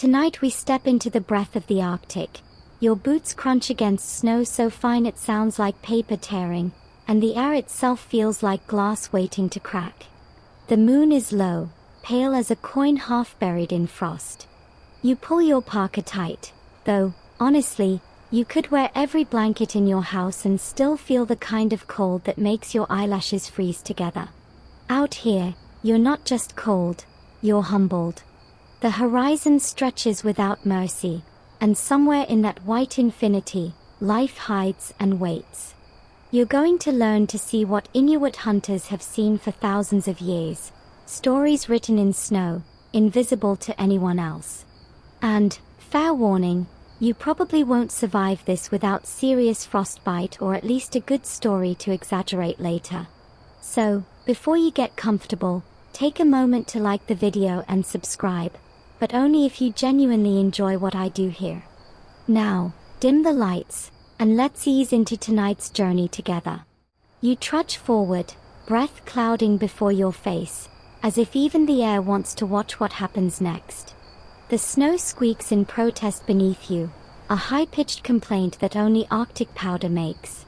Tonight we step into the breath of the Arctic. Your boots crunch against snow so fine it sounds like paper tearing, and the air itself feels like glass waiting to crack. The moon is low, pale as a coin half buried in frost. You pull your parka tight, though, honestly, you could wear every blanket in your house and still feel the kind of cold that makes your eyelashes freeze together. Out here, you're not just cold, you're humbled. The horizon stretches without mercy, and somewhere in that white infinity, life hides and waits. You're going to learn to see what Inuit hunters have seen for thousands of years, stories written in snow, invisible to anyone else. And, fair warning, you probably won't survive this without serious frostbite or at least a good story to exaggerate later. So, before you get comfortable, take a moment to like the video and subscribe, but only if you genuinely enjoy what I do here. Now, dim the lights, and let's ease into tonight's journey together. You trudge forward, breath clouding before your face, as if even the air wants to watch what happens next. The snow squeaks in protest beneath you, a high-pitched complaint that only Arctic powder makes.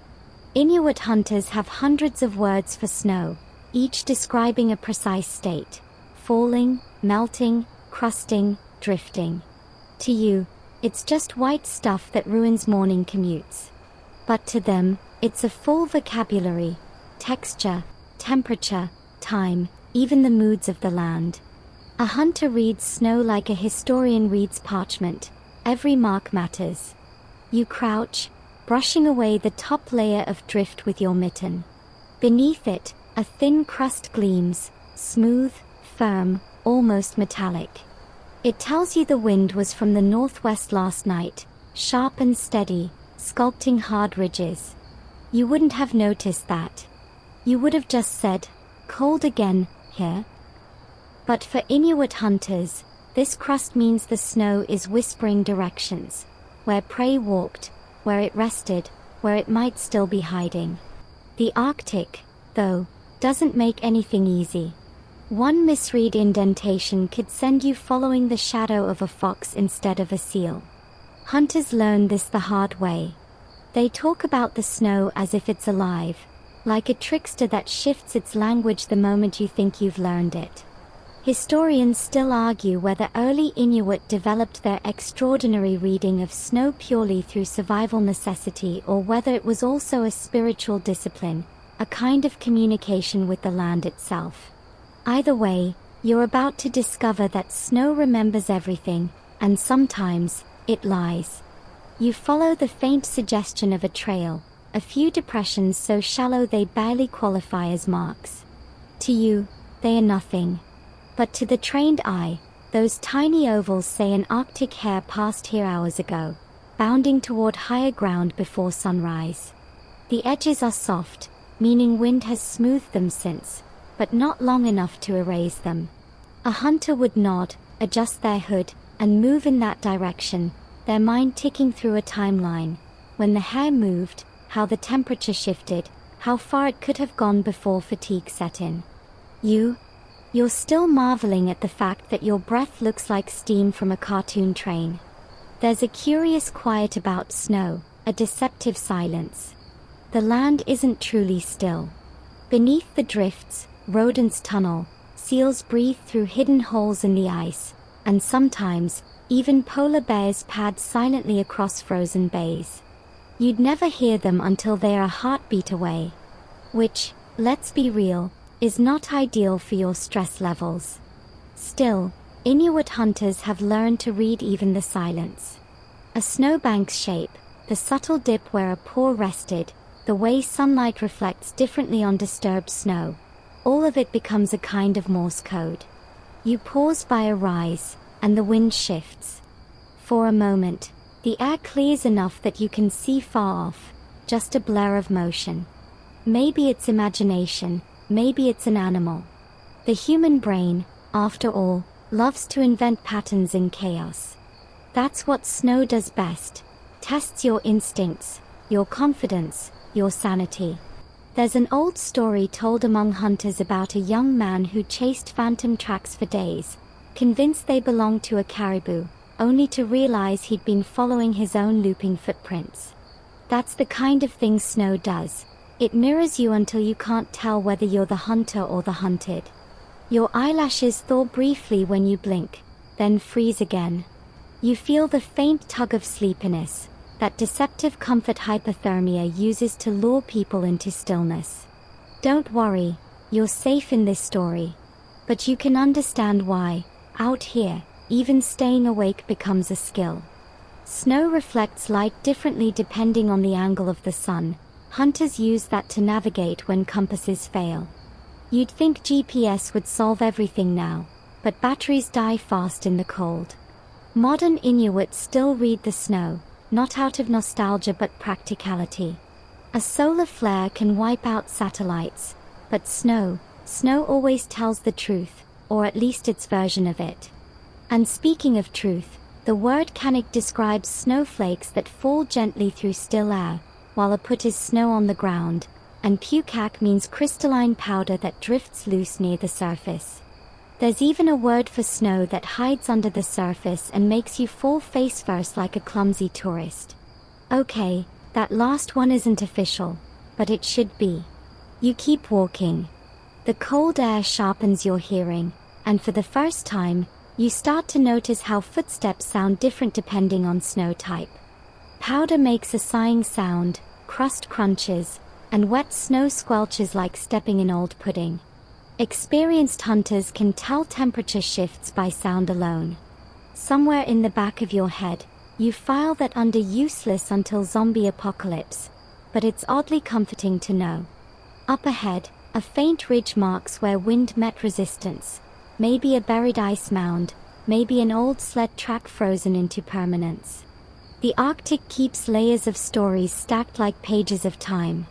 Inuit hunters have hundreds of words for snow, each describing a precise state: falling, melting, crusting, drifting. To you, it's just white stuff that ruins morning commutes. But to them, it's a full vocabulary: texture, temperature, time, even the moods of the land. A hunter reads snow like a historian reads parchment. Every mark matters. You crouch, brushing away the top layer of drift with your mitten. Beneath it, a thin crust gleams, smooth, firm, almost metallic. It tells you the wind was from the northwest last night, sharp and steady, sculpting hard ridges. You wouldn't have noticed that. You would have just said, "Cold again, here?" But for Inuit hunters, this crust means the snow is whispering directions: where prey walked, where it rested, where it might still be hiding. The Arctic, though, doesn't make anything easy. One misread indentation could send you following the shadow of a fox instead of a seal. Hunters learn this the hard way. They talk about the snow as if it's alive, like a trickster that shifts its language the moment you think you've learned it. Historians still argue whether early Inuit developed their extraordinary reading of snow purely through survival necessity or whether it was also a spiritual discipline, a kind of communication with the land itself. Either way, you're about to discover that snow remembers everything, and sometimes, it lies. You follow the faint suggestion of a trail, a few depressions so shallow they barely qualify as marks. To you, they are nothing. But to the trained eye, those tiny ovals say an Arctic hare passed here hours ago, bounding toward higher ground before sunrise. The edges are soft, meaning wind has smoothed them since, but not long enough to erase them. A hunter would nod, adjust their hood, and move in that direction, their mind ticking through a timeline: when the hare moved, how the temperature shifted, how far it could have gone before fatigue set in. You're still marveling at the fact that your breath looks like steam from a cartoon train. There's a curious quiet about snow, a deceptive silence. The land isn't truly still. Beneath the drifts, rodents tunnel, seals breathe through hidden holes in the ice, and sometimes, even polar bears pad silently across frozen bays. You'd never hear them until they're a heartbeat away. Which, let's be real, is not ideal for your stress levels. Still, Inuit hunters have learned to read even the silence. A snowbank's shape, the subtle dip where a paw rested, the way sunlight reflects differently on disturbed snow, all of it becomes a kind of Morse code. You pause by a rise, and the wind shifts. For a moment, the air clears enough that you can see far off, just a blur of motion. Maybe it's imagination, maybe it's an animal. The human brain, after all, loves to invent patterns in chaos. That's what snow does best: tests your instincts, your confidence, your sanity. There's an old story told among hunters about a young man who chased phantom tracks for days, convinced they belonged to a caribou, only to realize he'd been following his own looping footprints. That's the kind of thing snow does. It mirrors you until you can't tell whether you're the hunter or the hunted. Your eyelashes thaw briefly when you blink, then freeze again. You feel the faint tug of sleepiness, that deceptive comfort hypothermia uses to lure people into stillness. Don't worry, you're safe in this story. But you can understand why, out here, even staying awake becomes a skill. Snow reflects light differently depending on the angle of the sun. Hunters use that to navigate when compasses fail. You'd think GPS would solve everything now, but batteries die fast in the cold. Modern Inuit still read the snow, not out of nostalgia but practicality. A solar flare can wipe out satellites, but snow always tells the truth, or at least its version of it. And speaking of truth, the word Kanik describes snowflakes that fall gently through still air, while a put is snow on the ground, and pukak means crystalline powder that drifts loose near the surface. There's even a word for snow that hides under the surface and makes you fall face first like a clumsy tourist. Okay, that last one isn't official, but it should be. You keep walking. The cold air sharpens your hearing, and for the first time, you start to notice how footsteps sound different depending on snow type. Powder makes a sighing sound, crust crunches, and wet snow squelches like stepping in old pudding. Experienced hunters can tell temperature shifts by sound alone. Somewhere in the back of your head, you file that under useless until zombie apocalypse, but it's oddly comforting to know. Up ahead, a faint ridge marks where wind met resistance. Maybe a buried ice mound, maybe an old sled track frozen into permanence. The Arctic keeps layers of stories stacked like pages of time.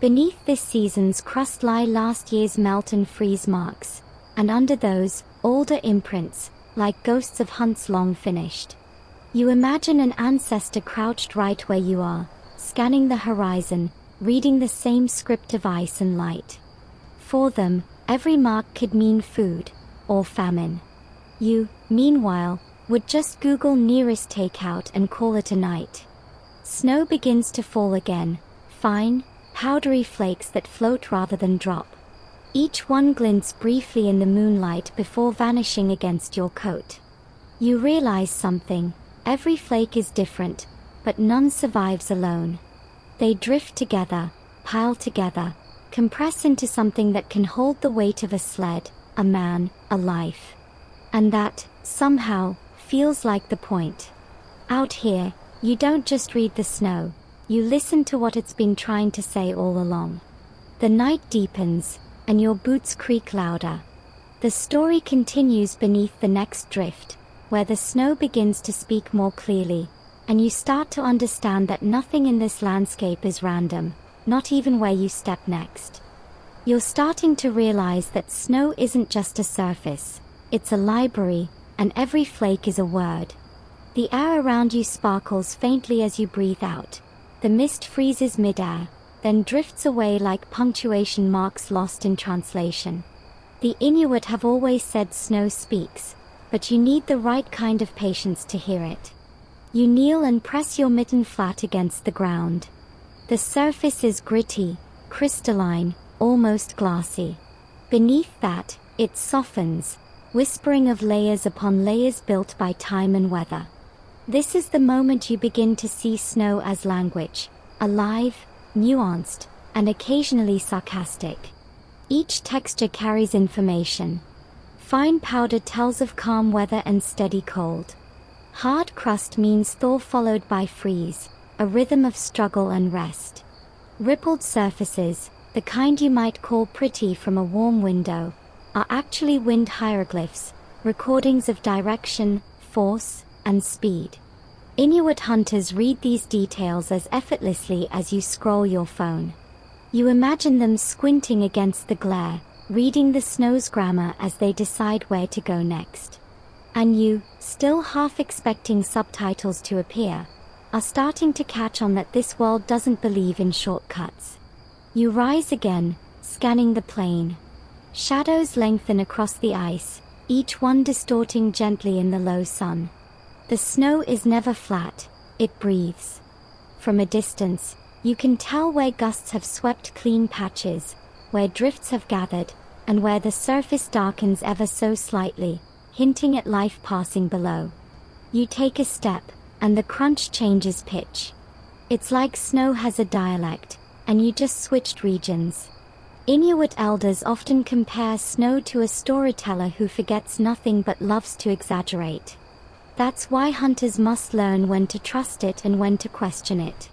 Beneath this season's crust lie last year's melt and freeze marks, and under those, older imprints, like ghosts of hunts long finished. You imagine an ancestor crouched right where you are, scanning the horizon, reading the same script of ice and light. For them, every mark could mean food, or famine. You, meanwhile, would just Google nearest takeout and call it a night. Snow begins to fall again, fine, powdery flakes that float rather than drop. Each one glints briefly in the moonlight before vanishing against your coat. You realize something, every flake is different, but none survives alone. They drift together, pile together, compress into something that can hold the weight of a sled, a man, a life. And that, somehow, feels like the point. Out here, you don't just read the snow, you listen to what it's been trying to say all along. The night deepens, and your boots creak louder. The story continues beneath the next drift, where the snow begins to speak more clearly, and you start to understand that nothing in this landscape is random, not even where you step next. You're starting to realize that snow isn't just a surface, it's a library, and every flake is a word. The air around you sparkles faintly as you breathe out. The mist freezes mid-air, then drifts away like punctuation marks lost in translation. The Inuit have always said snow speaks, but you need the right kind of patience to hear it. You kneel and press your mitten flat against the ground. The surface is gritty, crystalline, almost glassy. Beneath that, it softens, whispering of layers upon layers built by time and weather. This is the moment you begin to see snow as language, alive, nuanced, and occasionally sarcastic. Each texture carries information. Fine powder tells of calm weather and steady cold. Hard crust means thaw followed by freeze, a rhythm of struggle and rest. Rippled surfaces, the kind you might call pretty from a warm window, are actually wind hieroglyphs, recordings of direction, force, and speed. Inuit hunters read these details as effortlessly as you scroll your phone. You imagine them squinting against the glare, reading the snow's grammar as they decide where to go next. And you, still half expecting subtitles to appear, are starting to catch on that this world doesn't believe in shortcuts. You rise again, scanning the plain. Shadows lengthen across the ice, each one distorting gently in the low sun. The snow is never flat, it breathes. From a distance, you can tell where gusts have swept clean patches, where drifts have gathered, and where the surface darkens ever so slightly, hinting at life passing below. You take a step, and the crunch changes pitch. It's like snow has a dialect, and you just switched regions. Inuit elders often compare snow to a storyteller who forgets nothing but loves to exaggerate. That's why hunters must learn when to trust it and when to question it.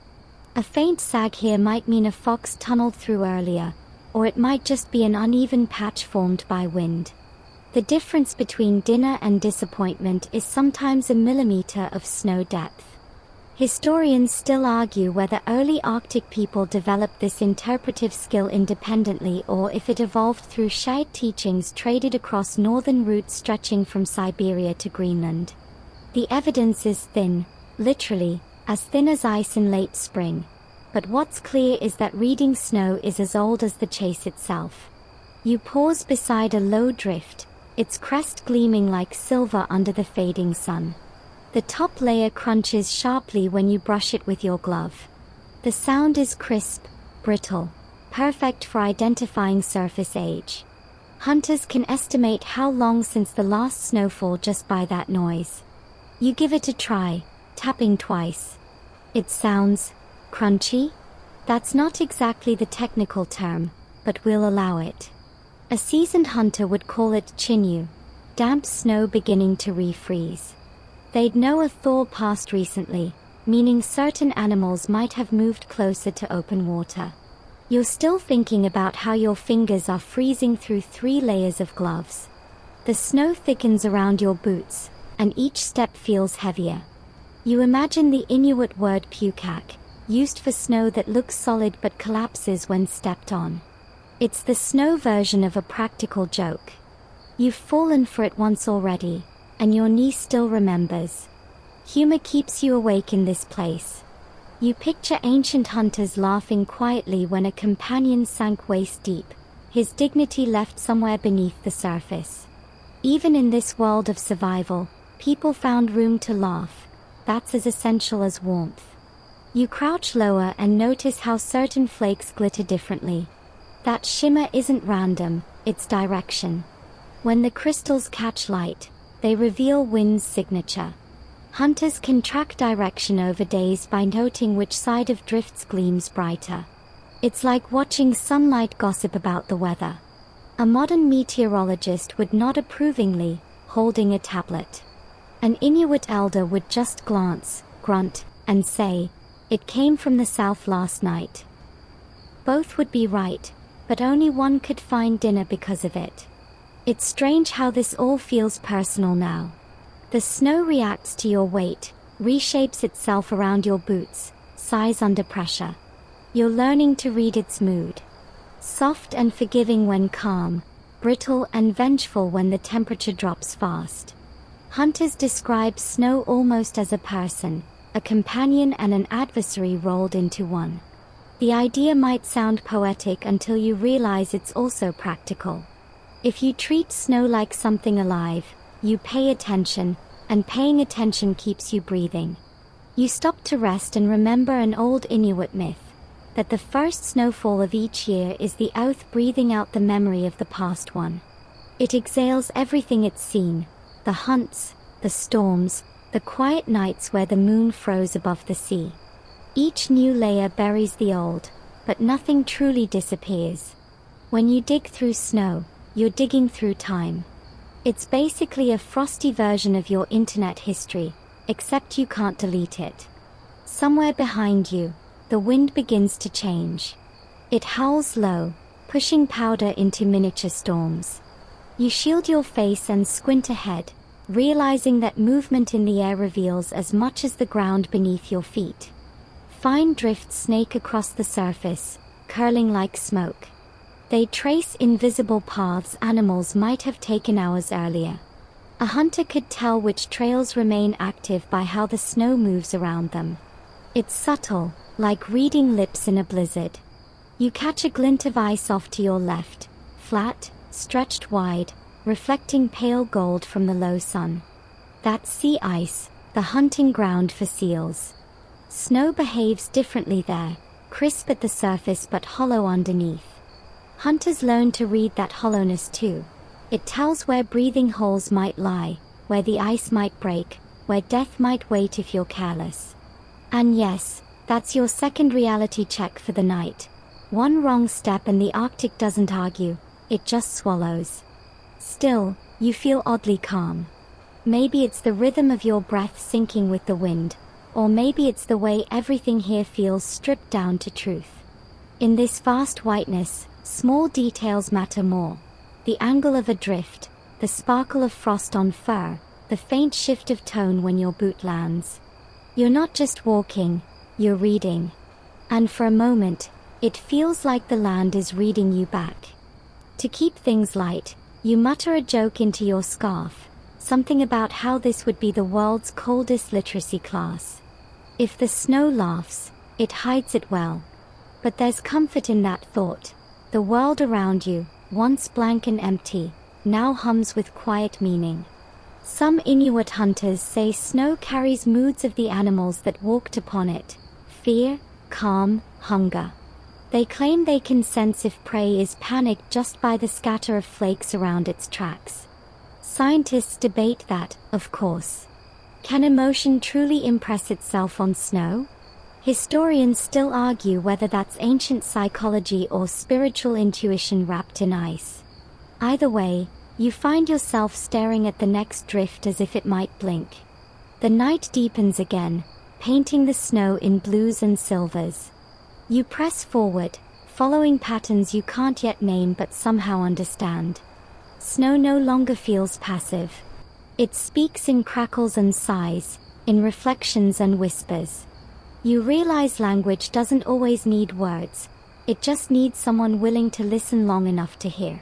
A faint sag here might mean a fox tunneled through earlier, or it might just be an uneven patch formed by wind. The difference between dinner and disappointment is sometimes a millimeter of snow depth. Historians still argue whether early Arctic people developed this interpretive skill independently or if it evolved through shared teachings traded across northern routes stretching from Siberia to Greenland. The evidence is thin, literally, as thin as ice in late spring. But what's clear is that reading snow is as old as the chase itself. You pause beside a low drift, its crest gleaming like silver under the fading sun. The top layer crunches sharply when you brush it with your glove. The sound is crisp, brittle, perfect for identifying surface age. Hunters can estimate how long since the last snowfall just by that noise. You give it a try, tapping twice. It sounds crunchy? That's not exactly the technical term, but we'll allow it. A seasoned hunter would call it chinyu, damp snow beginning to refreeze. They'd know a thaw passed recently, meaning certain animals might have moved closer to open water. You're still thinking about how your fingers are freezing through 3 layers of gloves. The snow thickens around your boots, and each step feels heavier. You imagine the Inuit word pukak, used for snow that looks solid but collapses when stepped on. It's the snow version of a practical joke. You've fallen for it once already, and your knee still remembers. Humor keeps you awake in this place. You picture ancient hunters laughing quietly when a companion sank waist deep, his dignity left somewhere beneath the surface. Even in this world of survival, people found room to laugh. That's as essential as warmth. You crouch lower and notice how certain flakes glitter differently. That shimmer isn't random, it's direction. When the crystals catch light, they reveal wind's signature. Hunters can track direction over days by noting which side of drifts gleams brighter. It's like watching sunlight gossip about the weather. A modern meteorologist would nod approvingly, holding a tablet. An Inuit elder would just glance, grunt, and say, "It came from the south last night." Both would be right, but only one could find dinner because of it. It's strange how this all feels personal now. The snow reacts to your weight, reshapes itself around your boots, sighs under pressure. You're learning to read its mood. Soft and forgiving when calm, brittle and vengeful when the temperature drops fast. Hunters describe snow almost as a person, a companion and an adversary rolled into one. The idea might sound poetic until you realize it's also practical. If you treat snow like something alive, you pay attention, and paying attention keeps you breathing. You stop to rest and remember an old Inuit myth, that the first snowfall of each year is the earth breathing out the memory of the past one. It exhales everything it's seen, the hunts, the storms, the quiet nights where the moon froze above the sea. Each new layer buries the old, but nothing truly disappears. When you dig through snow, you're digging through time. It's basically a frosty version of your internet history, except you can't delete it. Somewhere behind you, the wind begins to change. It howls low, pushing powder into miniature storms. You shield your face and squint ahead, realizing that movement in the air reveals as much as the ground beneath your feet. Fine drifts snake across the surface, curling like smoke. They trace invisible paths animals might have taken hours earlier. A hunter could tell which trails remain active by how the snow moves around them. It's subtle, like reading lips in a blizzard. You catch a glint of ice off to your left, flat, stretched wide, reflecting pale gold from the low sun. That's sea ice, the hunting ground for seals. Snow behaves differently there, crisp at the surface but hollow underneath. Hunters learn to read that hollowness too. It tells where breathing holes might lie, where the ice might break, where death might wait if you're careless. And yes, that's your second reality check for the night. One wrong step and the Arctic doesn't argue, it just swallows. Still, you feel oddly calm. Maybe it's the rhythm of your breath syncing with the wind, or maybe it's the way everything here feels stripped down to truth. In this vast whiteness, small details matter more. The angle of a drift, the sparkle of frost on fur, the faint shift of tone when your boot lands. You're not just walking, you're reading. And for a moment, it feels like the land is reading you back. To keep things light, you mutter a joke into your scarf, something about how this would be the world's coldest literacy class. If the snow laughs, it hides it well. But there's comfort in that thought. The world around you, once blank and empty, now hums with quiet meaning. Some Inuit hunters say snow carries moods of the animals that walked upon it: fear, calm, hunger. They claim they can sense if prey is panicked just by the scatter of flakes around its tracks. Scientists debate that, of course. Can emotion truly impress itself on snow? Historians still argue whether that's ancient psychology or spiritual intuition wrapped in ice. Either way, you find yourself staring at the next drift as if it might blink. The night deepens again, painting the snow in blues and silvers. You press forward, following patterns you can't yet name but somehow understand. Snow no longer feels passive. It speaks in crackles and sighs, in reflections and whispers. You realize language doesn't always need words, it just needs someone willing to listen long enough to hear.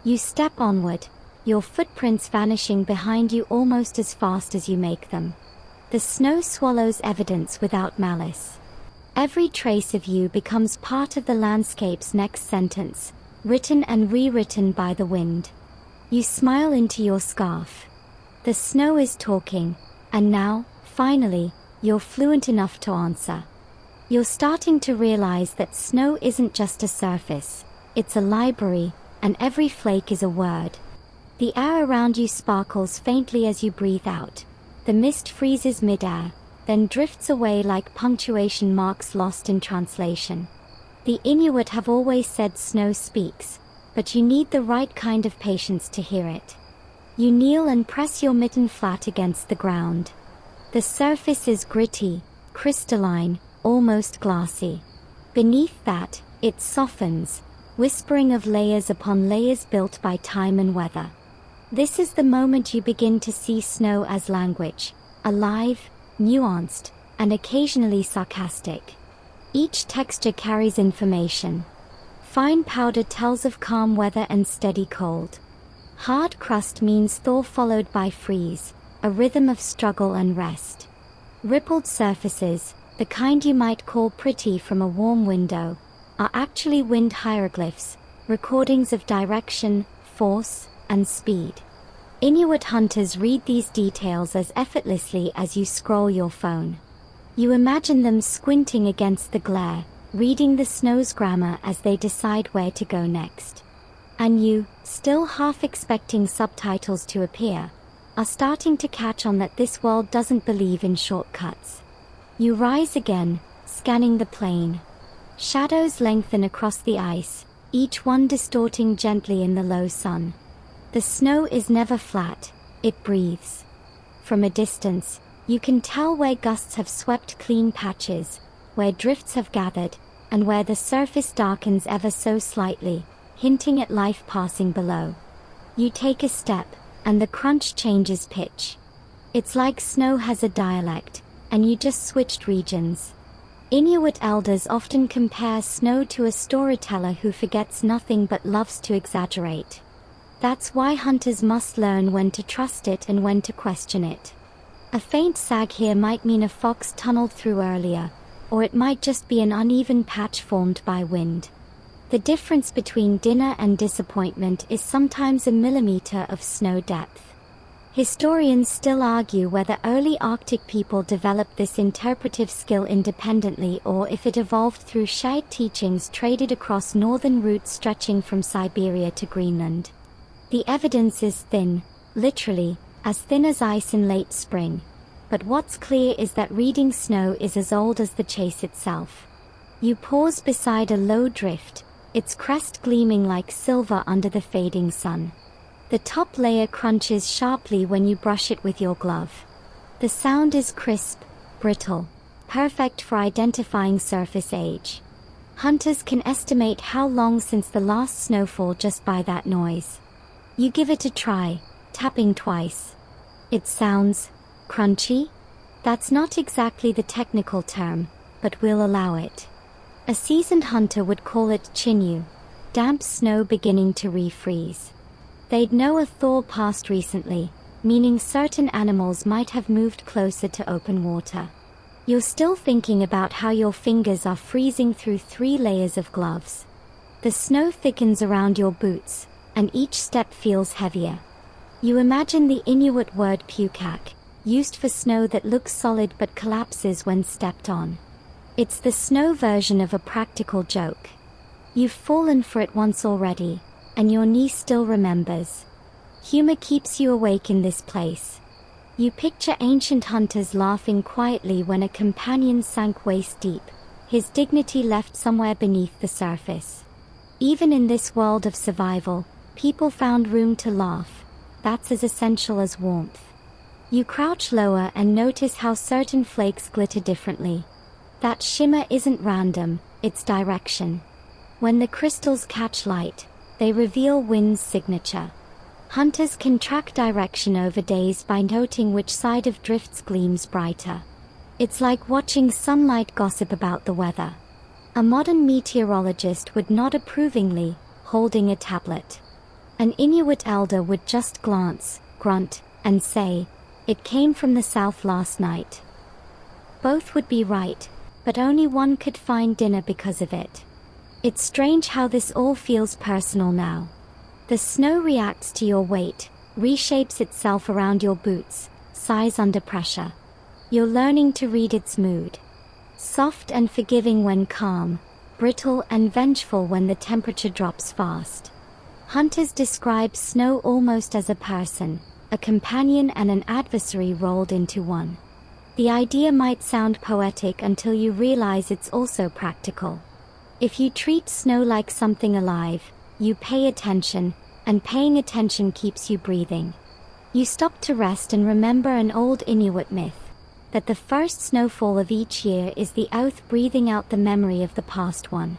You step onward, your footprints vanishing behind you almost as fast as you make them. The snow swallows evidence without malice. Every trace of you becomes part of the landscape's next sentence, written and rewritten by the wind. You smile into your scarf. The snow is talking, and now, finally, you're fluent enough to answer. You're starting to realize that snow isn't just a surface, it's a library, and every flake is a word. The air around you sparkles faintly as you breathe out. The mist freezes mid-air, then drifts away like punctuation marks lost in translation. The Inuit have always said snow speaks, but you need the right kind of patience to hear it. You kneel and press your mitten flat against the ground. The surface is gritty, crystalline, almost glassy. Beneath that, it softens, whispering of layers upon layers built by time and weather. This is the moment you begin to see snow as language, alive, nuanced, and occasionally sarcastic. Each texture carries information. Fine powder tells of calm weather and steady cold. Hard crust means thaw followed by freeze, a rhythm of struggle and rest. Rippled surfaces, the kind you might call pretty from a warm window, are actually wind hieroglyphs, recordings of direction, force, and speed. Inuit hunters read these details as effortlessly as you scroll your phone. You imagine them squinting against the glare, reading the snow's grammar as they decide where to go next. And you, still half expecting subtitles to appear, are starting to catch on that this world doesn't believe in shortcuts. You rise again, scanning the plain. Shadows lengthen across the ice, each one distorting gently in the low sun. The snow is never flat, it breathes. From a distance, you can tell where gusts have swept clean patches, where drifts have gathered, and where the surface darkens ever so slightly, hinting at life passing below. You take a step, and the crunch changes pitch. It's like snow has a dialect, and you just switched regions. Inuit elders often compare snow to a storyteller who forgets nothing but loves to exaggerate. That's why hunters must learn when to trust it and when to question it. A faint sag here might mean a fox tunneled through earlier, or it might just be an uneven patch formed by wind. The difference between dinner and disappointment is sometimes a millimeter of snow depth. Historians still argue whether early Arctic people developed this interpretive skill independently or if it evolved through shared teachings traded across northern routes stretching from Siberia to Greenland. The evidence is thin, literally, as thin as ice in late spring. But what's clear is that reading snow is as old as the chase itself. You pause beside a low drift, its crest gleaming like silver under the fading sun. The top layer crunches sharply when you brush it with your glove. The sound is crisp, brittle, perfect for identifying surface age. Hunters can estimate how long since the last snowfall just by that noise. You give it a try, tapping twice. It sounds crunchy? That's not exactly the technical term, but we'll allow it. A seasoned hunter would call it chinyu, damp snow beginning to refreeze. They'd know a thaw passed recently, meaning certain animals might have moved closer to open water. You're still thinking about how your fingers are freezing through 3 layers of gloves. The snow thickens around your boots, and each step feels heavier. You imagine the Inuit word pukak, used for snow that looks solid but collapses when stepped on. It's the snow version of a practical joke. You've fallen for it once already, and your knee still remembers. Humor keeps you awake in this place. You picture ancient hunters laughing quietly when a companion sank waist deep, his dignity left somewhere beneath the surface. Even in this world of survival, people found room to laugh. That's as essential as warmth. You crouch lower and notice how certain flakes glitter differently. That shimmer isn't random, it's direction. When the crystals catch light, they reveal wind's signature. Hunters can track direction over days by noting which side of drifts gleams brighter. It's like watching sunlight gossip about the weather. A modern meteorologist would nod approvingly, holding a tablet. An Inuit elder would just glance, grunt, and say, "It came from the south last night." Both would be right, but only one could find dinner because of it. It's strange how this all feels personal now. The snow reacts to your weight, reshapes itself around your boots, sighs under pressure. You're learning to read its mood. Soft and forgiving when calm, brittle and vengeful when the temperature drops fast. Hunters describe snow almost as a person, a companion and an adversary rolled into one. The idea might sound poetic until you realize it's also practical. If you treat snow like something alive, you pay attention, and paying attention keeps you breathing. You stop to rest and remember an old Inuit myth, that the first snowfall of each year is the oath breathing out the memory of the past one.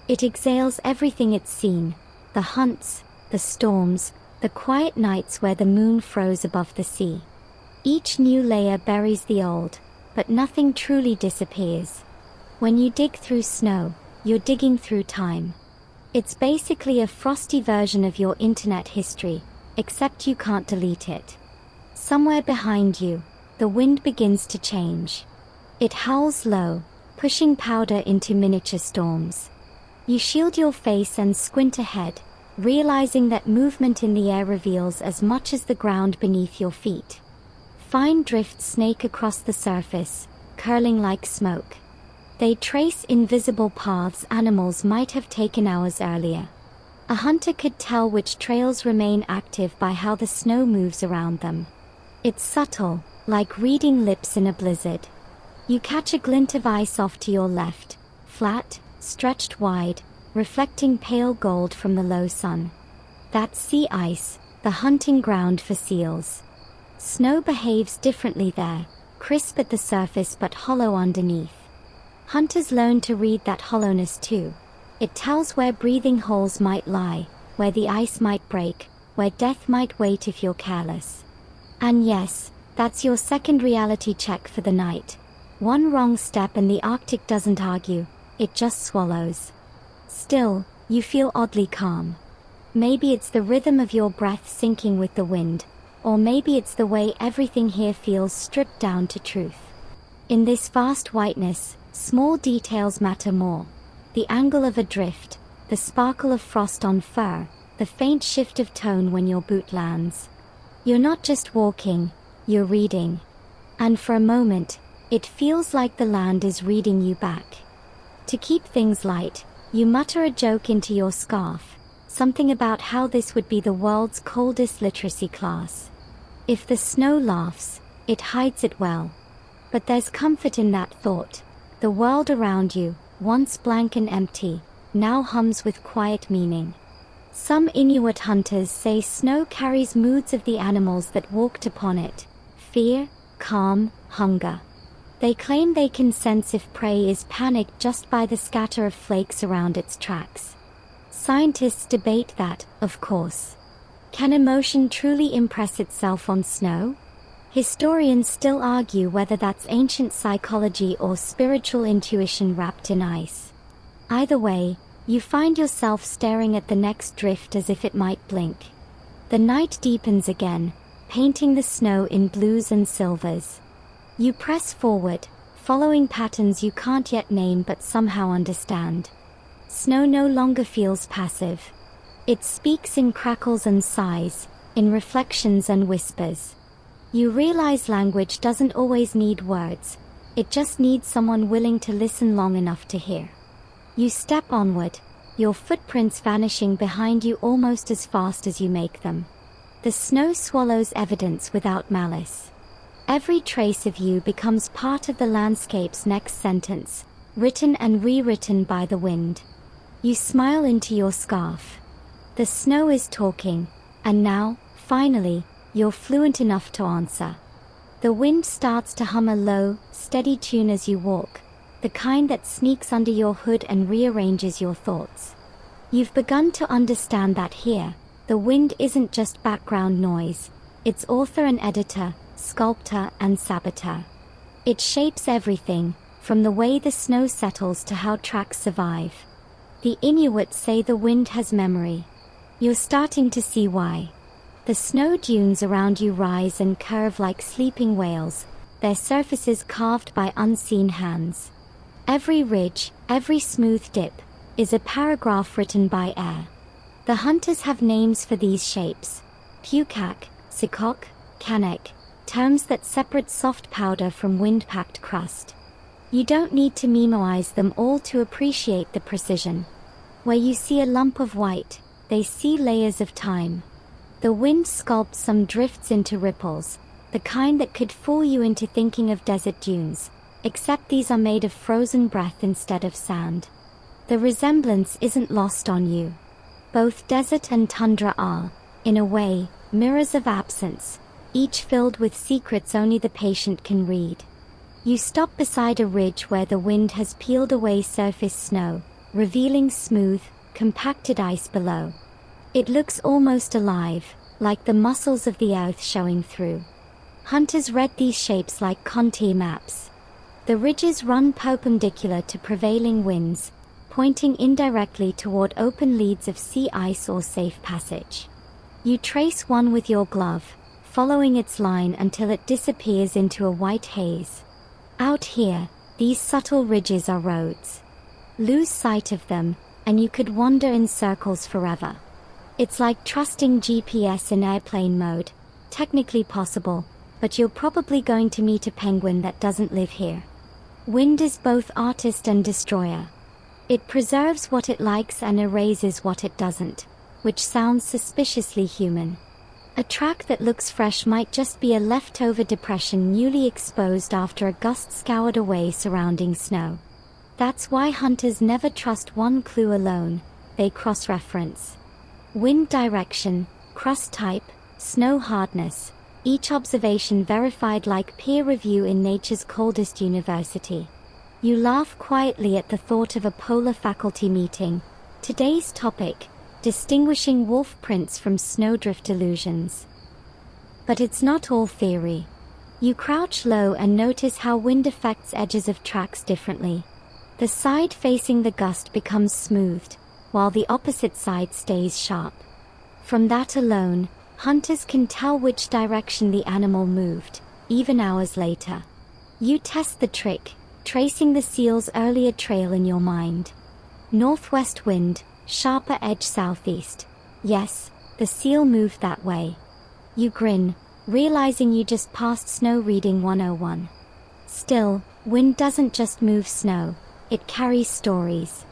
It exhales everything it's seen, the hunts, the storms, the quiet nights where the moon froze above the sea. Each new layer buries the old, but nothing truly disappears. When you dig through snow, you're digging through time. It's basically a frosty version of your internet history, except you can't delete it. Somewhere behind you, the wind begins to change. It howls low, pushing powder into miniature storms. You shield your face and squint ahead, realizing that movement in the air reveals as much as the ground beneath your feet. Fine drifts snake across the surface, curling like smoke. They trace invisible paths animals might have taken hours earlier. A hunter could tell which trails remain active by how the snow moves around them. It's subtle, like reading lips in a blizzard. You catch a glint of ice off to your left, flat, stretched wide, reflecting pale gold from the low sun. That's sea ice, the hunting ground for seals. Snow behaves differently there, crisp at the surface but hollow underneath. Hunters learn to read that hollowness too. It tells where breathing holes might lie, where the ice might break, where death might wait if you're careless. And yes, that's your second reality check for the night. One wrong step and the Arctic doesn't argue, it just swallows. Still, you feel oddly calm. Maybe it's the rhythm of your breath syncing with the wind, or maybe it's the way everything here feels stripped down to truth. In this vast whiteness, small details matter more. The angle of a drift, the sparkle of frost on fur, the faint shift of tone when your boot lands. You're not just walking, you're reading. And for a moment, it feels like the land is reading you back. To keep things light, you mutter a joke into your scarf, something about how this would be the world's coldest literacy class. If the snow laughs, it hides it well. But there's comfort in that thought. The world around you, once blank and empty, now hums with quiet meaning. Some Inuit hunters say snow carries moods of the animals that walked upon it: fear, calm, hunger. They claim they can sense if prey is panicked just by the scatter of flakes around its tracks. Scientists debate that, of course. Can emotion truly impress itself on snow? Historians still argue whether that's ancient psychology or spiritual intuition wrapped in ice. Either way, you find yourself staring at the next drift as if it might blink. The night deepens again, painting the snow in blues and silvers. You press forward, following patterns you can't yet name but somehow understand. Snow no longer feels passive. It speaks in crackles and sighs, in reflections and whispers. You realize language doesn't always need words, it just needs someone willing to listen long enough to hear. You step onward, your footprints vanishing behind you almost as fast as you make them. The snow swallows evidence without malice. Every trace of you becomes part of the landscape's next sentence, written and rewritten by the wind. You smile into your scarf. The snow is talking, and now, finally, you're fluent enough to answer. The wind starts to hum a low, steady tune as you walk, the kind that sneaks under your hood and rearranges your thoughts. You've begun to understand that here, the wind isn't just background noise, it's author and editor, sculptor and saboteur. It shapes everything, from the way the snow settles to how tracks survive. The Inuit say the wind has memory. You're starting to see why. The snow dunes around you rise and curve like sleeping whales, their surfaces carved by unseen hands. Every ridge, every smooth dip, is a paragraph written by air. The hunters have names for these shapes: pukak, sikok, kanek, terms that separate soft powder from wind-packed crust. You don't need to memorize them all to appreciate the precision. Where you see a lump of white, they see layers of time. The wind sculpts some drifts into ripples, the kind that could fool you into thinking of desert dunes, except these are made of frozen breath instead of sand. The resemblance isn't lost on you. Both desert and tundra are, in a way, mirrors of absence, each filled with secrets only the patient can read. You stop beside a ridge where the wind has peeled away surface snow, revealing smooth, compacted ice below. It looks almost alive, like the muscles of the earth showing through. Hunters read these shapes like contour maps. The ridges run perpendicular to prevailing winds, pointing indirectly toward open leads of sea ice or safe passage. You trace one with your glove, following its line until it disappears into a white haze. Out here, these subtle ridges are roads. Lose sight of them, and you could wander in circles forever. It's like trusting GPS in airplane mode, technically possible, but you're probably going to meet a penguin that doesn't live here. Wind is both artist and destroyer. It preserves what it likes and erases what it doesn't, which sounds suspiciously human. A track that looks fresh might just be a leftover depression newly exposed after a gust scoured away surrounding snow. That's why hunters never trust one clue alone, they cross-reference. Wind direction, crust type, snow hardness, each observation verified like peer review in nature's coldest university. You laugh quietly at the thought of a polar faculty meeting. Today's topic: distinguishing wolf prints from snowdrift illusions. But it's not all theory. You crouch low and notice how wind affects edges of tracks differently. The side facing the gust becomes smoothed, while the opposite side stays sharp. From that alone, hunters can tell which direction the animal moved, even hours later. You test the trick, tracing the seal's earlier trail in your mind. Northwest wind, sharper edge southeast. Yes, the seal moved that way. You grin, realizing you just passed Snow Reading 101. Still, wind doesn't just move snow, it carries stories.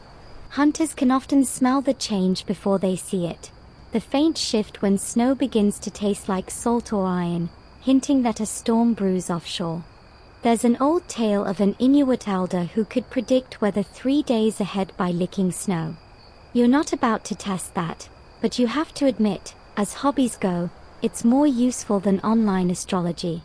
Hunters can often smell the change before they see it. The faint shift when snow begins to taste like salt or iron, hinting that a storm brews offshore. There's an old tale of an Inuit elder who could predict weather 3 days ahead by licking snow. You're not about to test that, but you have to admit, as hobbies go, it's more useful than online astrology.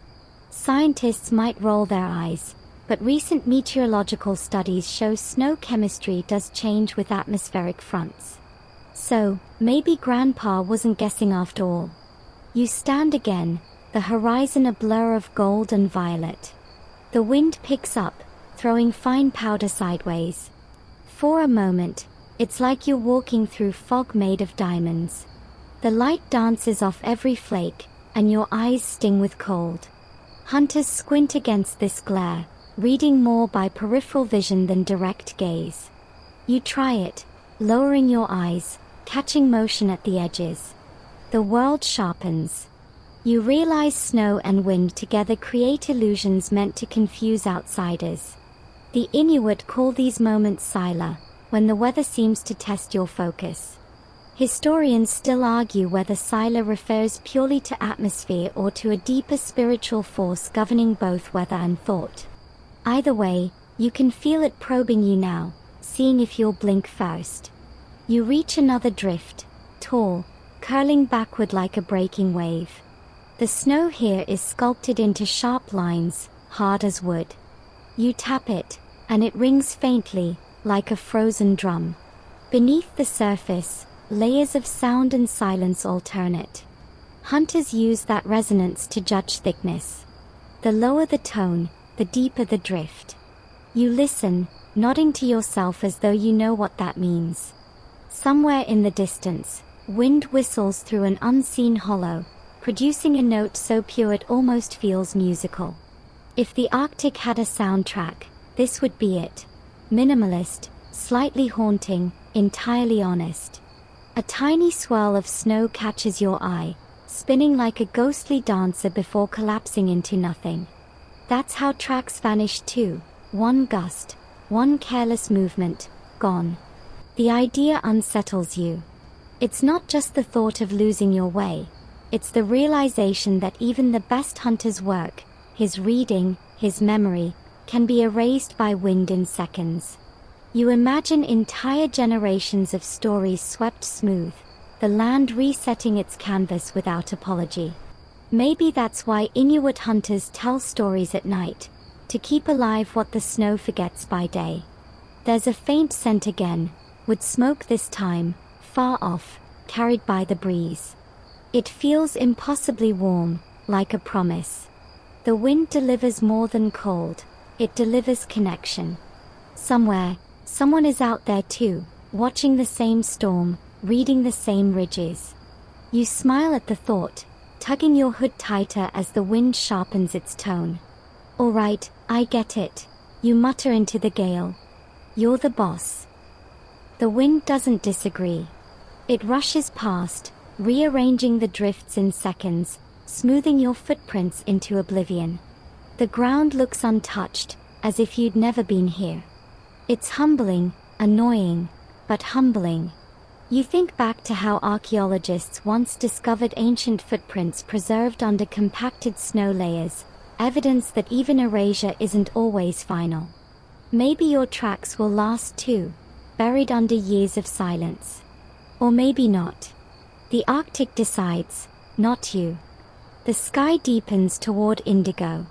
Scientists might roll their eyes, but recent meteorological studies show snow chemistry does change with atmospheric fronts. So, maybe Grandpa wasn't guessing after all. You stand again, the horizon a blur of gold and violet. The wind picks up, throwing fine powder sideways. For a moment, it's like you're walking through fog made of diamonds. The light dances off every flake, and your eyes sting with cold. Hunters squint against this glare, reading more by peripheral vision than direct gaze. You try it, lowering your eyes, catching motion at the edges. The world sharpens. You realize snow and wind together create illusions meant to confuse outsiders. The Inuit call these moments sila, when the weather seems to test your focus. Historians still argue whether sila refers purely to atmosphere or to a deeper spiritual force governing both weather and thought. Either way, you can feel it probing you now, seeing if you'll blink first. You reach another drift, tall, curling backward like a breaking wave. The snow here is sculpted into sharp lines, hard as wood. You tap it, and it rings faintly, like a frozen drum. Beneath the surface, layers of sound and silence alternate. Hunters use that resonance to judge thickness. The lower the tone, the deeper the drift. You listen, nodding to yourself as though you know what that means. Somewhere in the distance, wind whistles through an unseen hollow, producing a note so pure it almost feels musical. If the Arctic had a soundtrack, this would be it. Minimalist, slightly haunting, entirely honest. A tiny swirl of snow catches your eye, spinning like a ghostly dancer before collapsing into nothing. That's how tracks vanish too, one gust, one careless movement, gone. The idea unsettles you. It's not just the thought of losing your way, it's the realization that even the best hunter's work, his reading, his memory, can be erased by wind in seconds. You imagine entire generations of stories swept smooth, the land resetting its canvas without apology. Maybe that's why Inuit hunters tell stories at night, to keep alive what the snow forgets by day. There's a faint scent again, with smoke this time, far off, carried by the breeze. It feels impossibly warm, like a promise. The wind delivers more than cold, it delivers connection. Somewhere, someone is out there too, watching the same storm, reading the same ridges. You smile at the thought, tugging your hood tighter as the wind sharpens its tone. All right, I get it, you mutter into the gale. You're the boss. The wind doesn't disagree. It rushes past, rearranging the drifts in seconds, smoothing your footprints into oblivion. The ground looks untouched, as if you'd never been here. It's humbling, annoying, but humbling. You think back to how archaeologists once discovered ancient footprints preserved under compacted snow layers, evidence that even erasure isn't always final. Maybe your tracks will last too, buried under years of silence. Or maybe not. The Arctic decides, not you. The sky deepens toward indigo.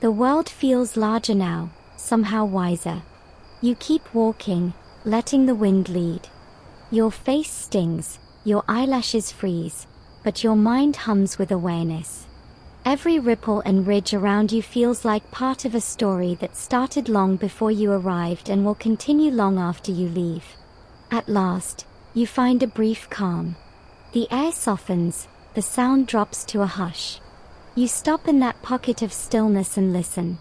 The world feels larger now, somehow wiser. You keep walking, letting the wind lead. Your face stings, your eyelashes freeze, but your mind hums with awareness. Every ripple and ridge around you feels like part of a story that started long before you arrived and will continue long after you leave. At last, you find a brief calm. The air softens, the sound drops to a hush. You stop in that pocket of stillness and listen.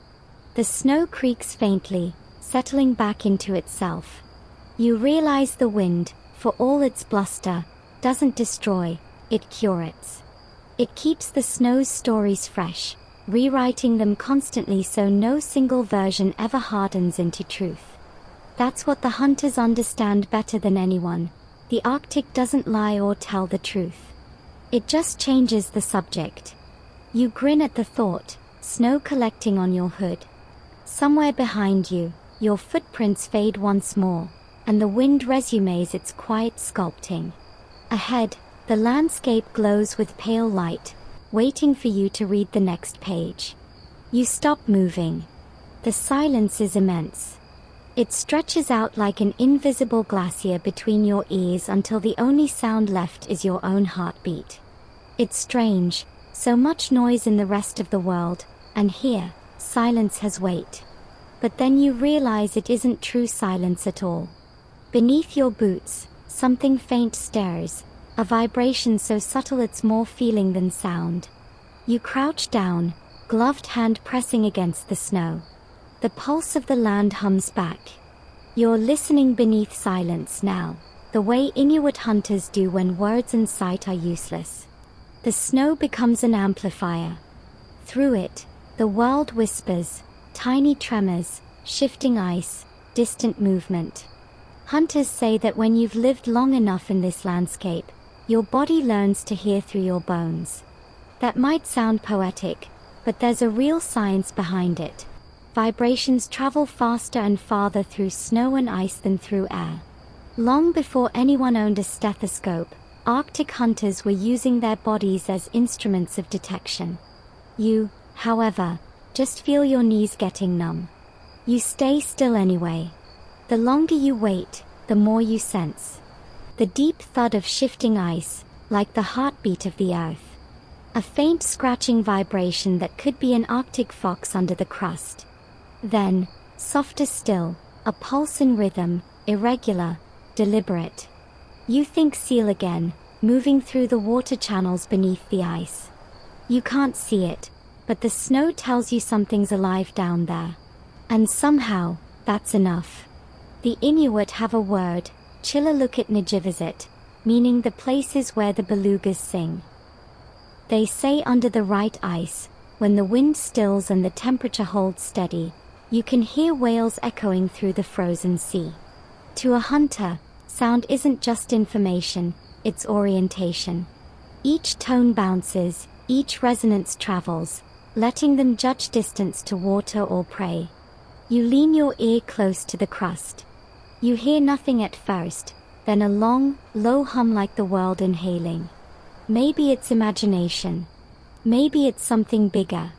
The snow creaks faintly, settling back into itself. You realize the wind, for all its bluster, doesn't destroy, it curates. It keeps the snow's stories fresh, rewriting them constantly so no single version ever hardens into truth. That's what the hunters understand better than anyone. The Arctic doesn't lie or tell the truth. It just changes the subject. You grin at the thought, snow collecting on your hood. Somewhere behind you, your footprints fade once more, and the wind resumes its quiet sculpting. Ahead, the landscape glows with pale light, waiting for you to read the next page. You stop moving. The silence is immense. It stretches out like an invisible glacier between your ears until the only sound left is your own heartbeat. It's strange, so much noise in the rest of the world, and here, silence has weight. But then you realize it isn't true silence at all. Beneath your boots, something faint stirs, a vibration so subtle it's more feeling than sound. You crouch down, gloved hand pressing against the snow. The pulse of the land hums back. You're listening beneath silence now, the way Inuit hunters do when words and sight are useless. The snow becomes an amplifier. Through it, the world whispers, tiny tremors, shifting ice, distant movement. Hunters say that when you've lived long enough in this landscape, your body learns to hear through your bones. That might sound poetic, but there's a real science behind it. Vibrations travel faster and farther through snow and ice than through air. Long before anyone owned a stethoscope, Arctic hunters were using their bodies as instruments of detection. You, however, just feel your knees getting numb. You stay still anyway. The longer you wait, the more you sense. The deep thud of shifting ice, like the heartbeat of the earth. A faint scratching vibration that could be an Arctic fox under the crust. Then, softer still, a pulse in rhythm, irregular, deliberate. You think seal again, moving through the water channels beneath the ice. You can't see it, but the snow tells you something's alive down there. And somehow, that's enough. The Inuit have a word, Chillalukit, meaning the places where the belugas sing. They say under the right ice, when the wind stills and the temperature holds steady, you can hear whales echoing through the frozen sea. To a hunter, sound isn't just information, it's orientation. Each tone bounces, each resonance travels, letting them judge distance to water or prey. You lean your ear close to the crust. You hear nothing at first, then a long, low hum like the world inhaling. Maybe it's imagination. Maybe it's something bigger.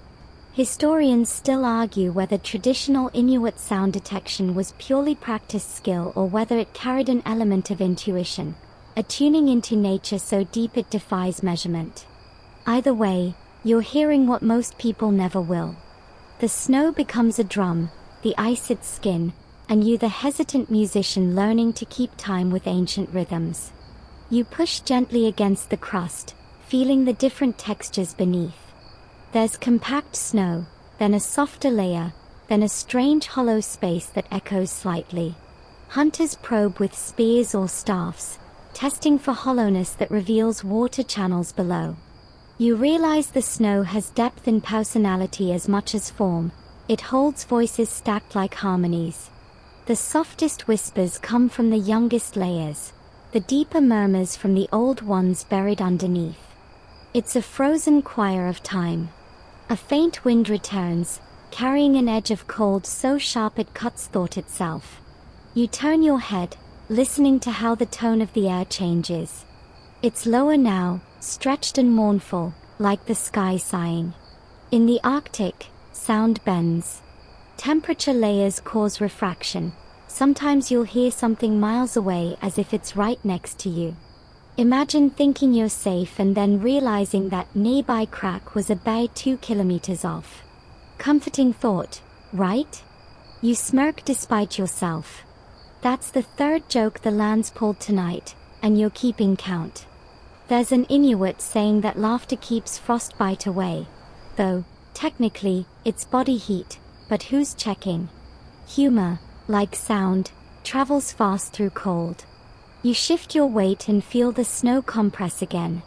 Historians still argue whether traditional Inuit sound detection was purely practiced skill or whether it carried an element of intuition, a tuning into nature so deep it defies measurement. Either way, you're hearing what most people never will. The snow becomes a drum, the ice its skin, and you the hesitant musician learning to keep time with ancient rhythms. You push gently against the crust, feeling the different textures beneath. There's compact snow, then a softer layer, then a strange hollow space that echoes slightly. Hunters probe with spears or staffs, testing for hollowness that reveals water channels below. You realize the snow has depth and personality as much as form. It holds voices stacked like harmonies. The softest whispers come from the youngest layers, the deeper murmurs from the old ones buried underneath. It's a frozen choir of time. A faint wind returns, carrying an edge of cold so sharp it cuts thought itself. You turn your head, listening to how the tone of the air changes. It's lower now, stretched and mournful, like the sky sighing. In the Arctic, sound bends. Temperature layers cause refraction. Sometimes you'll hear something miles away as if it's right next to you. Imagine thinking you're safe and then realizing that nearby crack was a bay 2 kilometers off. Comforting thought, right? You smirk despite yourself. That's the third joke the land's pulled tonight, and you're keeping count. There's an Inuit saying that laughter keeps frostbite away, though, technically, it's body heat, but who's checking? Humor, like sound, travels fast through cold. You shift your weight and feel the snow compress again.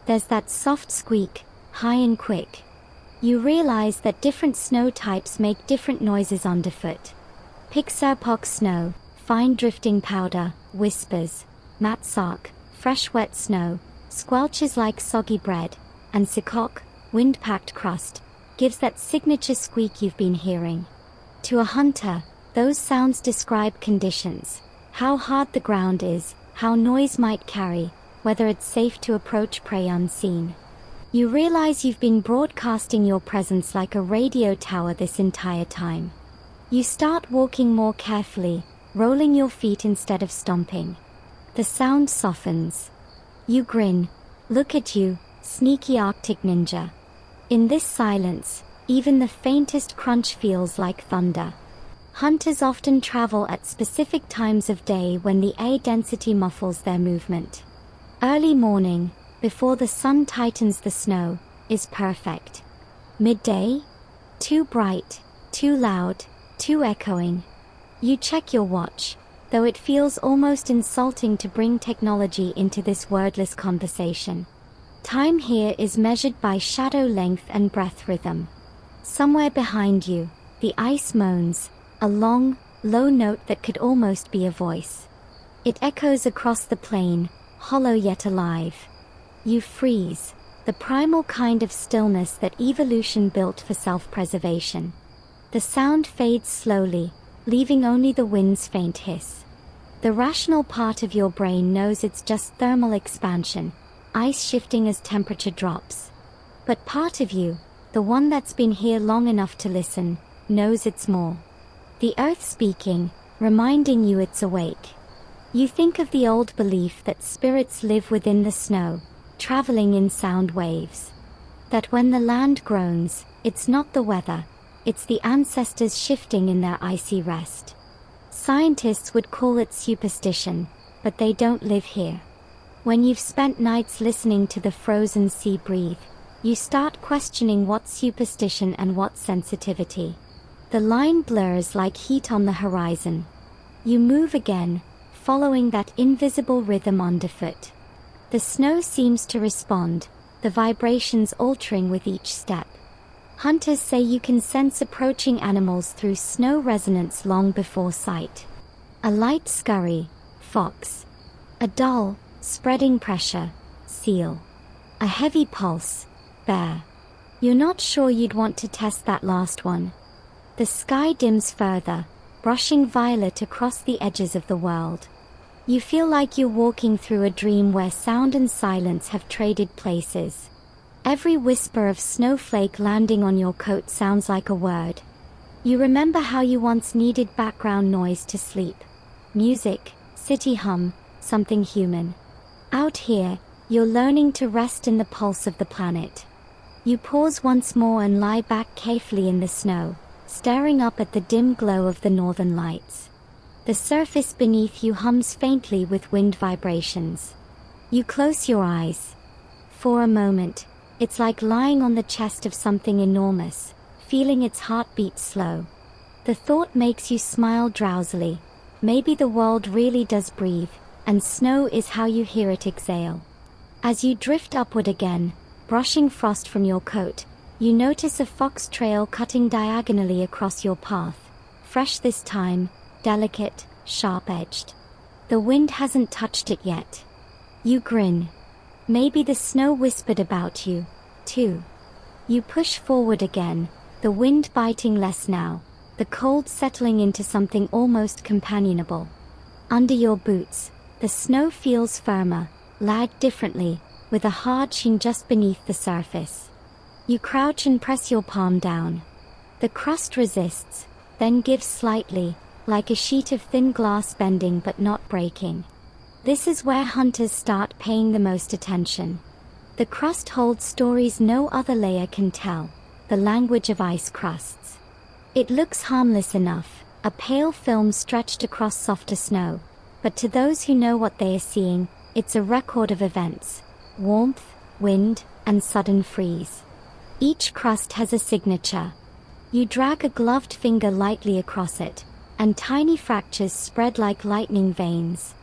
There's that soft squeak, high and quick. You realize that different snow types make different noises underfoot. Pick Serpox snow, fine drifting powder, whispers, matsock, fresh wet snow, squelches like soggy bread, and Sikok, wind-packed crust, gives that signature squeak you've been hearing. To a hunter, those sounds describe conditions, how hard the ground is, how noise might carry, whether it's safe to approach prey unseen. You realize you've been broadcasting your presence like a radio tower this entire time. You start walking more carefully, rolling your feet instead of stomping. The sound softens. You grin. Look at you, sneaky Arctic ninja. In this silence, even the faintest crunch feels like thunder. Hunters often travel at specific times of day when the air density muffles their movement. Early morning, before the sun tightens the snow, is perfect. Midday? Too bright, too loud, too echoing. You check your watch, though it feels almost insulting to bring technology into this wordless conversation. Time here is measured by shadow length and breath rhythm. Somewhere behind you, the ice moans, a long, low note that could almost be a voice. It echoes across the plain, hollow yet alive. You freeze, the primal kind of stillness that evolution built for self-preservation. The sound fades slowly, leaving only the wind's faint hiss. The rational part of your brain knows it's just thermal expansion, ice shifting as temperature drops. But part of you, the one that's been here long enough to listen, knows it's more. The earth speaking, reminding you it's awake. You think of the old belief that spirits live within the snow, traveling in sound waves. That when the land groans, it's not the weather, it's the ancestors shifting in their icy rest. Scientists would call it superstition, but they don't live here. When you've spent nights listening to the frozen sea breathe, you start questioning what's superstition and what's sensitivity. The line blurs like heat on the horizon. You move again, following that invisible rhythm underfoot. The snow seems to respond, the vibrations altering with each step. Hunters say you can sense approaching animals through snow resonance long before sight. A light scurry, fox. A dull, spreading pressure, seal. A heavy pulse, bear. You're not sure you'd want to test that last one. The sky dims further, brushing violet across the edges of the world. You feel like you're walking through a dream where sound and silence have traded places. Every whisper of snowflake landing on your coat sounds like a word. You remember how you once needed background noise to sleep. Music, city hum, something human. Out here, you're learning to rest in the pulse of the planet. You pause once more and lie back carefully in the snow, staring up at the dim glow of the northern lights. The surface beneath you hums faintly with wind vibrations. You close your eyes. For a moment, it's like lying on the chest of something enormous, feeling its heartbeat slow. The thought makes you smile drowsily. Maybe the world really does breathe, and snow is how you hear it exhale. As you drift upward again, brushing frost from your coat, you notice a fox trail cutting diagonally across your path. Fresh this time, delicate, sharp-edged. The wind hasn't touched it yet. You grin. Maybe the snow whispered about you, too. You push forward again, the wind biting less now, the cold settling into something almost companionable. Under your boots, the snow feels firmer, lagged differently, with a hard sheen just beneath the surface. You crouch and press your palm down. The crust resists, then gives slightly, like a sheet of thin glass bending but not breaking. This is where hunters start paying the most attention. The crust holds stories no other layer can tell, the language of ice crusts. It looks harmless enough, a pale film stretched across softer snow, but to those who know what they are seeing, it's a record of events, warmth, wind, and sudden freeze. Each crust has a signature. You drag a gloved finger lightly across it, and tiny fractures spread like lightning veins.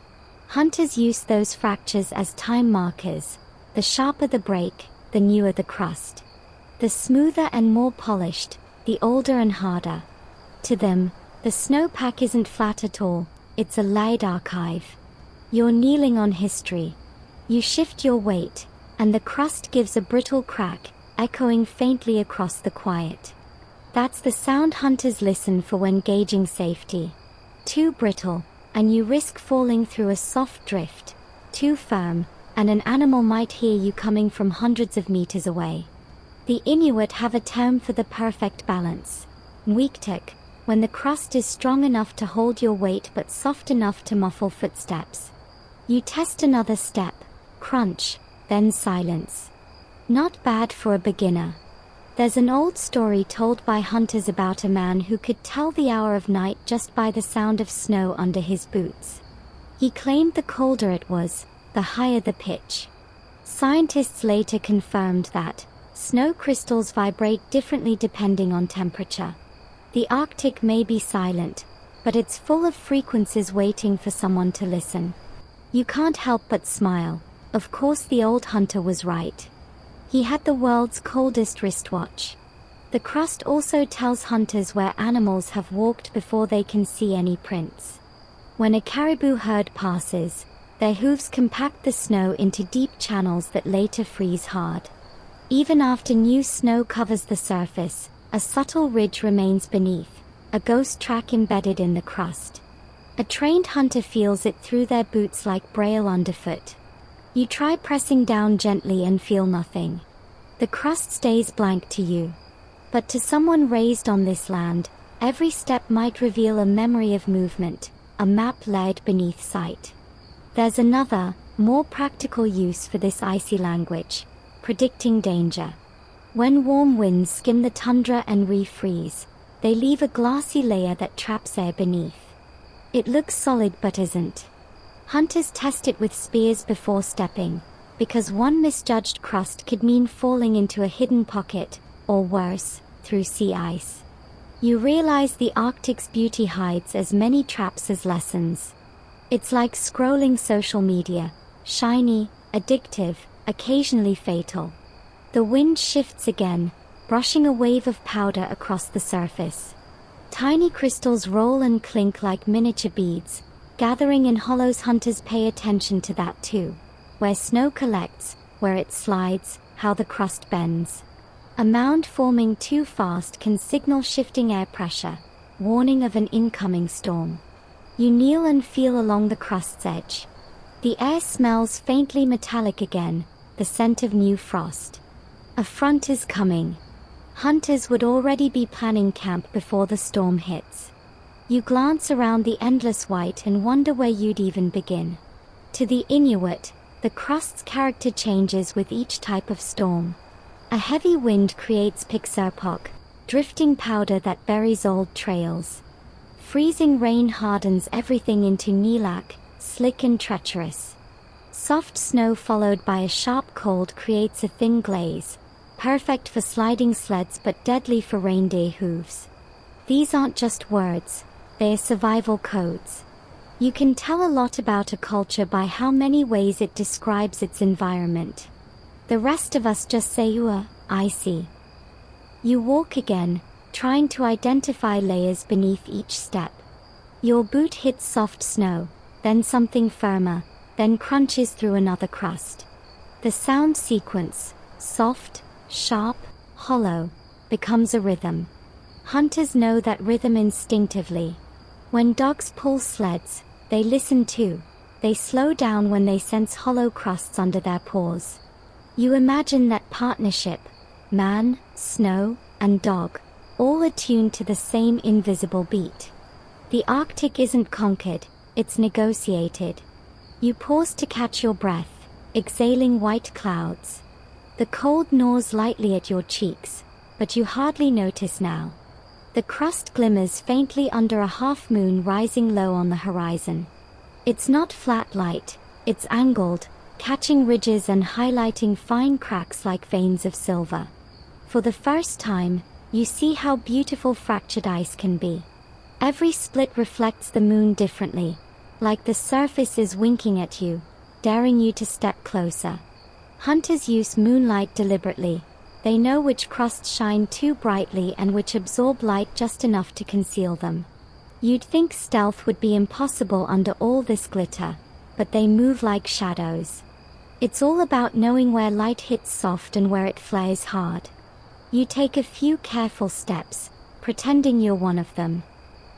Hunters use those fractures as time markers, The sharper the break, the newer the crust. The smoother and more polished, the older and harder. To them, the snowpack isn't flat at all, it's a layered archive. You're kneeling on history. You shift your weight, and the crust gives a brittle crack, echoing faintly across the quiet. That's the sound hunters listen for when gauging safety. Too brittle, and you risk falling through a soft drift. Too firm, and an animal might hear you coming from hundreds of meters away. The Inuit have a term for the perfect balance. Quietest, when the crust is strong enough to hold your weight but soft enough to muffle footsteps. You test another step, crunch, then silence. Not bad for a beginner. There's an old story told by hunters about a man who could tell the hour of night just by the sound of snow under his boots. He claimed the colder it was, the higher the pitch. Scientists later confirmed that snow crystals vibrate differently depending on temperature. The Arctic may be silent, but it's full of frequencies waiting for someone to listen. You can't help but smile. Of course the old hunter was right. He had the world's coldest wristwatch. The crust also tells hunters where animals have walked before they can see any prints. When a caribou herd passes, their hooves compact the snow into deep channels that later freeze hard. Even after new snow covers the surface, a subtle ridge remains beneath, a ghost track embedded in the crust. A trained hunter feels it through their boots like braille underfoot. You try pressing down gently and feel nothing. The crust stays blank to you. But to someone raised on this land, every step might reveal a memory of movement, a map laid beneath sight. There's another, more practical use for this icy language: predicting danger. When warm winds skim the tundra and refreeze, they leave a glassy layer that traps air beneath. It looks solid but isn't. Hunters test it with spears before stepping, because one misjudged crust could mean falling into a hidden pocket, or worse, through sea ice. You realize the Arctic's beauty hides as many traps as lessons. It's like scrolling social media, shiny, addictive, occasionally fatal. The wind shifts again, brushing a wave of powder across the surface. Tiny crystals roll and clink like miniature beads, gathering in hollows. Hunters pay attention to that too. Where snow collects, where it slides, how the crust bends. A mound forming too fast can signal shifting air pressure, warning of an incoming storm. You kneel and feel along the crust's edge. The air smells faintly metallic again, the scent of new frost. A front is coming. Hunters would already be planning camp before the storm hits. You glance around the endless white and wonder where you'd even begin. To the Inuit, the crust's character changes with each type of storm. A heavy wind creates pixarpok, drifting powder that buries old trails. Freezing rain hardens everything into nilak, slick and treacherous. Soft snow followed by a sharp cold creates a thin glaze, perfect for sliding sleds but deadly for reindeer hooves. These aren't just words, they're survival codes. You can tell a lot about a culture by how many ways it describes its environment. The rest of us just say, I see. You walk again, trying to identify layers beneath each step. Your boot hits soft snow, then something firmer, then crunches through another crust. The sound sequence, soft, sharp, hollow, becomes a rhythm. Hunters know that rhythm instinctively. When dogs pull sleds, they listen too. They slow down when they sense hollow crusts under their paws. You imagine that partnership, man, snow, and dog, all attuned to the same invisible beat. The Arctic isn't conquered, it's negotiated. You pause to catch your breath, exhaling white clouds. The cold gnaws lightly at your cheeks, but you hardly notice now. The crust glimmers faintly under a half-moon rising low on the horizon. It's not flat light, it's angled, catching ridges and highlighting fine cracks like veins of silver. For the first time, you see how beautiful fractured ice can be. Every split reflects the moon differently, like the surface is winking at you, daring you to step closer. Hunters use moonlight deliberately. They know which crusts shine too brightly and which absorb light just enough to conceal them. You'd think stealth would be impossible under all this glitter, but they move like shadows. It's all about knowing where light hits soft and where it flares hard. You take a few careful steps, pretending you're one of them.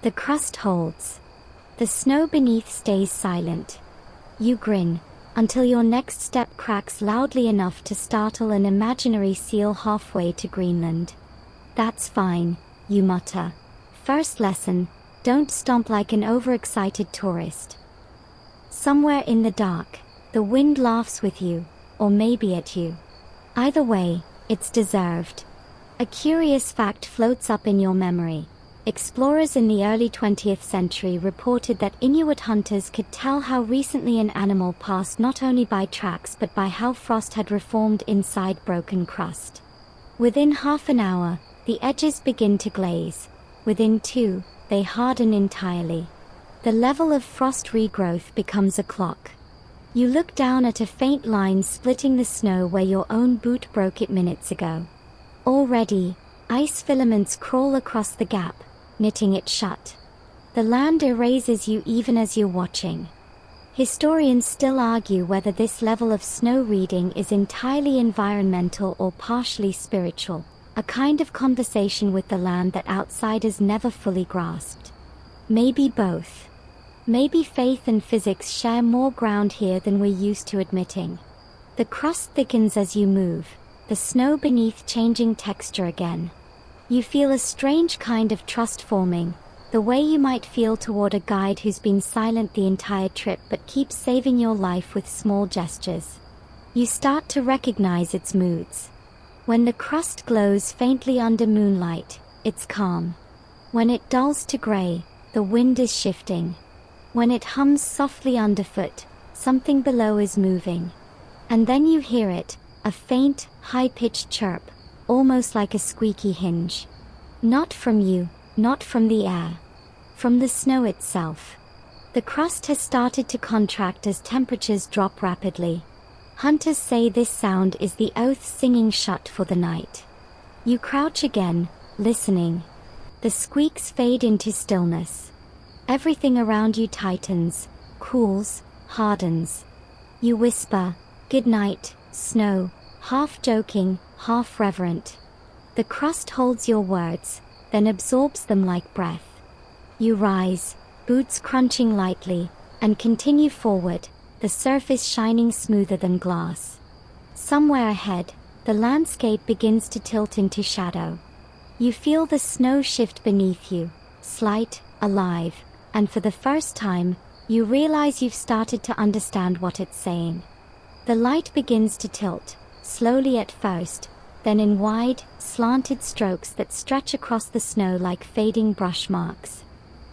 The crust holds. The snow beneath stays silent. You grin, until your next step cracks loudly enough to startle an imaginary seal halfway to Greenland. "That's fine," you mutter. "First lesson, don't stomp like an overexcited tourist." Somewhere in the dark, the wind laughs with you, or maybe at you. Either way, it's deserved. A curious fact floats up in your memory. Explorers in the early 20th century reported that Inuit hunters could tell how recently an animal passed not only by tracks but by how frost had reformed inside broken crust. Within half an hour, the edges begin to glaze. Within 2, they harden entirely. The level of frost regrowth becomes a clock. You look down at a faint line splitting the snow where your own boot broke it minutes ago. Already, ice filaments crawl across the gap, knitting it shut. The land erases you even as you're watching. Historians still argue whether this level of snow reading is entirely environmental or partially spiritual, a kind of conversation with the land that outsiders never fully grasped. Maybe both. Maybe faith and physics share more ground here than we're used to admitting. The crust thickens as you move, the snow beneath changing texture again. You feel a strange kind of trust forming, the way you might feel toward a guide who's been silent the entire trip but keeps saving your life with small gestures. You start to recognize its moods. When the crust glows faintly under moonlight, it's calm. When it dulls to gray, the wind is shifting. When it hums softly underfoot, something below is moving. And then you hear it, a faint, high-pitched chirp, almost like a squeaky hinge. Not from you, not from the air. From the snow itself. The crust has started to contract as temperatures drop rapidly. Hunters say this sound is the oath singing shut for the night. You crouch again, listening. The squeaks fade into stillness. Everything around you tightens, cools, hardens. You whisper, "Good night, snow," half joking, half reverent. The crust holds your words, then absorbs them like breath. You rise, boots crunching lightly, and continue forward, the surface shining smoother than glass. Somewhere ahead, the landscape begins to tilt into shadow. You feel the snow shift beneath you, slight, alive, and for the first time, you realize you've started to understand what it's saying. The light begins to tilt, slowly at first, then in wide, slanted strokes that stretch across the snow like fading brush marks.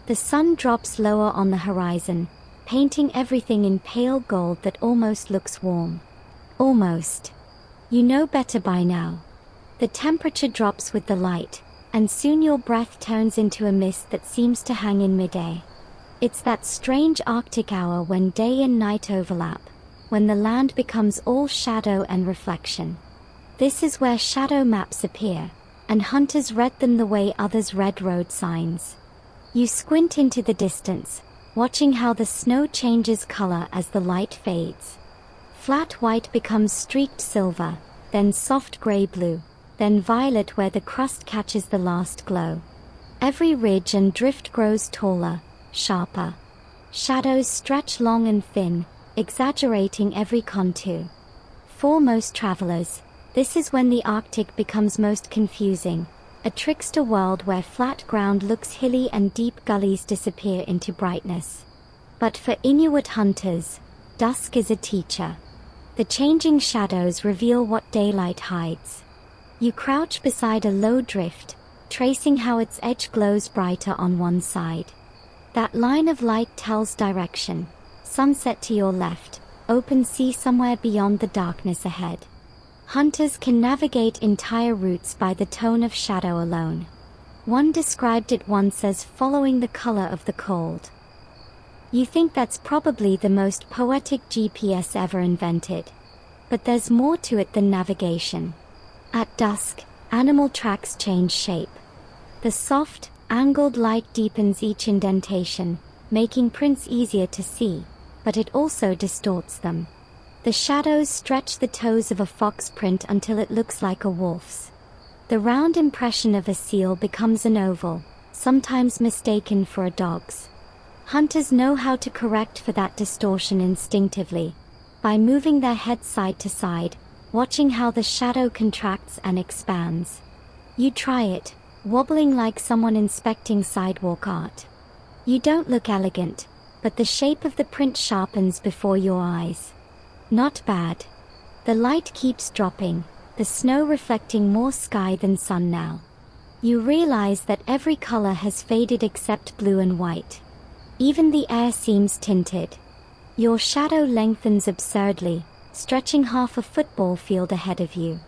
The sun drops lower on the horizon, painting everything in pale gold that almost looks warm. Almost. You know better by now. The temperature drops with the light, and soon your breath turns into a mist that seems to hang in midair. It's that strange Arctic hour when day and night overlap, when the land becomes all shadow and reflection. This is where shadow maps appear, and hunters read them the way others read road signs. You squint into the distance, watching how the snow changes color as the light fades. Flat white becomes streaked silver, then soft gray-blue, then violet where the crust catches the last glow. Every ridge and drift grows taller, sharper. Shadows stretch long and thin, exaggerating every contour. For most travelers, this is when the Arctic becomes most confusing, a trickster world where flat ground looks hilly and deep gullies disappear into brightness. But for Inuit hunters, dusk is a teacher. The changing shadows reveal what daylight hides. You crouch beside a low drift, tracing how its edge glows brighter on one side. That line of light tells direction: sunset to your left, open sea somewhere beyond the darkness ahead. Hunters can navigate entire routes by the tone of shadow alone. One described it once as following the color of the cold. You think that's probably the most poetic GPS ever invented. But there's more to it than navigation. At dusk, animal tracks change shape. The soft, angled light deepens each indentation, making prints easier to see, but it also distorts them. The shadows stretch the toes of a fox print until it looks like a wolf's. The round impression of a seal becomes an oval, sometimes mistaken for a dog's. Hunters know how to correct for that distortion instinctively, by moving their head side to side, watching how the shadow contracts and expands. You try it, wobbling like someone inspecting sidewalk art. You don't look elegant, but the shape of the print sharpens before your eyes. Not bad. The light keeps dropping, the snow reflecting more sky than sun now. You realize that every color has faded except blue and white. Even the air seems tinted. Your shadow lengthens absurdly, stretching half a football field ahead of you.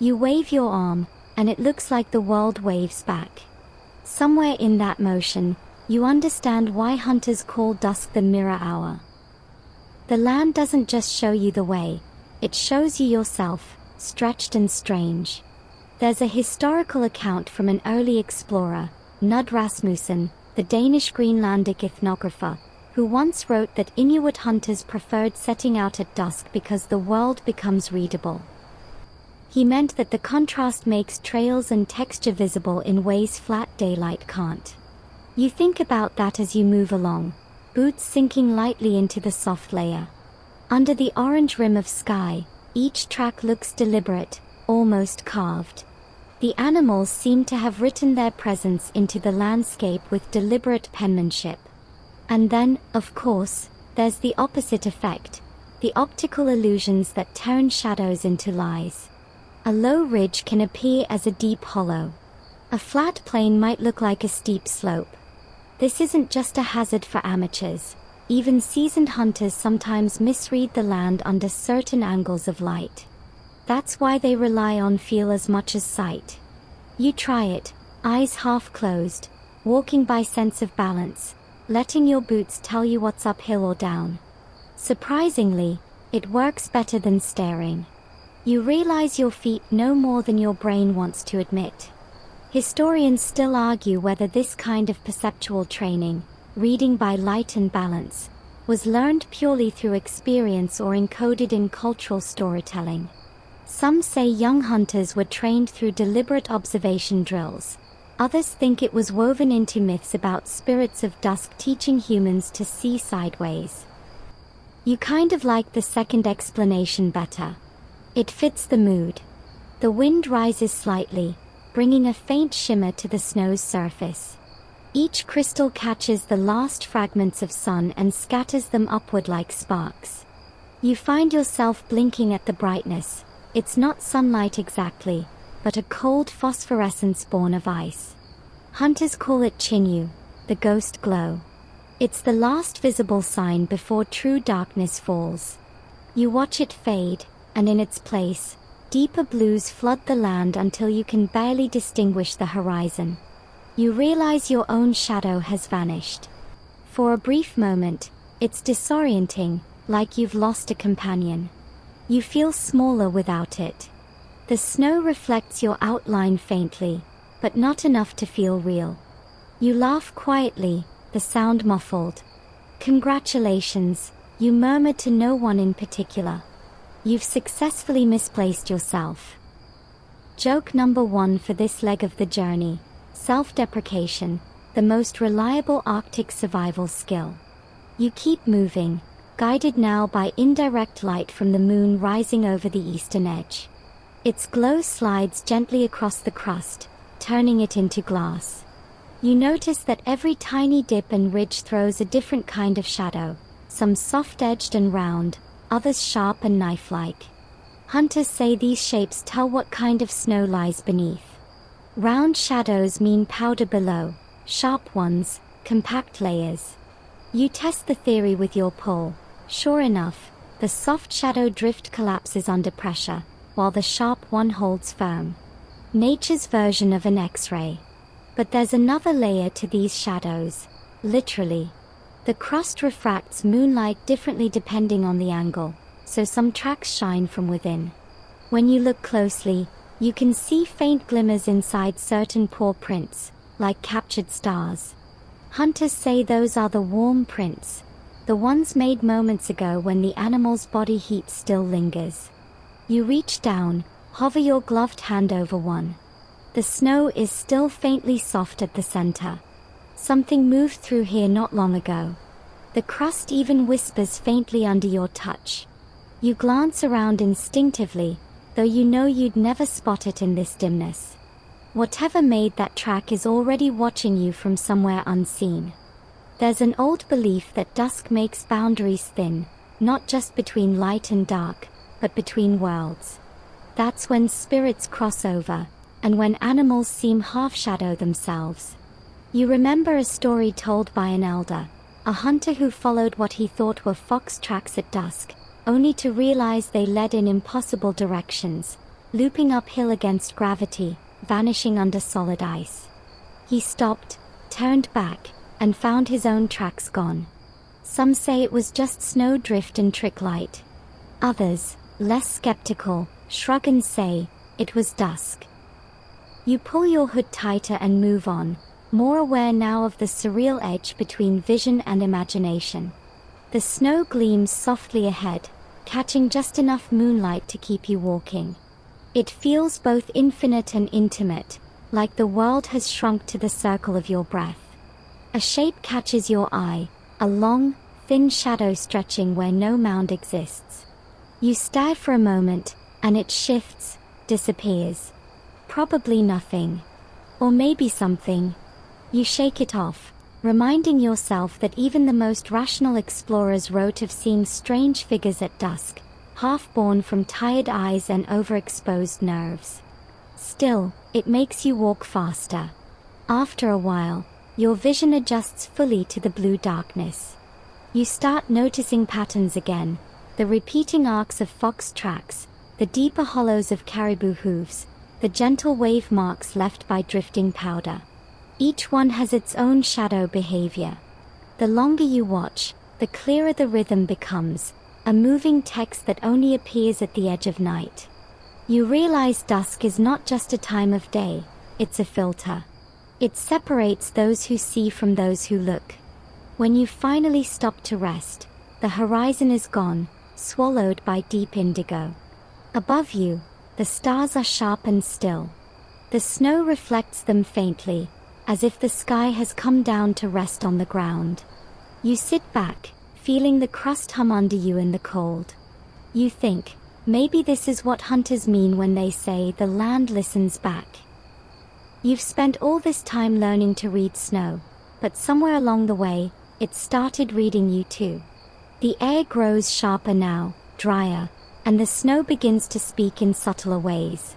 You wave your arm, and it looks like the world waves back. Somewhere in that motion, you understand why hunters call dusk the mirror hour. The land doesn't just show you the way, it shows you yourself, stretched and strange. There's a historical account from an early explorer, Knud Rasmussen, the Danish Greenlandic ethnographer, who once wrote that Inuit hunters preferred setting out at dusk because the world becomes readable. He meant that the contrast makes trails and texture visible in ways flat daylight can't. You think about that as you move along, boots sinking lightly into the soft layer. Under the orange rim of sky, each track looks deliberate, almost carved. The animals seem to have written their presence into the landscape with deliberate penmanship. And then, of course, there's the opposite effect, the optical illusions that turn shadows into lies. A low ridge can appear as a deep hollow. A flat plain might look like a steep slope. This isn't just a hazard for amateurs. Even seasoned hunters sometimes misread the land under certain angles of light. That's why they rely on feel as much as sight. You try it, eyes half closed, walking by sense of balance, letting your boots tell you what's uphill or down. Surprisingly, it works better than staring. You realize your feet know more than your brain wants to admit. Historians still argue whether this kind of perceptual training, reading by light and balance, was learned purely through experience or encoded in cultural storytelling. Some say young hunters were trained through deliberate observation drills. Others think it was woven into myths about spirits of dusk teaching humans to see sideways. You kind of like the second explanation better. It fits the mood. The wind rises slightly, bringing a faint shimmer to the snow's surface. Each crystal catches the last fragments of sun and scatters them upward like sparks. You find yourself blinking at the brightness. It's not sunlight exactly, but a cold phosphorescence born of ice. Hunters call it chinyu, the ghost glow. It's the last visible sign before true darkness falls. You watch it fade, and in its place, deeper blues flood the land until you can barely distinguish the horizon. You realize your own shadow has vanished. For a brief moment, it's disorienting, like you've lost a companion. You feel smaller without it. The snow reflects your outline faintly, but not enough to feel real. You laugh quietly, the sound muffled. Congratulations, you murmur to no one in particular. You've successfully misplaced yourself. Joke number 1 for this leg of the journey: self-deprecation, the most reliable Arctic survival skill. You keep moving, guided now by indirect light from the moon rising over the eastern edge. Its glow slides gently across the crust, turning it into glass. You notice that every tiny dip and ridge throws a different kind of shadow, some soft-edged and round, others sharp and knife-like. Hunters say these shapes tell what kind of snow lies beneath. Round shadows mean powder below, sharp ones, compact layers. You test the theory with your pull. Sure enough, the soft shadow drift collapses under pressure, while the sharp one holds firm. Nature's version of an X-ray. But there's another layer to these shadows, literally. The crust refracts moonlight differently depending on the angle. so some tracks shine from within. When you look closely, you can see faint glimmers inside certain paw prints, like captured stars. Hunters say those are the warm prints, the ones made moments ago when the animal's body heat still lingers. You reach down, hover your gloved hand over one. The snow is still faintly soft at the center. Something moved through here not long ago. The crust even whispers faintly under your touch. You glance around instinctively, though you know you'd never spot it in this dimness. Whatever made that track is already watching you from somewhere unseen. There's an old belief that dusk makes boundaries thin, not just between light and dark, but between worlds. That's when spirits cross over, and when animals seem half-shadow themselves. You remember a story told by an elder, a hunter who followed what he thought were fox tracks at dusk, only to realize they led in impossible directions, looping uphill against gravity, vanishing under solid ice. He stopped, turned back, and found his own tracks gone. Some say it was just snow drift and trick light. Others, less skeptical, shrug and say, it was dusk. You pull your hood tighter and move on, more aware now of the surreal edge between vision and imagination. The snow gleams softly ahead, catching just enough moonlight to keep you walking. It feels both infinite and intimate, like the world has shrunk to the circle of your breath. A shape catches your eye, a long, thin shadow stretching where no mound exists. You stare for a moment, and it shifts, disappears. Probably nothing. Or maybe something. You shake it off, reminding yourself that even the most rational explorers wrote of seeing strange figures at dusk, half-born from tired eyes and overexposed nerves. Still, it makes you walk faster. After a while, your vision adjusts fully to the blue darkness. You start noticing patterns again, the repeating arcs of fox tracks, the deeper hollows of caribou hooves, the gentle wave marks left by drifting powder. Each one has its own shadow behavior. The longer you watch, the clearer the rhythm becomes, a moving text that only appears at the edge of night. You realize dusk is not just a time of day, it's a filter. It separates those who see from those who look. When you finally stop to rest, the horizon is gone, swallowed by deep indigo. Above you, the stars are sharp and still. The snow reflects them faintly, as if the sky has come down to rest on the ground. You sit back, feeling the crust hum under you in the cold. You think, maybe this is what hunters mean when they say the land listens back. You've spent all this time learning to read snow, but somewhere along the way, it started reading you too. The air grows sharper now, drier, and the snow begins to speak in subtler ways.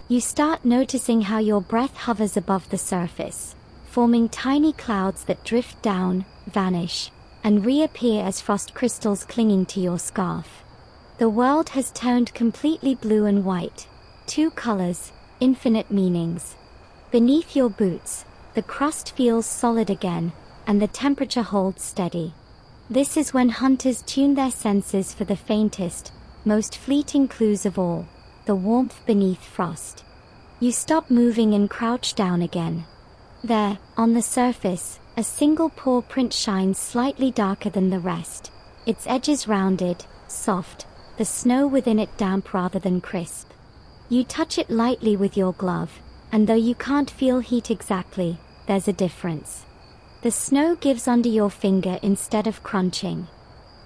You start noticing how your breath hovers above the surface, forming tiny clouds that drift down, vanish, and reappear as frost crystals clinging to your scarf. The world has turned completely blue and white, two colors, infinite meanings. Beneath your boots, the crust feels solid again, and the temperature holds steady. This is when hunters tune their senses for the faintest, most fleeting clues of all, the warmth beneath frost. You stop moving and crouch down again. There, on the surface, a single paw print shines slightly darker than the rest, its edges rounded, soft, the snow within it damp rather than crisp. You touch it lightly with your glove, and though you can't feel heat exactly, there's a difference. The snow gives under your finger instead of crunching.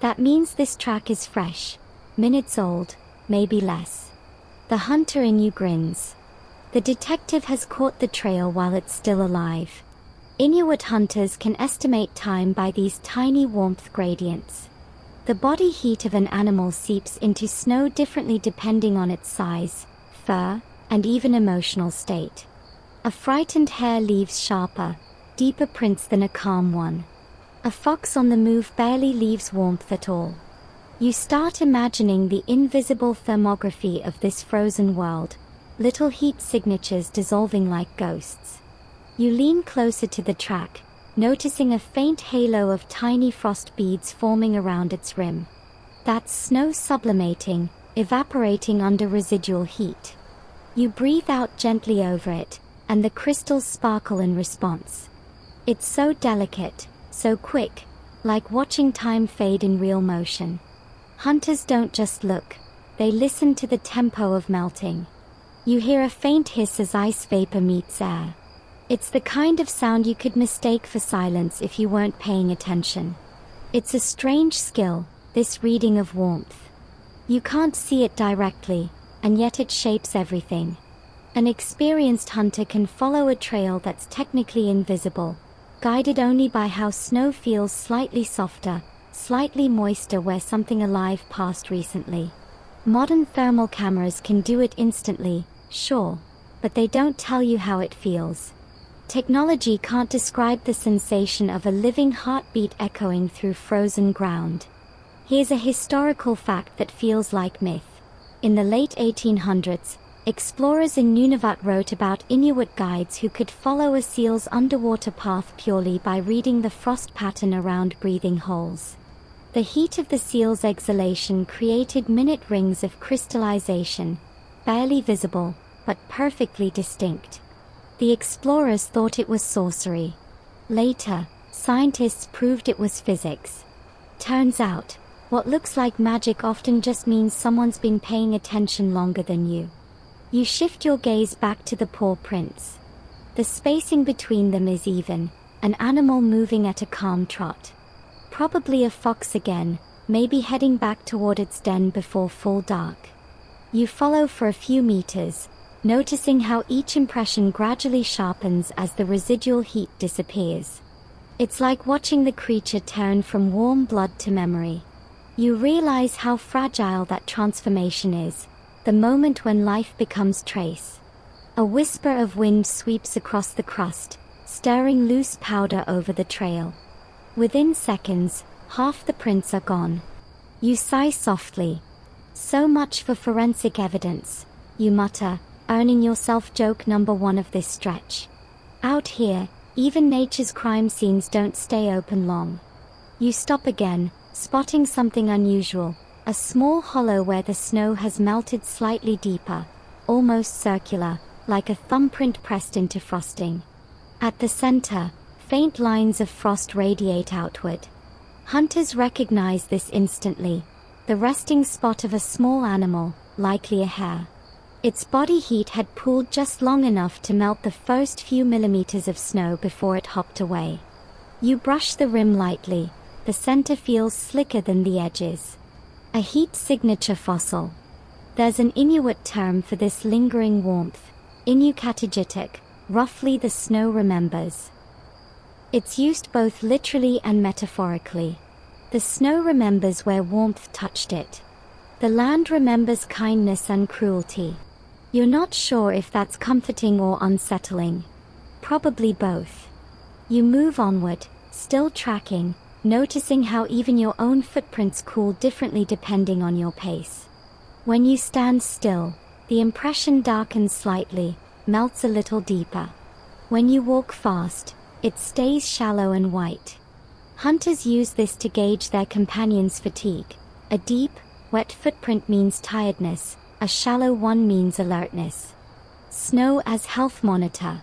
That means this track is fresh, minutes old, maybe less. The hunter in you grins. The detective has caught the trail while it's still alive. Inuit hunters can estimate time by these tiny warmth gradients. The body heat of an animal seeps into snow differently depending on its size, fur, and even emotional state. A frightened hare leaves sharper, deeper prints than a calm one. A fox on the move barely leaves warmth at all. You start imagining the invisible thermography of this frozen world, little heat signatures dissolving like ghosts. You lean closer to the track, noticing a faint halo of tiny frost beads forming around its rim. That's snow sublimating, evaporating under residual heat. You breathe out gently over it, and the crystals sparkle in response. It's so delicate, so quick, like watching time fade in real motion. Hunters don't just look, they listen to the tempo of melting. You hear a faint hiss as ice vapor meets air. It's the kind of sound you could mistake for silence if you weren't paying attention. It's a strange skill, this reading of warmth. You can't see it directly, and yet it shapes everything. An experienced hunter can follow a trail that's technically invisible, guided only by how snow feels slightly softer, slightly moister where something alive passed recently. Modern thermal cameras can do it instantly, sure, but they don't tell you how it feels. Technology can't describe the sensation of a living heartbeat echoing through frozen ground. Here's a historical fact that feels like myth. In the late 1800s, explorers in Nunavut wrote about Inuit guides who could follow a seal's underwater path purely by reading the frost pattern around breathing holes. The heat of the seal's exhalation created minute rings of crystallization, barely visible, but perfectly distinct. The explorers thought it was sorcery. Later, scientists proved it was physics. Turns out, what looks like magic often just means someone's been paying attention longer than you. You shift your gaze back to the paw prints. The spacing between them is even, an animal moving at a calm trot. Probably a fox again, maybe heading back toward its den before full dark. You follow for a few meters, noticing how each impression gradually sharpens as the residual heat disappears. It's like watching the creature turn from warm blood to memory. You realize how fragile that transformation is, the moment when life becomes trace. A whisper of wind sweeps across the crust, stirring loose powder over the trail. Within seconds, half the prints are gone. You sigh softly. So much for forensic evidence, you mutter, earning yourself joke number 1 of this stretch. Out here, even nature's crime scenes don't stay open long. You stop again, spotting something unusual, a small hollow where the snow has melted slightly deeper, almost circular, like a thumbprint pressed into frosting. At the center, faint lines of frost radiate outward. Hunters recognize this instantly, the resting spot of a small animal, likely a hare. Its body heat had cooled just long enough to melt the first few millimeters of snow before it hopped away. You brush the rim lightly, the center feels slicker than the edges. A heat signature fossil. There's an Inuit term for this lingering warmth, Inukatigitic, roughly the snow remembers. It's used both literally and metaphorically. The snow remembers where warmth touched it. The land remembers kindness and cruelty. You're not sure if that's comforting or unsettling. Probably both. You move onward, still tracking, noticing how even your own footprints cool differently depending on your pace. When you stand still, the impression darkens slightly, melts a little deeper. When you walk fast, it stays shallow and white. Hunters use this to gauge their companions' fatigue. A deep, wet footprint means tiredness, a shallow one means alertness. Snow as health monitor.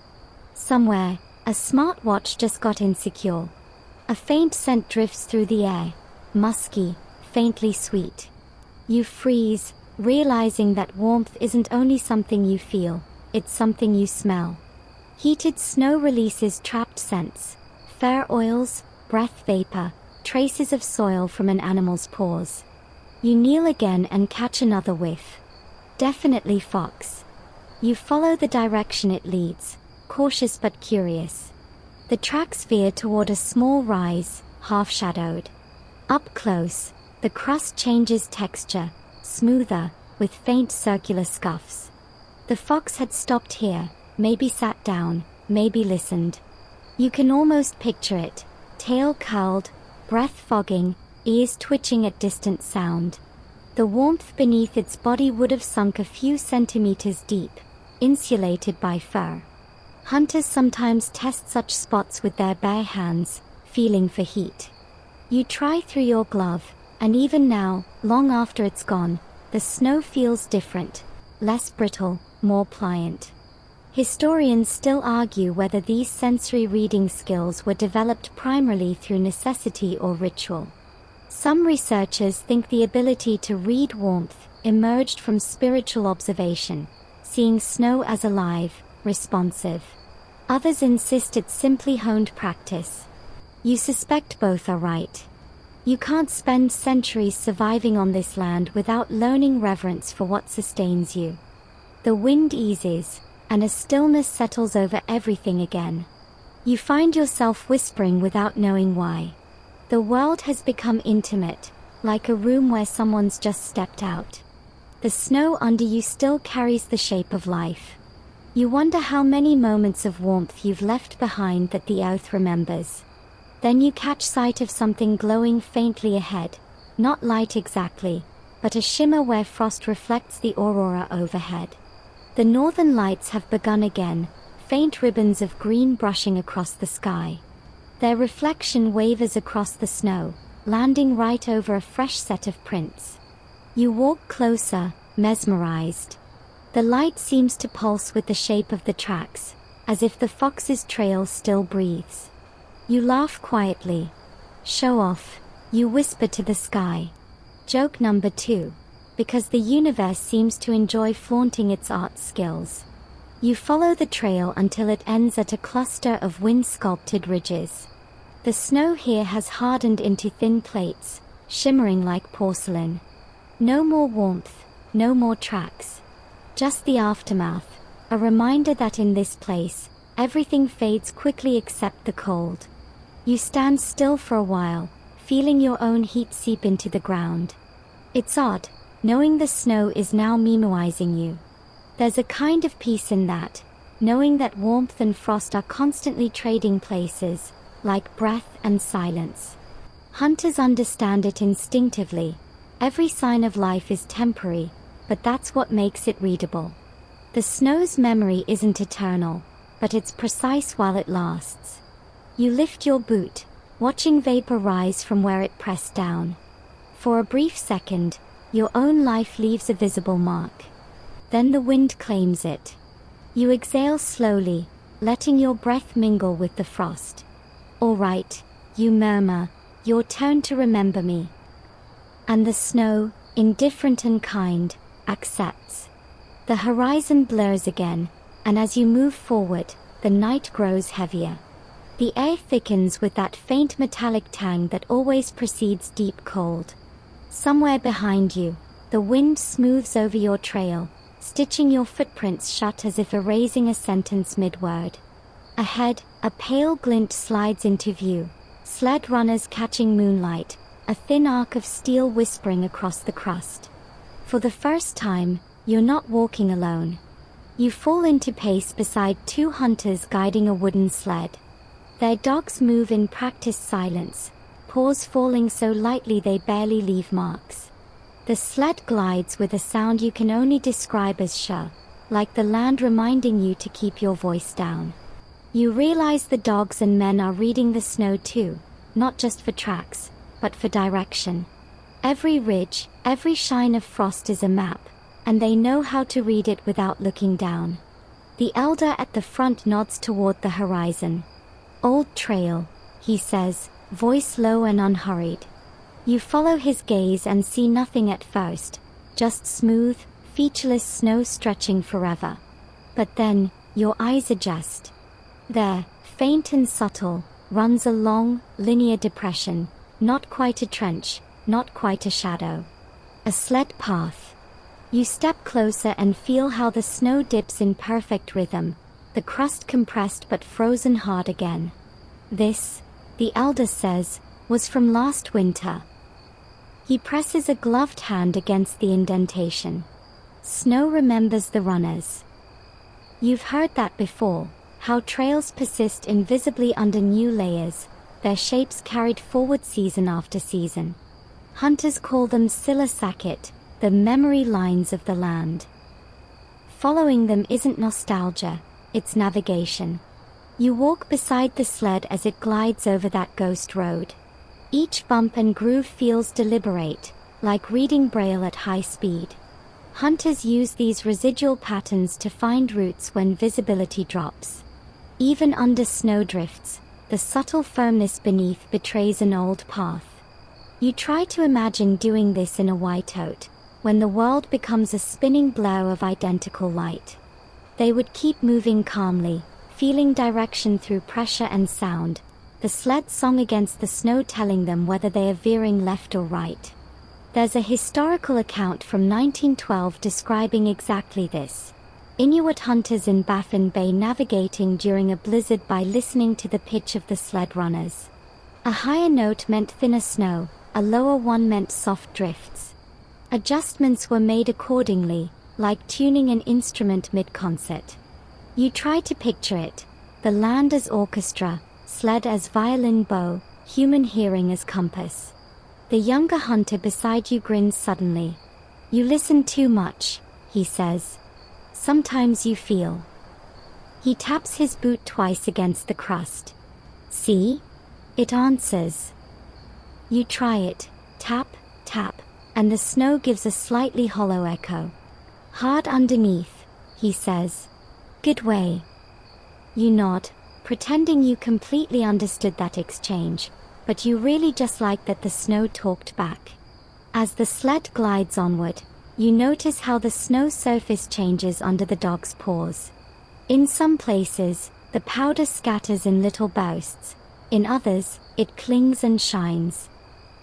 Somewhere, a smartwatch just got insecure. A faint scent drifts through the air, musky, faintly sweet. You freeze, realizing that warmth isn't only something you feel, it's something you smell. Heated snow releases trapped scents, fair oils, breath vapor, traces of soil from an animal's paws. You kneel again and catch another whiff. Definitely fox. You follow the direction it leads, cautious but curious. The tracks veer toward a small rise, half-shadowed. Up close, the crust changes texture, smoother, with faint circular scuffs. The fox had stopped here, maybe sat down, maybe listened. You can almost picture it, tail curled, breath fogging, ears twitching at distant sound. The warmth beneath its body would have sunk a few centimeters deep, insulated by fur. Hunters sometimes test such spots with their bare hands, feeling for heat. You try through your glove, And even now, long after it's gone, the snow feels different, less brittle, more pliant. Historians still argue whether these sensory reading skills were developed primarily through necessity or ritual. Some researchers think the ability to read warmth emerged from spiritual observation, seeing snow as alive, responsive. Others insist it's simply honed practice. You suspect both are right. You can't spend centuries surviving on this land without learning reverence for what sustains you. The wind eases, and a stillness settles over everything again. You find yourself whispering without knowing why. The world has become intimate, like a room where someone's just stepped out. The snow under you still carries the shape of life. You wonder how many moments of warmth you've left behind that the earth remembers. Then you catch sight of something glowing faintly ahead, not light exactly, but a shimmer where frost reflects the aurora overhead. The northern lights have begun again, faint ribbons of green brushing across the sky. Their reflection wavers across the snow, landing right over a fresh set of prints. You walk closer, mesmerized. The light seems to pulse with the shape of the tracks, as if the fox's trail still breathes. You laugh quietly. Show off, you whisper to the sky. Joke number 2. Because the universe seems to enjoy flaunting its art skills. You follow the trail until it ends at a cluster of wind-sculpted ridges. The snow here has hardened into thin plates, shimmering like porcelain. No more warmth, no more tracks. Just the aftermath, a reminder that in this place, everything fades quickly except the cold. You stand still for a while, feeling your own heat seep into the ground. It's odd, knowing the snow is now memoizing you. There's a kind of peace in that, knowing that warmth and frost are constantly trading places, like breath and silence. Hunters understand it instinctively. Every sign of life is temporary, but that's what makes it readable. The snow's memory isn't eternal, but it's precise while it lasts. You lift your boot, watching vapor rise from where it pressed down. For a brief second, your own life leaves a visible mark. Then the wind claims it. You exhale slowly, letting your breath mingle with the frost. All right, you murmur, your turn to remember me. And the snow, indifferent and kind, accepts. The horizon blurs again, and as you move forward, the night grows heavier. The air thickens with that faint metallic tang that always precedes deep cold. Somewhere behind you, the wind smooths over your trail, stitching your footprints shut as if erasing a sentence mid-word. Ahead, a pale glint slides into view, sled runners catching moonlight, a thin arc of steel whispering across the crust. For the first time, you're not walking alone. You fall into pace beside 2 hunters guiding a wooden sled. Their dogs move in practiced silence, paws falling so lightly they barely leave marks. The sled glides with a sound you can only describe as shh, like the land reminding you to keep your voice down. You realize the dogs and men are reading the snow too, not just for tracks, but for direction. Every ridge, every shine of frost is a map, and they know how to read it without looking down. The elder at the front nods toward the horizon. "Old trail," he says, voice low and unhurried. You follow his gaze and see nothing at first, just smooth, featureless snow stretching forever. But then, your eyes adjust. There, faint and subtle, runs a long, linear depression, not quite a trench, not quite a shadow. A sled path. You step closer and feel how the snow dips in perfect rhythm, the crust compressed but frozen hard again. This, the elder says, was from last winter. He presses a gloved hand against the indentation. Snow remembers the runners. You've heard that before, how trails persist invisibly under new layers, their shapes carried forward season after season. Hunters call them silasakit, the memory lines of the land. Following them isn't nostalgia, it's navigation. You walk beside the sled as it glides over that ghost road. Each bump and groove feels deliberate, like reading Braille at high speed. Hunters use these residual patterns to find routes when visibility drops. Even under snowdrifts, the subtle firmness beneath betrays an old path. You try to imagine doing this in a whiteout, when the world becomes a spinning blur of identical light. They would keep moving calmly, feeling direction through pressure and sound, the sled song against the snow telling them whether they are veering left or right. There's a historical account from 1912 describing exactly this. Inuit hunters in Baffin Bay navigating during a blizzard by listening to the pitch of the sled runners. A higher note meant thinner snow, a lower one meant soft drifts. Adjustments were made accordingly, like tuning an instrument mid-concert. You try to picture it, the land as orchestra, sled as violin bow, human hearing as compass. The younger hunter beside you grins suddenly. "You listen too much," he says. "Sometimes you feel." He taps his boot twice against the crust. "See?" it answers. You try it, tap, tap, and the snow gives a slightly hollow echo. "Hard underneath," he says. "Good way." You nod, pretending you completely understood that exchange, but you really just like that the snow talked back. As the sled glides onward, you notice how the snow surface changes under the dog's paws. In some places, the powder scatters in little bursts. In others, it clings and shines.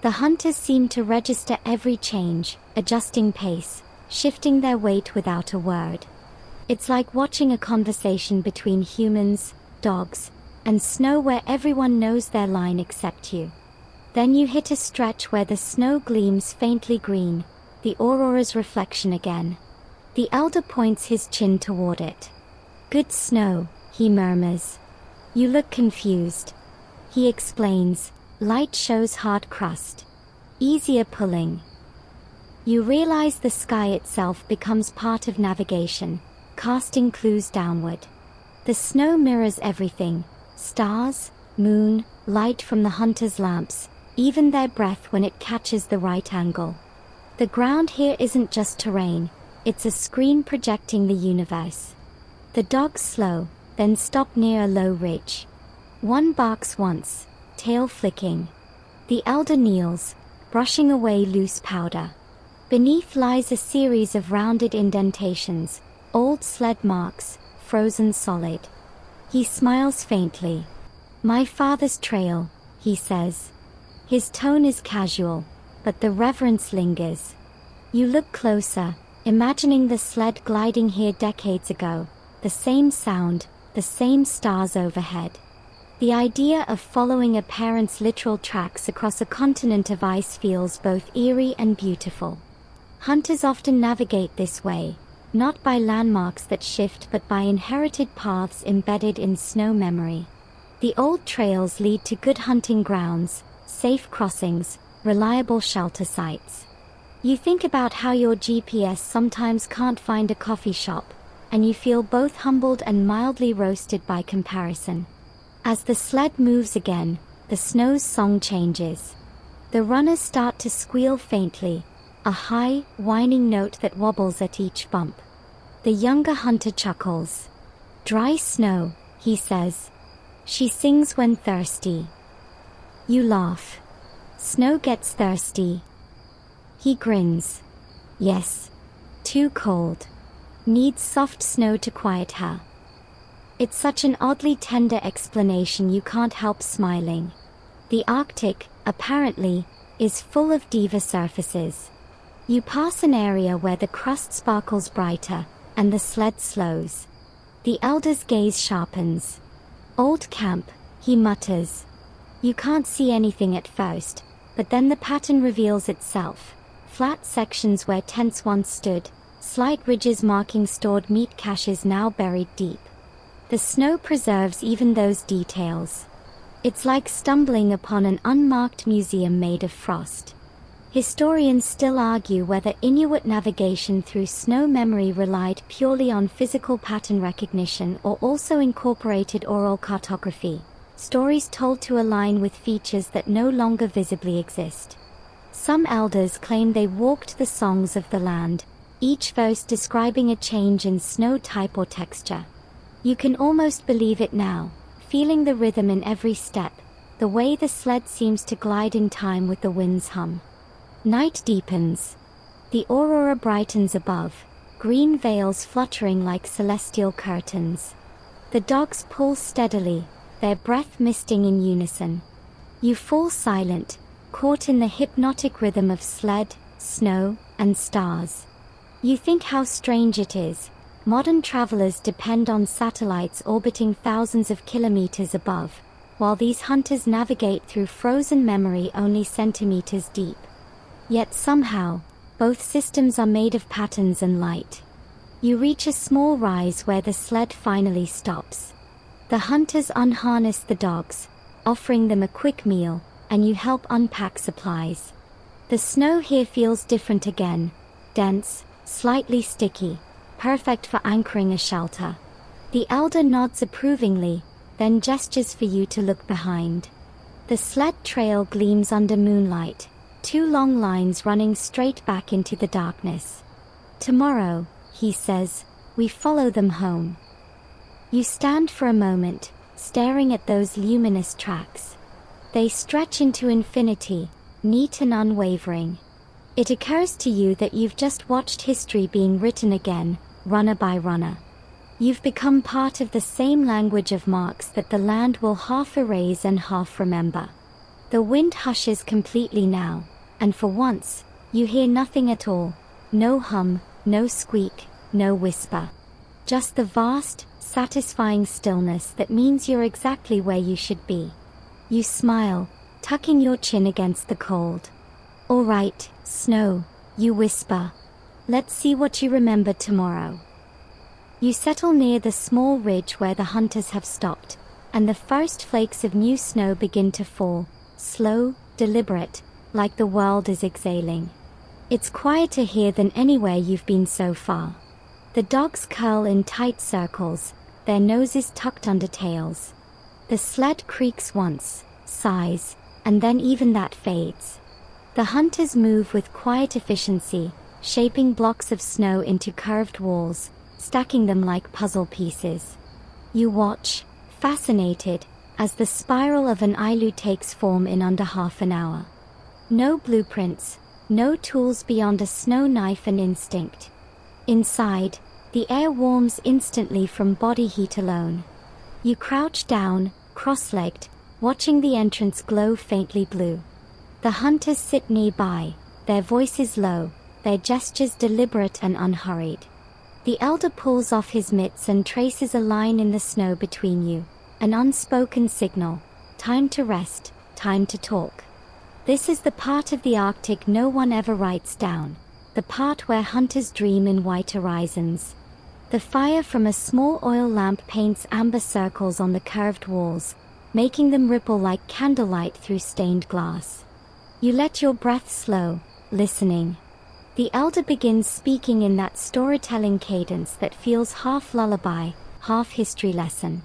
The hunters seem to register every change, adjusting pace, shifting their weight without a word. It's like watching a conversation between humans, dogs, and snow where everyone knows their line except you. Then you hit a stretch where the snow gleams faintly green, the aurora's reflection again. The elder points his chin toward it. "Good snow," he murmurs. You look confused. He explains, "Light shows hard crust. Easier pulling." You realize the sky itself becomes part of navigation, casting clues downward. The snow mirrors everything: stars, moon, light from the hunter's lamps, even their breath when it catches the right angle. The ground here isn't just terrain, it's a screen projecting the universe. The dogs slow, then stop near a low ridge. One barks once, tail flicking. The elder kneels, brushing away loose powder. Beneath lies a series of rounded indentations, old sled marks, frozen solid. He smiles faintly. "My father's trail," he says. His tone is casual, but the reverence lingers. You look closer, imagining the sled gliding here decades ago, the same sound, the same stars overhead. The idea of following a parent's literal tracks across a continent of ice feels both eerie and beautiful. Hunters often navigate this way, not by landmarks that shift but by inherited paths embedded in snow memory. The old trails lead to good hunting grounds, safe crossings, reliable shelter sites. You think about how your GPS sometimes can't find a coffee shop, and you feel both humbled and mildly roasted by comparison. As the sled moves again, the snow's song changes. The runners start to squeal faintly, a high, whining note that wobbles at each bump. The younger hunter chuckles. "Dry snow," he says. "She sings when thirsty." You laugh. "Snow gets thirsty." He grins. "Yes. Too cold. Needs soft snow to quiet her." It's such an oddly tender explanation you can't help smiling. The Arctic, apparently, is full of diva surfaces. You pass an area where the crust sparkles brighter, and the sled slows. The elder's gaze sharpens. "Old camp," he mutters. You can't see anything at first, but then the pattern reveals itself. Flat sections where tents once stood, slight ridges marking stored meat caches now buried deep. The snow preserves even those details. It's like stumbling upon an unmarked museum made of frost. Historians still argue whether Inuit navigation through snow memory relied purely on physical pattern recognition or also incorporated oral cartography. stories told to align with features that no longer visibly exist. Some elders claim they walked the songs of the land, each verse describing a change in snow type or texture. You can almost believe it now, feeling the rhythm in every step, the way the sled seems to glide in time with the wind's hum. Night deepens. The aurora brightens above, green veils fluttering like celestial curtains. The dogs pull steadily, their breath misting in unison. You fall silent, caught in the hypnotic rhythm of sled, snow, and stars. You think how strange it is. Modern travelers depend on satellites orbiting thousands of kilometers above, while these hunters navigate through frozen memory only centimeters deep. Yet somehow, both systems are made of patterns and light. You reach a small rise where the sled finally stops. The hunters unharness the dogs, offering them a quick meal, and you help unpack supplies. The snow here feels different again, dense, slightly sticky, perfect for anchoring a shelter. The elder nods approvingly, then gestures for you to look behind. The sled trail gleams under moonlight, two long lines running straight back into the darkness. Tomorrow, he says, we follow them home. You stand for a moment, staring at those luminous tracks. They stretch into infinity, neat and unwavering. It occurs to you that you've just watched history being written again, runner by runner. You've become part of the same language of marks that the land will half erase and half remember. The wind hushes completely now, and for once, you hear nothing at all. No hum, no squeak, no whisper. Just the vast, satisfying stillness that means you're exactly where you should be. You smile, tucking your chin against the cold. All right, snow, you whisper. Let's see what you remember tomorrow. You settle near the small ridge where the hunters have stopped, and the first flakes of new snow begin to fall, slow, deliberate, like the world is exhaling. It's quieter here than anywhere you've been so far. The dogs curl in tight circles, their noses tucked under tails. The sled creaks once, sighs, and then even that fades. The hunters move with quiet efficiency, shaping blocks of snow into curved walls, stacking them like puzzle pieces. You watch, fascinated, as the spiral of an igloo takes form in under half an hour. No blueprints, no tools beyond a snow knife and instinct. Inside, the air warms instantly from body heat alone. You crouch down, cross-legged, watching the entrance glow faintly blue. The hunters sit nearby, their voices low, their gestures deliberate and unhurried. The elder pulls off his mitts and traces a line in the snow between you, an unspoken signal. Time to rest, time to talk. This is the part of the Arctic no one ever writes down, the part where hunters dream in white horizons. The fire from a small oil lamp paints amber circles on the curved walls, making them ripple like candlelight through stained glass. You let your breath slow, listening. The elder begins speaking in that storytelling cadence that feels half lullaby, half history lesson.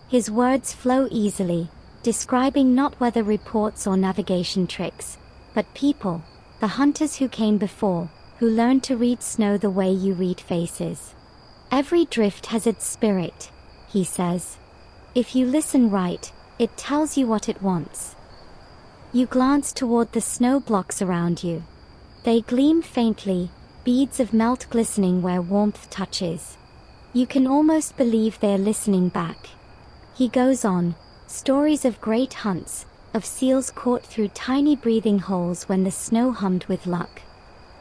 His words flow easily, describing not weather reports or navigation tricks, but people, the hunters who came before, who learned to read snow the way you read faces. Every drift has its spirit, he says. If you listen right, it tells you what it wants. You glance toward the snow blocks around you. They gleam faintly, beads of melt glistening where warmth touches. You can almost believe they're listening back. He goes on, stories of great hunts, of seals caught through tiny breathing holes when the snow hummed with luck.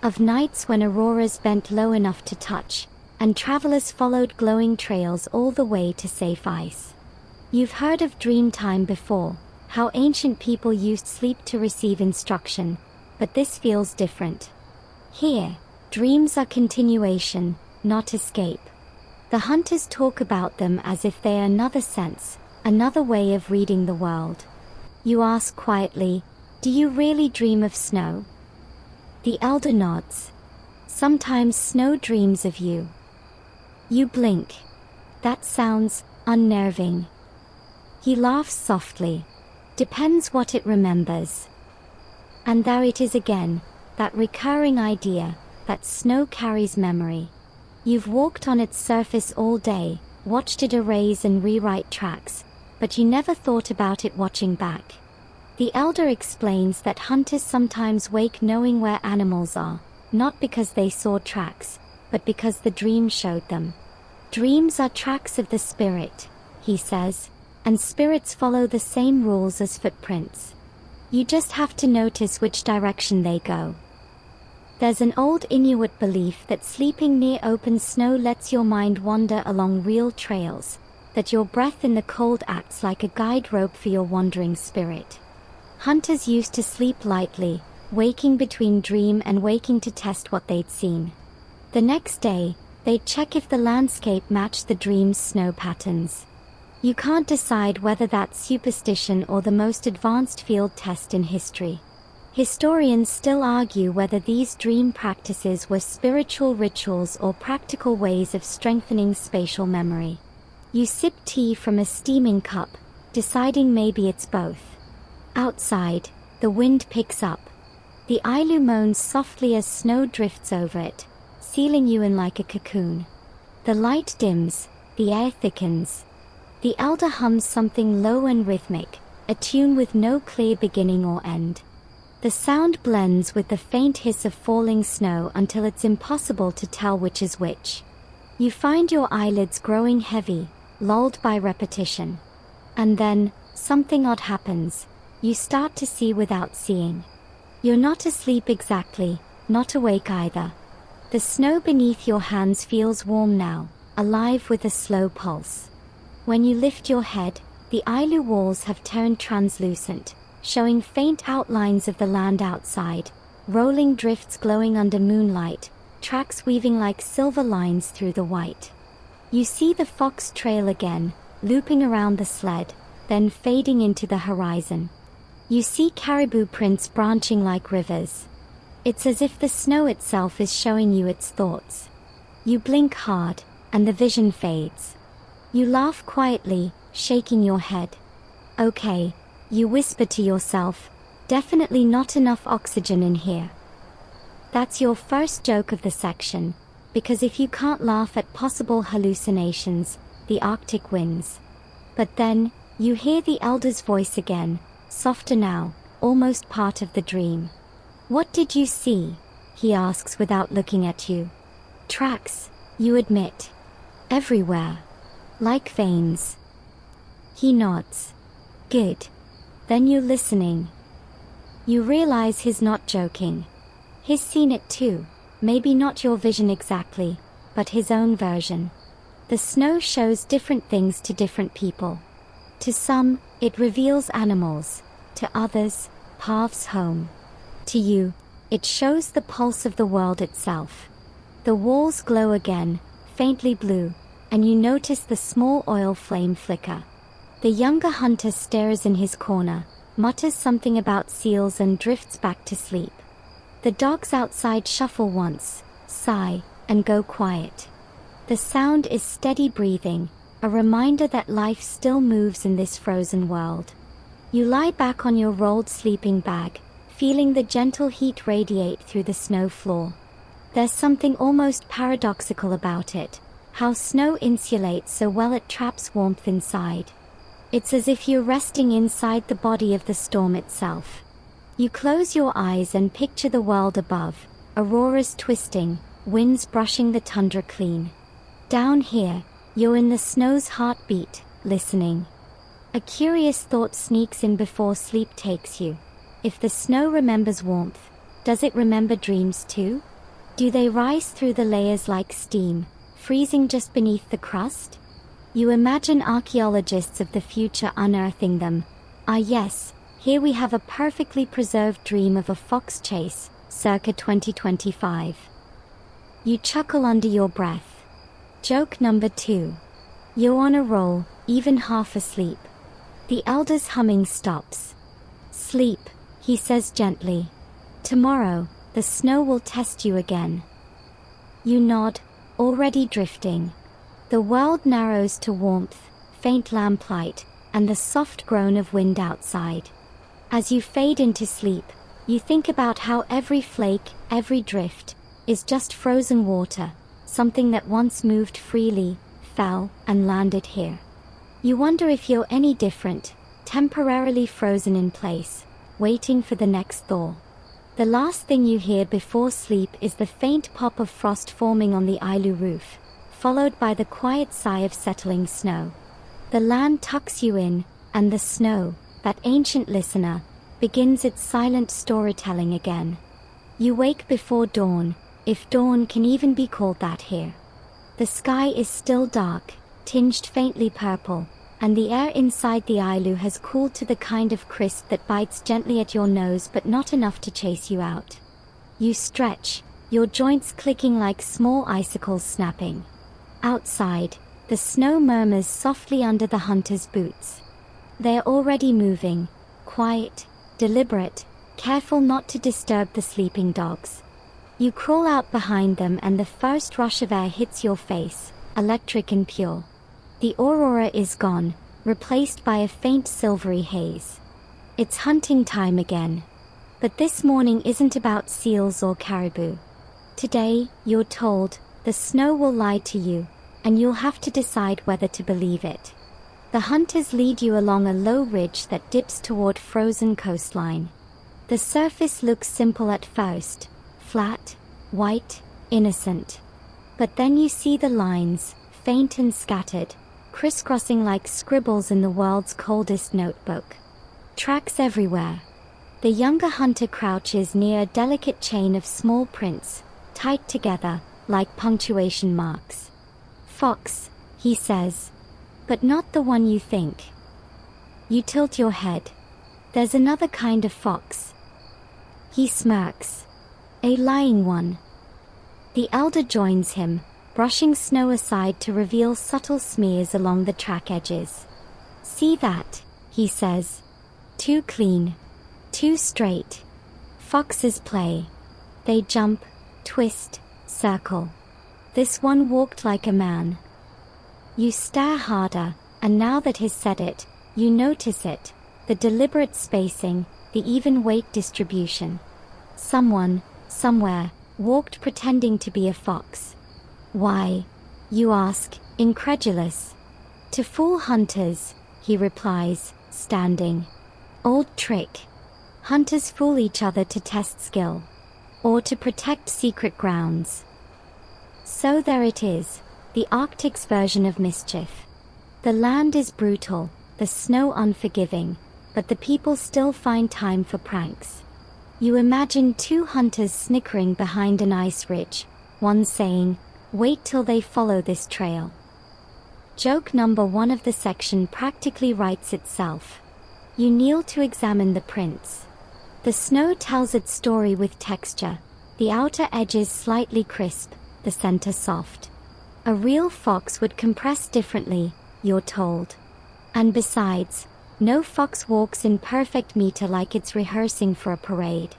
Of nights when auroras bent low enough to touch, and travelers followed glowing trails all the way to safe ice. You've heard of dream time before, how ancient people used sleep to receive instruction, but this feels different. Here, dreams are continuation, not escape. The hunters talk about them as if they are another sense, another way of reading the world. You ask quietly, "Do you really dream of snow?" The elder nods. "Sometimes snow dreams of you." You blink. That sounds unnerving. He laughs softly. Depends what it remembers. And there it is again, that recurring idea, that snow carries memory. You've walked on its surface all day, watched it erase and rewrite tracks, but you never thought about it watching back. The elder explains that hunters sometimes wake knowing where animals are, not because they saw tracks, but because the dream showed them. Dreams are tracks of the spirit, he says, and spirits follow the same rules as footprints. You just have to notice which direction they go. There's an old Inuit belief that sleeping near open snow lets your mind wander along real trails, that your breath in the cold acts like a guide rope for your wandering spirit. Hunters used to sleep lightly, waking between dream and waking to test what they'd seen. The next day, they'd check if the landscape matched the dream's snow patterns. You can't decide whether that's superstition or the most advanced field test in history. Historians still argue whether these dream practices were spiritual rituals or practical ways of strengthening spatial memory. You sip tea from a steaming cup, deciding maybe it's both. Outside, the wind picks up. The Ilu moans softly as snow drifts over it, sealing you in like a cocoon. The light dims, the air thickens. The elder hums something low and rhythmic, a tune with no clear beginning or end. The sound blends with the faint hiss of falling snow until it's impossible to tell which is which. You find your eyelids growing heavy, lulled by repetition. And then, something odd happens. You start to see without seeing. You're not asleep exactly, not awake either. The snow beneath your hands feels warm now, alive with a slow pulse. When you lift your head, the Ilu walls have turned translucent, showing faint outlines of the land outside, rolling drifts glowing under moonlight, tracks weaving like silver lines through the white. You see the fox trail again, looping around the sled, then fading into the horizon. You see caribou prints branching like rivers. It's as if the snow itself is showing you its thoughts. You blink hard, and the vision fades. You laugh quietly, shaking your head. Okay, you whisper to yourself, definitely not enough oxygen in here. That's your first joke of the section, because if you can't laugh at possible hallucinations, the Arctic wins. But then, you hear the elder's voice again, softer now, almost part of the dream. What did you see? He asks without looking at you. Tracks, you admit. Everywhere. Like veins. He nods. Good. Then you're listening. You realize he's not joking. He's seen it too, maybe not your vision exactly, but his own version. The snow shows different things to different people. To some, it reveals animals. To others, paths home. To you, it shows the pulse of the world itself. The walls glow again, faintly blue, and you notice the small oil flame flicker. The younger hunter stares in his corner, mutters something about seals and drifts back to sleep. The dogs outside shuffle once, sigh, and go quiet. The sound is steady breathing, a reminder that life still moves in this frozen world. You lie back on your rolled sleeping bag, feeling the gentle heat radiate through the snow floor. There's something almost paradoxical about it, how snow insulates so well it traps warmth inside. It's as if you're resting inside the body of the storm itself. You close your eyes and picture the world above, auroras twisting, winds brushing the tundra clean. Down here, you're in the snow's heartbeat, listening. A curious thought sneaks in before sleep takes you. If the snow remembers warmth, does it remember dreams too? Do they rise through the layers like steam, freezing just beneath the crust? You imagine archaeologists of the future unearthing them. Ah yes, here we have a perfectly preserved dream of a fox chase, circa 2025. You chuckle under your breath. Joke number 2. You're on a roll, even half asleep. The elder's humming stops. Sleep, he says gently. Tomorrow, the snow will test you again. You nod, already drifting. The world narrows to warmth, faint lamplight, and the soft groan of wind outside. As you fade into sleep, you think about how every flake, every drift, is just frozen water, something that once moved freely, fell, and landed here. You wonder if you're any different, temporarily frozen in place, waiting for the next thaw. The last thing you hear before sleep is the faint pop of frost forming on the igloo roof, followed by the quiet sigh of settling snow. The land tucks you in, and the snow, that ancient listener, begins its silent storytelling again. You wake before dawn, if dawn can even be called that here. The sky is still dark, tinged faintly purple, and the air inside the igloo has cooled to the kind of crisp that bites gently at your nose but not enough to chase you out. You stretch, your joints clicking like small icicles snapping. Outside, the snow murmurs softly under the hunter's boots. They're already moving, quiet, deliberate, careful not to disturb the sleeping dogs. You crawl out behind them and the first rush of air hits your face, electric and pure. The aurora is gone, replaced by a faint silvery haze. It's hunting time again. But this morning isn't about seals or caribou. Today, you're told, the snow will lie to you, and you'll have to decide whether to believe it. The hunters lead you along a low ridge that dips toward frozen coastline. The surface looks simple at first, flat, white, innocent. But then you see the lines, faint and scattered, crisscrossing like scribbles in the world's coldest notebook. Tracks everywhere. The younger hunter crouches near a delicate chain of small prints, tied together, like punctuation marks. "Fox," he says. "But not the one you think." You tilt your head. "There's another kind of fox." He smirks. "A lying one." The elder joins him, brushing snow aside to reveal subtle smears along the track edges. "See that," he says. "Too clean. Too straight. Foxes play. They jump, twist, circle. This one walked like a man." You stare harder, and now that he's said it, you notice it, the deliberate spacing, the even weight distribution. Someone, somewhere, walked pretending to be a fox. "Why?" you ask, incredulous. "To fool hunters," he replies, standing. "Old trick. Hunters fool each other to test skill. Or to protect secret grounds." So there it is, the Arctic's version of mischief. The land is brutal, the snow unforgiving, but the people still find time for pranks. You imagine two hunters snickering behind an ice ridge, one saying, "Wait till they follow this trail." Joke number 1 of the section practically writes itself. You kneel to examine the prints. The snow tells its story with texture, the outer edges slightly crisp, the center soft. A real fox would compress differently, you're told. And besides, no fox walks in perfect meter like it's rehearsing for a parade.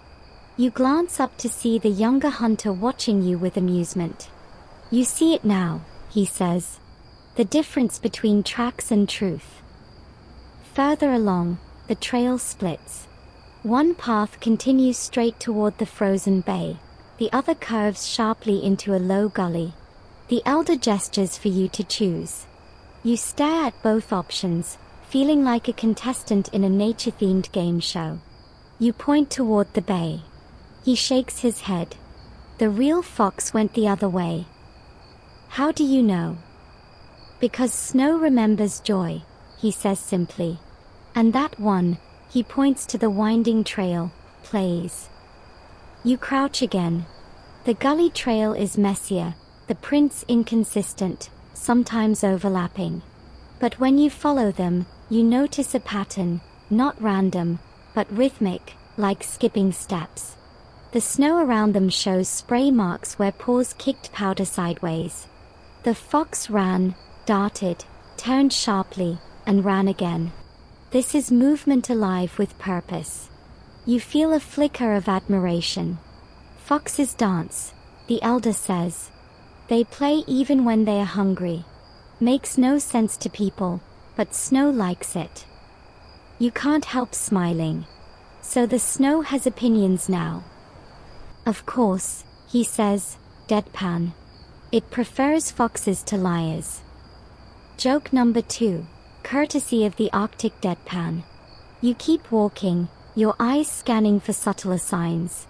You glance up to see the younger hunter watching you with amusement. "You see it now," he says. "The difference between tracks and truth." Further along, the trail splits. One path continues straight toward the frozen bay, the other curves sharply into a low gully. The elder gestures for you to choose. You stare at both options, feeling like a contestant in a nature-themed game show. You point toward the bay. He shakes his head. "The real fox went the other way." "How do you know?" "Because snow remembers joy," he says simply. "And that one," he points to the winding trail, "plays." You crouch again. The gully trail is messier, the prints inconsistent, sometimes overlapping. But when you follow them, you notice a pattern, not random, but rhythmic, like skipping steps. The snow around them shows spray marks where paws kicked powder sideways. The fox ran, darted, turned sharply, and ran again. This is movement alive with purpose. You feel a flicker of admiration. "Foxes dance," the elder says. "They play even when they are hungry. Makes no sense to people, but Snow likes it. You can't help smiling. So the Snow has opinions now. Of course, he says, deadpan. It prefers foxes to liars. Joke number 2, courtesy of the Arctic deadpan. You keep walking, your eyes scanning for subtler signs.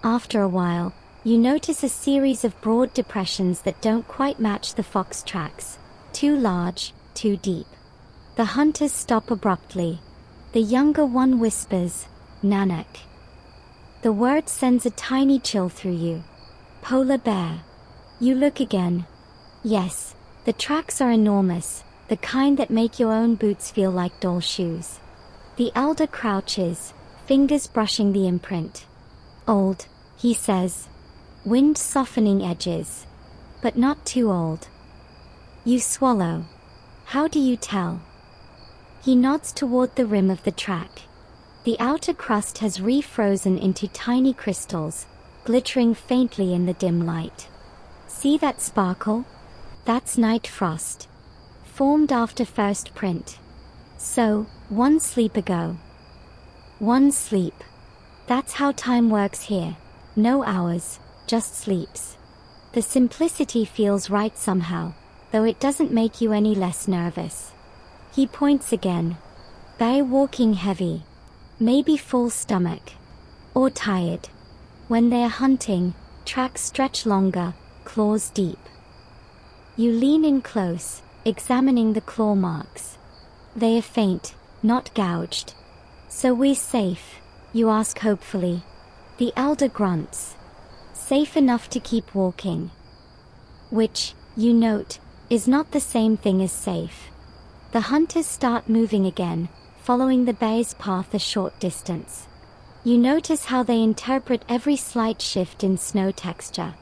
After a while, you notice a series of broad depressions that don't quite match the fox tracks. Too large, too deep. The hunters stop abruptly. The younger one whispers, Nanak. The word sends a tiny chill through you. Polar bear. You look again. Yes, the tracks are enormous, the kind that make your own boots feel like doll shoes. The elder crouches, fingers brushing the imprint. Old, he says. Wind softening edges. But not too old. You swallow. How do you tell? He nods toward the rim of the track. The outer crust has refrozen into tiny crystals, glittering faintly in the dim light. See that sparkle? That's night frost. Formed after first print. So, one sleep ago. One sleep. That's how time works here. No hours, just sleeps. The simplicity feels right somehow, though it doesn't make you any less nervous. He points again. Bear walking heavy. Maybe full stomach. Or tired. When they're hunting, tracks stretch longer, claws deep. You lean in close, examining the claw marks. They are faint, not gouged. So we're safe, you ask hopefully. The elder grunts. Safe enough to keep walking. Which, you note, is not the same thing as safe. The hunters start moving again, following the bear's path a short distance. You notice how they interpret every slight shift in snow texture.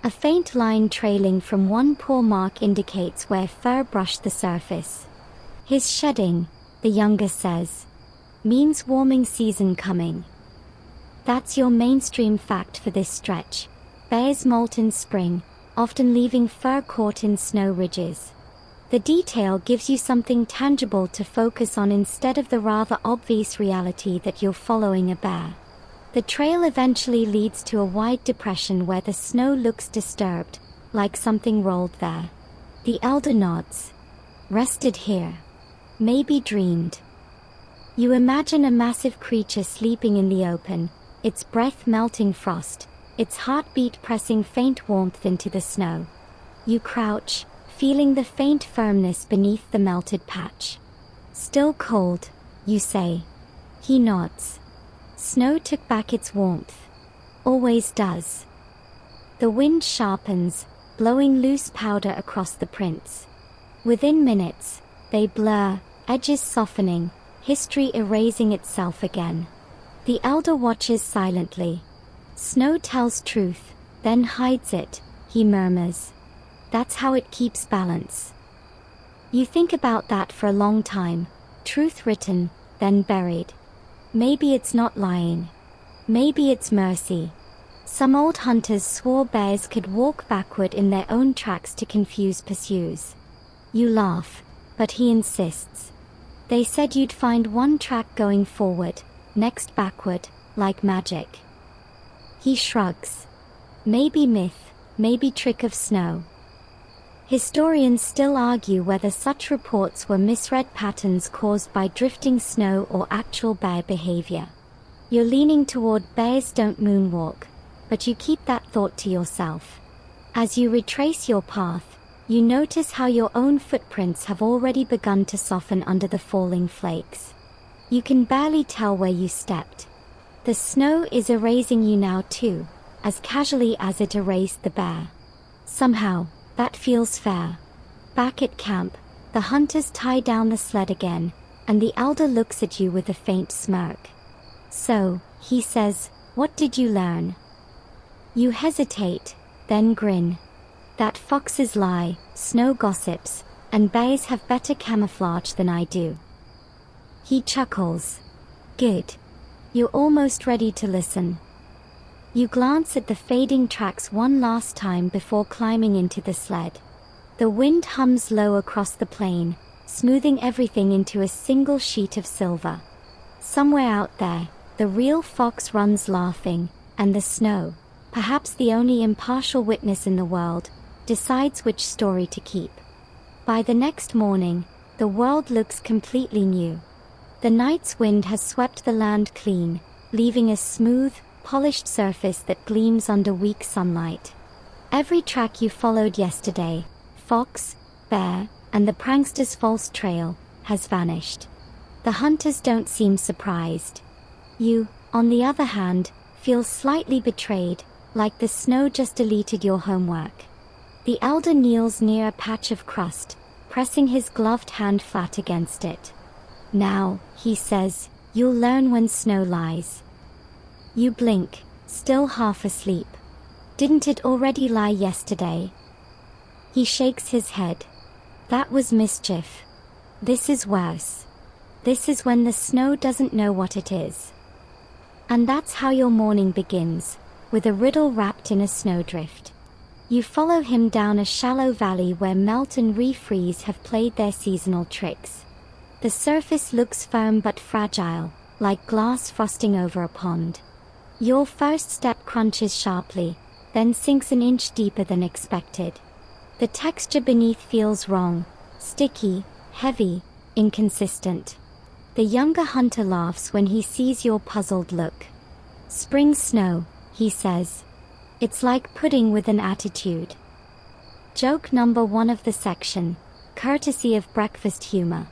A faint line trailing from one paw mark indicates where fur brushed the surface. His shedding, the younger says, means warming season coming. That's your mainstream fact for this stretch. Bears molt in spring, often leaving fur caught in snow ridges. The detail gives you something tangible to focus on instead of the rather obvious reality that you're following a bear. The trail eventually leads to a wide depression where the snow looks disturbed, like something rolled there. The elder nods. Rested here. Maybe dreamed. You imagine a massive creature sleeping in the open, its breath melting frost, its heartbeat pressing faint warmth into the snow. You crouch, feeling the faint firmness beneath the melted patch. Still cold, you say. He nods. Snow took back its warmth. Always does. The wind sharpens, blowing loose powder across the prints. Within minutes, they blur, edges softening, history erasing itself again. The elder watches silently. Snow tells truth, then hides it, he murmurs. That's how it keeps balance. You think about that for a long time, truth written, then buried. Maybe it's not lying. Maybe it's mercy. Some old hunters swore bears could walk backward in their own tracks to confuse pursuers. You laugh, but he insists. They said you'd find one track going forward, next backward, like magic. He shrugs. Maybe myth, maybe trick of snow. Historians still argue whether such reports were misread patterns caused by drifting snow or actual bear behavior. You're leaning toward bears don't moonwalk, but you keep that thought to yourself. As you retrace your path, you notice how your own footprints have already begun to soften under the falling flakes. You can barely tell where you stepped. The snow is erasing you now too, as casually as it erased the bear. Somehow, that feels fair. Back at camp, the hunters tie down the sled again, and the elder looks at you with a faint smirk. So, he says, what did you learn? You hesitate, then grin. That foxes lie, snow gossips, and bears have better camouflage than I do. He chuckles. Good. You're almost ready to listen. You glance at the fading tracks one last time before climbing into the sled. The wind hums low across the plain, smoothing everything into a single sheet of silver. Somewhere out there, the real fox runs laughing, and the snow, perhaps the only impartial witness in the world, decides which story to keep. By the next morning, the world looks completely new. The night's wind has swept the land clean, leaving a smooth, polished surface that gleams under weak sunlight. Every track you followed yesterday, fox, bear, and the prankster's false trail, has vanished. The hunters don't seem surprised. You, on the other hand, feel slightly betrayed, like the snow just deleted your homework. The elder kneels near a patch of crust, pressing his gloved hand flat against it. Now, he says, you'll learn when snow lies. You blink, still half asleep. Didn't it already lie yesterday? He shakes his head. That was mischief. This is worse. This is when the snow doesn't know what it is. And that's how your morning begins, with a riddle wrapped in a snowdrift. You follow him down a shallow valley where melt and refreeze have played their seasonal tricks. The surface looks firm but fragile, like glass frosting over a pond. Your first step crunches sharply, then sinks an inch deeper than expected. The texture beneath feels wrong, sticky, heavy, inconsistent. The younger hunter laughs when he sees your puzzled look. Spring snow, he says. It's like pudding with an attitude. Joke number 1 of the section, courtesy of breakfast humor.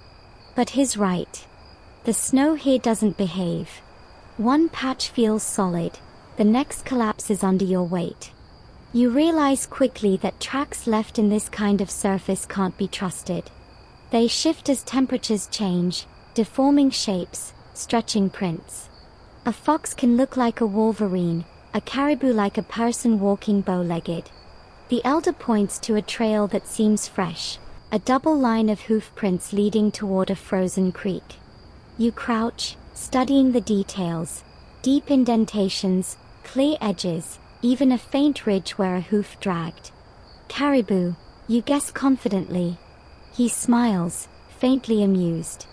But he's right. The snow here doesn't behave. One patch feels solid, the next collapses under your weight. You realize quickly that tracks left in this kind of surface can't be trusted. They shift as temperatures change, deforming shapes, stretching prints. A fox can look like a wolverine, a caribou like a person walking bow-legged. The elder points to a trail that seems fresh, a double line of hoof prints leading toward a frozen creek. You crouch, studying the details, deep indentations, clear edges, even a faint ridge where a hoof dragged. Caribou, you guess confidently. He smiles, faintly amused.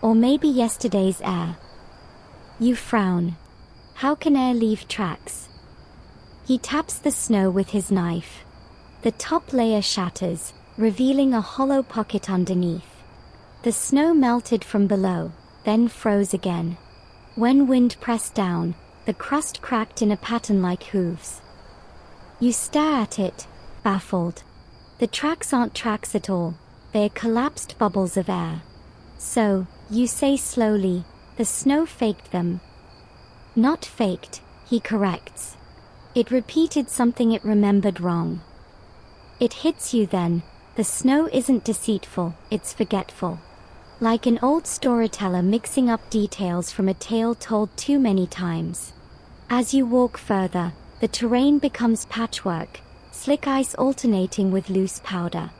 Or maybe yesterday's air. You frown. How can air leave tracks? He taps the snow with his knife. The top layer shatters, revealing a hollow pocket underneath. The snow melted from below, then froze again. When wind pressed down, the crust cracked in a pattern like hooves. You stare at it, baffled. The tracks aren't tracks at all, they're collapsed bubbles of air. So, you say slowly, the snow faked them. Not faked, he corrects. It repeated something it remembered wrong. It hits you then, the snow isn't deceitful, it's forgetful. Like an old storyteller mixing up details from a tale told too many times. As you walk further, the terrain becomes patchwork, slick ice alternating with loose powder.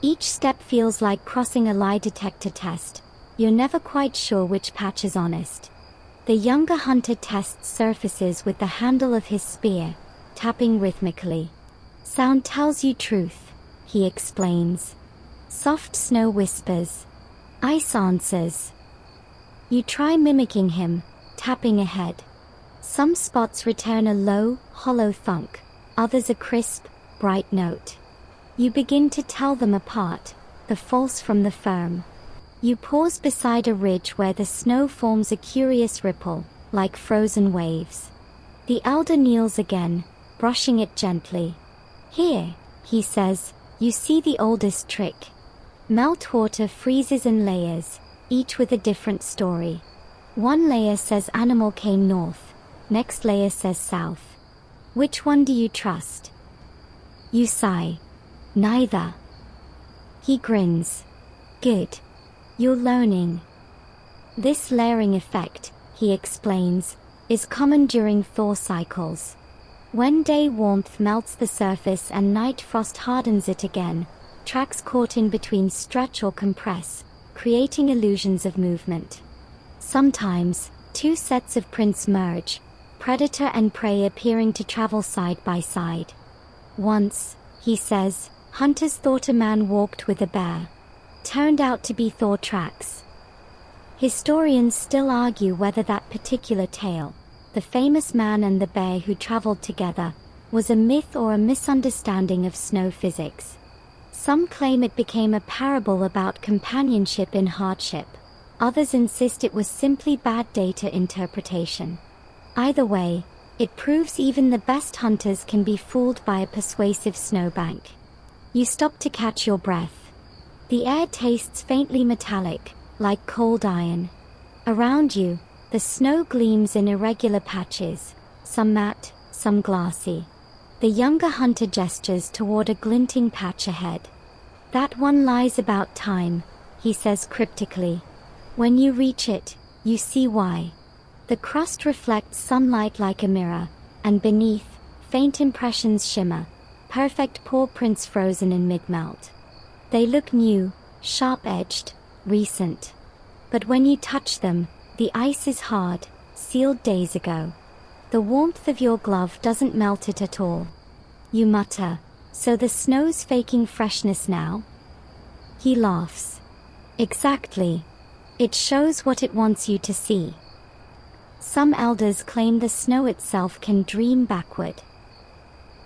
Each step feels like crossing a lie detector test. You're never quite sure which patch is honest. The younger hunter tests surfaces with the handle of his spear, tapping rhythmically. Sound tells you truth, he explains. Soft snow whispers. Ice answers. You try mimicking him, tapping ahead. Some spots return a low, hollow thunk, others a crisp, bright note. You begin to tell them apart, the false from the firm. You pause beside a ridge where the snow forms a curious ripple, like frozen waves. The elder kneels again, brushing it gently. Here, he says, you see the oldest trick. Meltwater freezes in layers, each with a different story. One layer says animal came north, next layer says south. Which one do you trust? You sigh. Neither. He grins. Good. You're learning. This layering effect, he explains, is common during thaw cycles. When day warmth melts the surface and night frost hardens it again, tracks caught in between stretch or compress, creating illusions of movement. Sometimes, two sets of prints merge, predator and prey appearing to travel side by side. Once, he says, hunters thought a man walked with a bear. turned out to be thaw tracks. Historians still argue whether that particular tale, the famous man and the bear who traveled together, was a myth or a misunderstanding of snow physics. Some claim it became a parable about companionship in hardship. Others insist it was simply bad data interpretation. Either way, it proves even the best hunters can be fooled by a persuasive snowbank. You stop to catch your breath. The air tastes faintly metallic, like cold iron. Around you, the snow gleams in irregular patches, some matte, some glassy. The younger hunter gestures toward a glinting patch ahead. "That one lies about time," he says cryptically. "When you reach it, you see why." The crust reflects sunlight like a mirror, and beneath, faint impressions shimmer, perfect paw prints frozen in mid-melt. They look new, sharp-edged, recent. But when you touch them, the ice is hard, sealed days ago. The warmth of your glove doesn't melt it at all. You mutter, "So the snow's faking freshness now?" He laughs. "Exactly. It shows what it wants you to see." Some elders claim the snow itself can dream backward.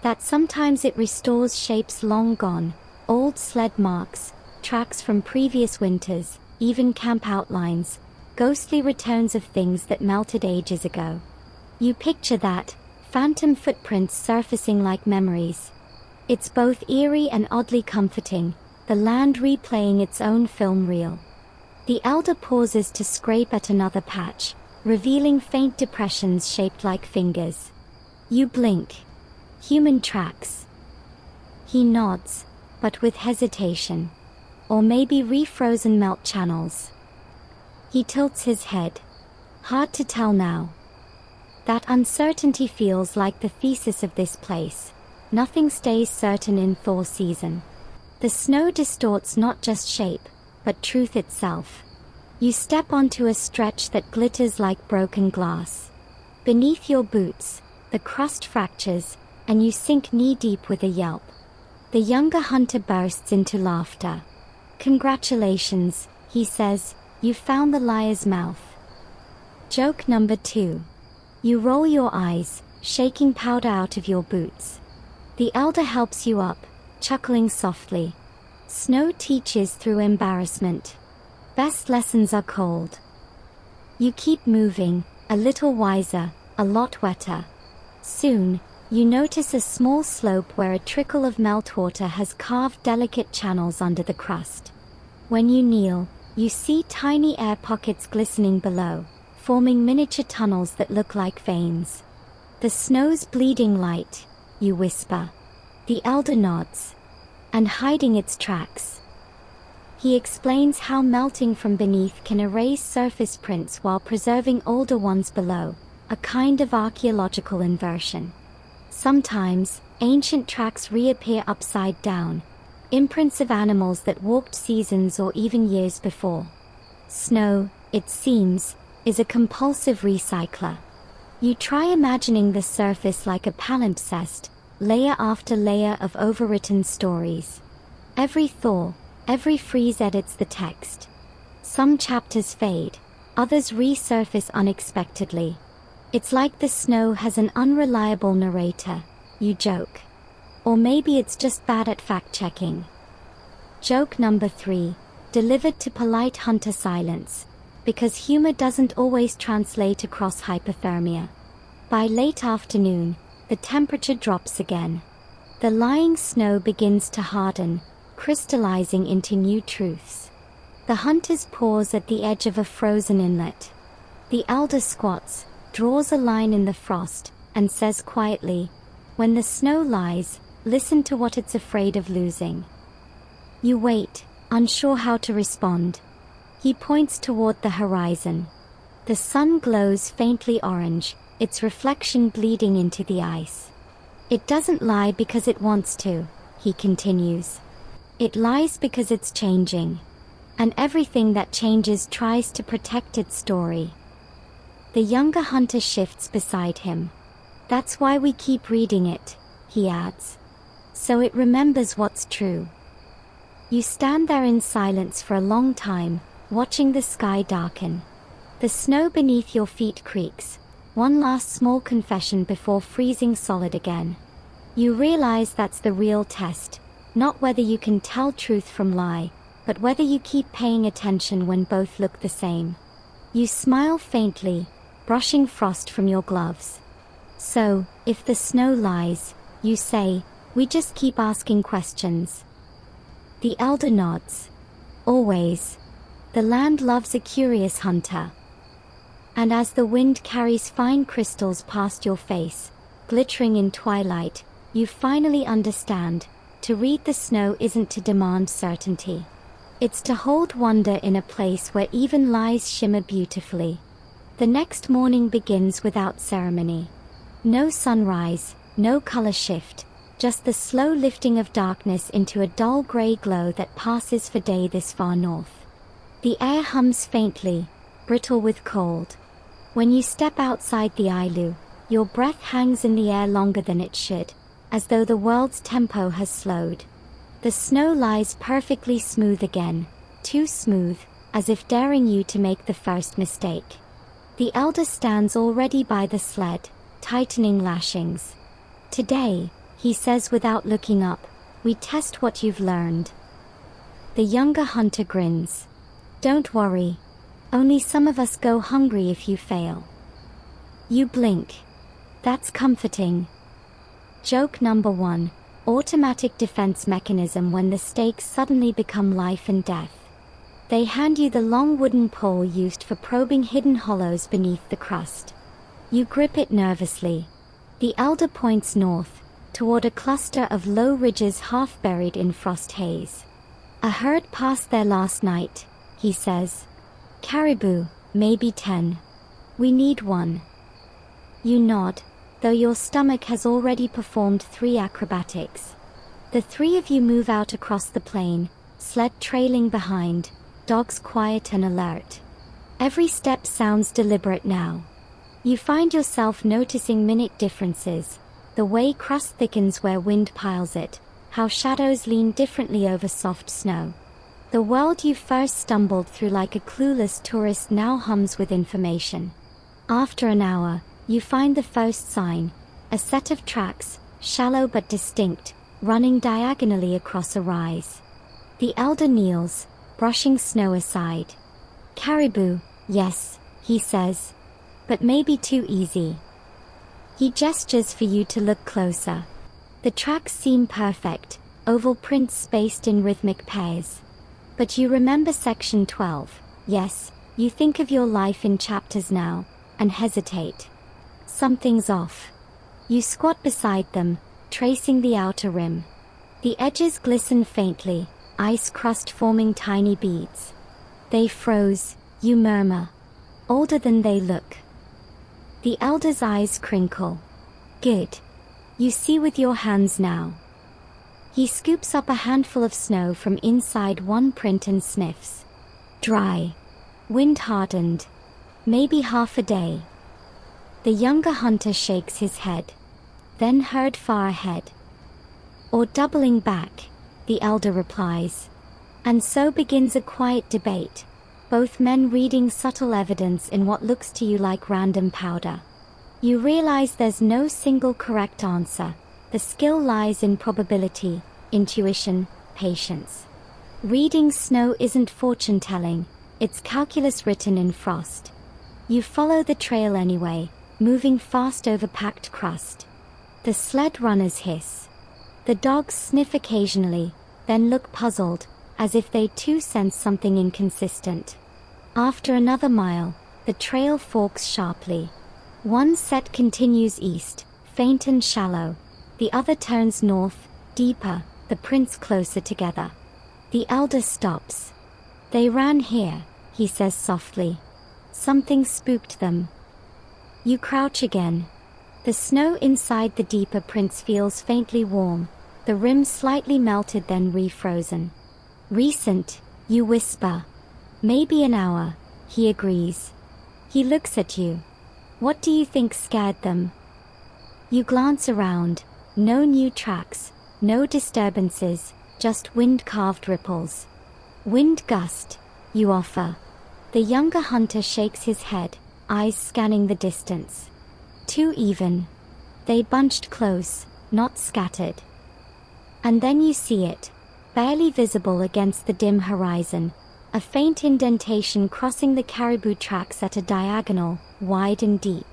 That sometimes it restores shapes long gone, old sled marks, tracks from previous winters, even camp outlines, ghostly returns of things that melted ages ago. You picture that, phantom footprints surfacing like memories. It's both eerie and oddly comforting, the land replaying its own film reel. The elder pauses to scrape at another patch, revealing faint depressions shaped like fingers. You blink. Human tracks. He nods, but with hesitation. Or maybe refrozen melt channels. He tilts his head. Hard to tell now. That uncertainty feels like the thesis of this place. Nothing stays certain in thaw season. The snow distorts not just shape, but truth itself. You step onto a stretch that glitters like broken glass. Beneath your boots, the crust fractures, and you sink knee-deep with a yelp. The younger hunter bursts into laughter. "Congratulations," he says, "you found the liar's mouth." Joke number 2. You roll your eyes, shaking powder out of your boots. The elder helps you up, chuckling softly. Snow teaches through embarrassment. Best lessons are cold. You keep moving, a little wiser, a lot wetter. Soon, you notice a small slope where a trickle of meltwater has carved delicate channels under the crust. When you kneel, you see tiny air pockets glistening below, forming miniature tunnels that look like veins. "The snow's bleeding light," you whisper. The elder nods. "And hiding its tracks." He explains how melting from beneath can erase surface prints while preserving older ones below, a kind of archaeological inversion. Sometimes, ancient tracks reappear upside down, imprints of animals that walked seasons or even years before. Snow, it seems, is a compulsive recycler. You try imagining the surface like a palimpsest, layer after layer of overwritten stories. Every thaw, every freeze edits the text. Some chapters fade, others resurface unexpectedly. It's like the snow has an unreliable narrator, you joke. Or maybe it's just bad at fact-checking. Joke number 3, delivered to polite hunter silence, because humor doesn't always translate across hypothermia. By late afternoon, the temperature drops again. The lying snow begins to harden, crystallizing into new truths. The hunters pause at the edge of a frozen inlet. The elder squats, draws a line in the frost, and says quietly, "When the snow lies, listen to what it's afraid of losing." You wait, unsure how to respond. He points toward the horizon. The sun glows faintly orange, its reflection bleeding into the ice. "It doesn't lie because it wants to," he continues. "It lies because it's changing. And everything that changes tries to protect its story." The younger hunter shifts beside him. "That's why we keep reading it," he adds. "So it remembers what's true." You stand there in silence for a long time, watching the sky darken. The snow beneath your feet creaks, one last small confession before freezing solid again. You realize that's the real test, not whether you can tell truth from lie, but whether you keep paying attention when both look the same. You smile faintly, brushing frost from your gloves. So, if the snow lies, you say, we just keep asking questions. The elder nods. Always. The land loves a curious hunter. And as the wind carries fine crystals past your face, glittering in twilight, you finally understand, to read the snow isn't to demand certainty. It's to hold wonder in a place where even lies shimmer beautifully. The next morning begins without ceremony. No sunrise, no color shift, just the slow lifting of darkness into a dull gray glow that passes for day this far north. The air hums faintly, brittle with cold. When you step outside the igloo, your breath hangs in the air longer than it should, as though the world's tempo has slowed. The snow lies perfectly smooth again, too smooth, as if daring you to make the first mistake. The elder stands already by the sled, tightening lashings. Today, he says without looking up, we test what you've learned. The younger hunter grins. Don't worry. Only some of us go hungry if you fail. You blink. That's comforting. Joke number 1. Automatic defense mechanism when the stakes suddenly become life and death. They hand you the long wooden pole used for probing hidden hollows beneath the crust. You grip it nervously. The elder points north, toward a cluster of low ridges half buried in frost haze. A herd passed there last night, he says. Caribou, maybe 10. We need one. You nod, though your stomach has already performed 3 acrobatics. The 3 of you move out across the plain, sled trailing behind, dogs quiet and alert. Every step sounds deliberate now. You find yourself noticing minute differences, the way crust thickens where wind piles it, how shadows lean differently over soft snow. The world you first stumbled through like a clueless tourist now hums with information. After an hour, you find the first sign, a set of tracks, shallow but distinct, running diagonally across a rise. The elder kneels, brushing snow aside. Caribou, yes, he says. But maybe too easy. He gestures for you to look closer. The tracks seem perfect, oval prints spaced in rhythmic pairs. But you remember section 12, yes, you think of your life in chapters now, and hesitate. Something's off. You squat beside them, tracing the outer rim. The edges glisten faintly, ice crust forming tiny beads. They froze, you murmur. Older than they look. The elder's eyes crinkle. Good. You see with your hands now. He scoops up a handful of snow from inside one print and sniffs. Dry. Wind hardened. Maybe half a day. The younger hunter shakes his head. Then herd far ahead. Or doubling back, the elder replies. And so begins a quiet debate, both men reading subtle evidence in what looks to you like random powder. You realize there's no single correct answer. The skill lies in probability, intuition, patience. Reading snow isn't fortune-telling, it's calculus written in frost. You follow the trail anyway, moving fast over packed crust. The sled runners hiss. The dogs sniff occasionally, then look puzzled, as if they too sense something inconsistent. After another mile, the trail forks sharply. One set continues east, faint and shallow. The other turns north, deeper, the prints closer together. The elder stops. They ran here, he says softly. Something spooked them. You crouch again. The snow inside the deeper prints feels faintly warm, the rim slightly melted then refrozen. Recent, you whisper. Maybe an hour, he agrees. He looks at you. What do you think scared them? You glance around. No new tracks, no disturbances, just wind-carved ripples. Wind gust, you offer. The younger hunter shakes his head, eyes scanning the distance. Too even. They bunched close, not scattered. And then you see it, barely visible against the dim horizon, a faint indentation crossing the caribou tracks at a diagonal, wide and deep.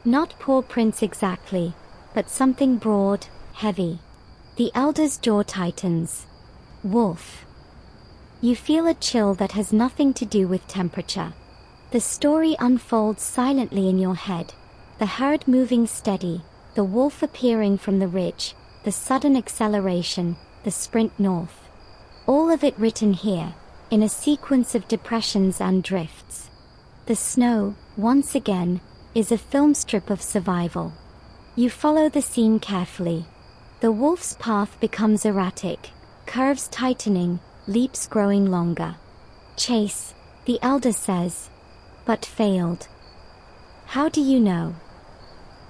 Not paw prints exactly, but something broad, heavy. The elder's jaw tightens. Wolf. You feel a chill that has nothing to do with temperature. The story unfolds silently in your head. The herd moving steady, the wolf appearing from the ridge, the sudden acceleration, the sprint north. All of it written here, in a sequence of depressions and drifts. The snow, once again, is a film strip of survival. You follow the scene carefully. The wolf's path becomes erratic, curves tightening, leaps growing longer. Chase, the elder says, but failed. How do you know?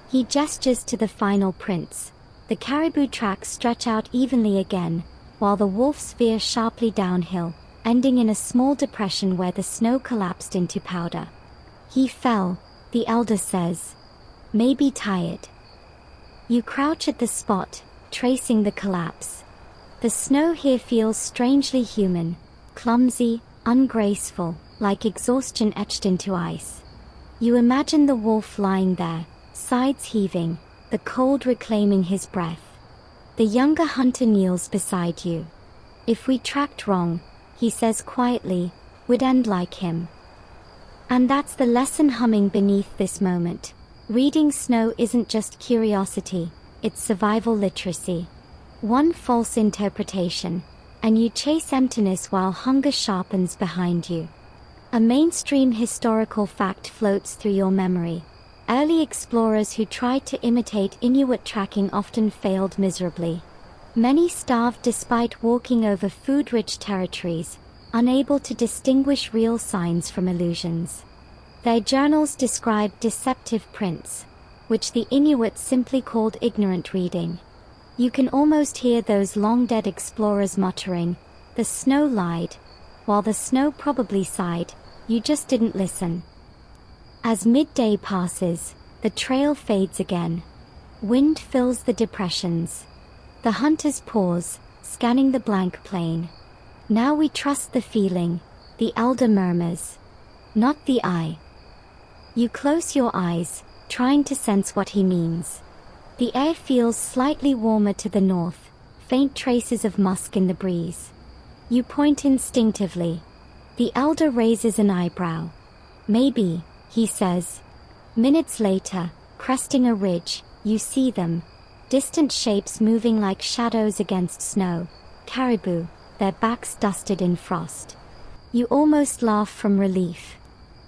He gestures to the final prints. The caribou tracks stretch out evenly again, while the wolves veer sharply downhill, ending in a small depression where the snow collapsed into powder. He fell, the elder says. Maybe tired. You crouch at the spot, tracing the collapse. The snow here feels strangely human, clumsy, ungraceful, like exhaustion etched into ice. You imagine the wolf lying there, sides heaving, the cold reclaiming his breath. The younger hunter kneels beside you. If we tracked wrong, he says quietly, we'd end like him. And that's the lesson humming beneath this moment. Reading snow isn't just curiosity, it's survival literacy. One false interpretation, and you chase emptiness while hunger sharpens behind you. A mainstream historical fact floats through your memory. Early explorers who tried to imitate Inuit tracking often failed miserably. Many starved despite walking over food-rich territories, unable to distinguish real signs from illusions. Their journals described deceptive prints, which the Inuit simply called ignorant reading. You can almost hear those long-dead explorers muttering, "The snow lied," while the snow probably sighed, "You just didn't listen." As midday passes, the trail fades again. Wind fills the depressions. The hunters pause, scanning the blank plain. "Now we trust the feeling," the elder murmurs. "Not the eye." You close your eyes, trying to sense what he means. The air feels slightly warmer to the north, faint traces of musk in the breeze. You point instinctively. The elder raises an eyebrow. "Maybe," he says. Minutes later, cresting a ridge, you see them. Distant shapes moving like shadows against snow. Caribou, their backs dusted in frost. You almost laugh from relief.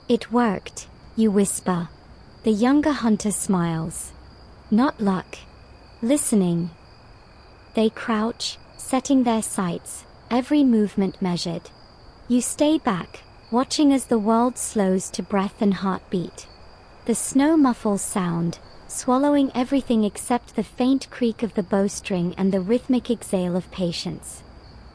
"It worked," you whisper. The younger hunter smiles. "Not luck. Listening." They crouch, setting their sights, every movement measured. You stay back, watching as the world slows to breath and heartbeat. The snow muffles sound, swallowing everything except the faint creak of the bowstring and the rhythmic exhale of patience.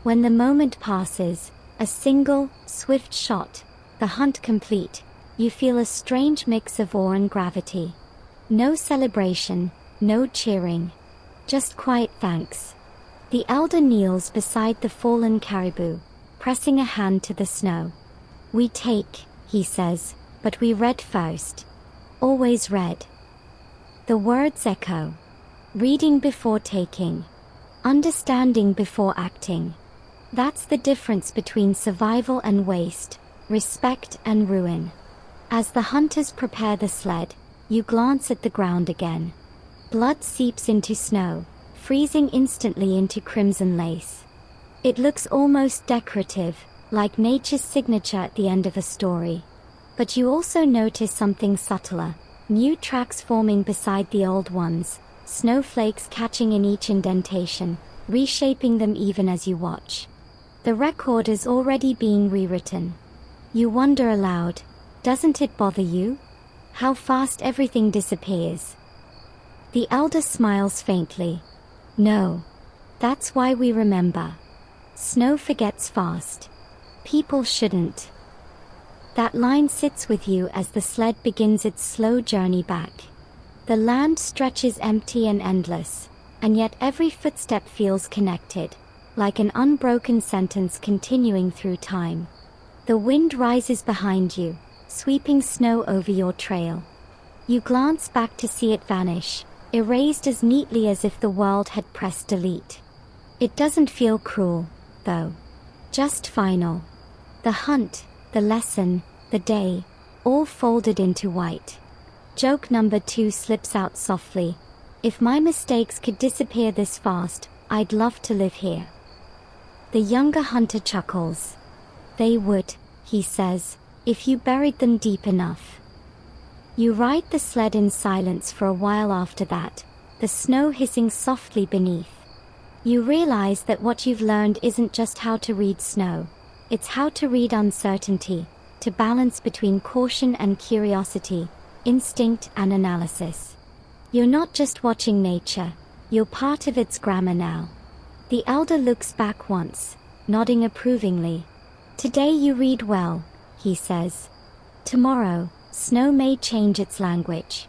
When the moment passes, a single, swift shot, the hunt complete, you feel a strange mix of awe and gravity. No celebration, no cheering. Just quiet thanks. The elder kneels beside the fallen caribou, pressing a hand to the snow. "We take," he says, "but we read first. Always read." The words echo. Reading before taking. Understanding before acting. That's the difference between survival and waste, respect and ruin. As the hunters prepare the sled, you glance at the ground again. Blood seeps into snow, freezing instantly into crimson lace. It looks almost decorative, like nature's signature at the end of a story. But you also notice something subtler. New tracks forming beside the old ones, snowflakes catching in each indentation, reshaping them even as you watch. The record is already being rewritten. You wonder aloud, doesn't it bother you? How fast everything disappears. The elder smiles faintly. No. That's why we remember. Snow forgets fast. People shouldn't. That line sits with you as the sled begins its slow journey back. The land stretches empty and endless, and yet every footstep feels connected, like an unbroken sentence continuing through time. The wind rises behind you, sweeping snow over your trail. You glance back to see it vanish, erased as neatly as if the world had pressed delete. It doesn't feel cruel, though. Just final. The hunt, the lesson, the day, all folded into white. Joke number 2 slips out softly. If my mistakes could disappear this fast, I'd love to live here. The younger hunter chuckles. They would, he says, if you buried them deep enough. You ride the sled in silence for a while after that, the snow hissing softly beneath. You realize that what you've learned isn't just how to read snow, it's how to read uncertainty, to balance between caution and curiosity, instinct and analysis. You're not just watching nature, you're part of its grammar now. The elder looks back once, nodding approvingly. Today you read well, he says. Tomorrow, snow may change its language.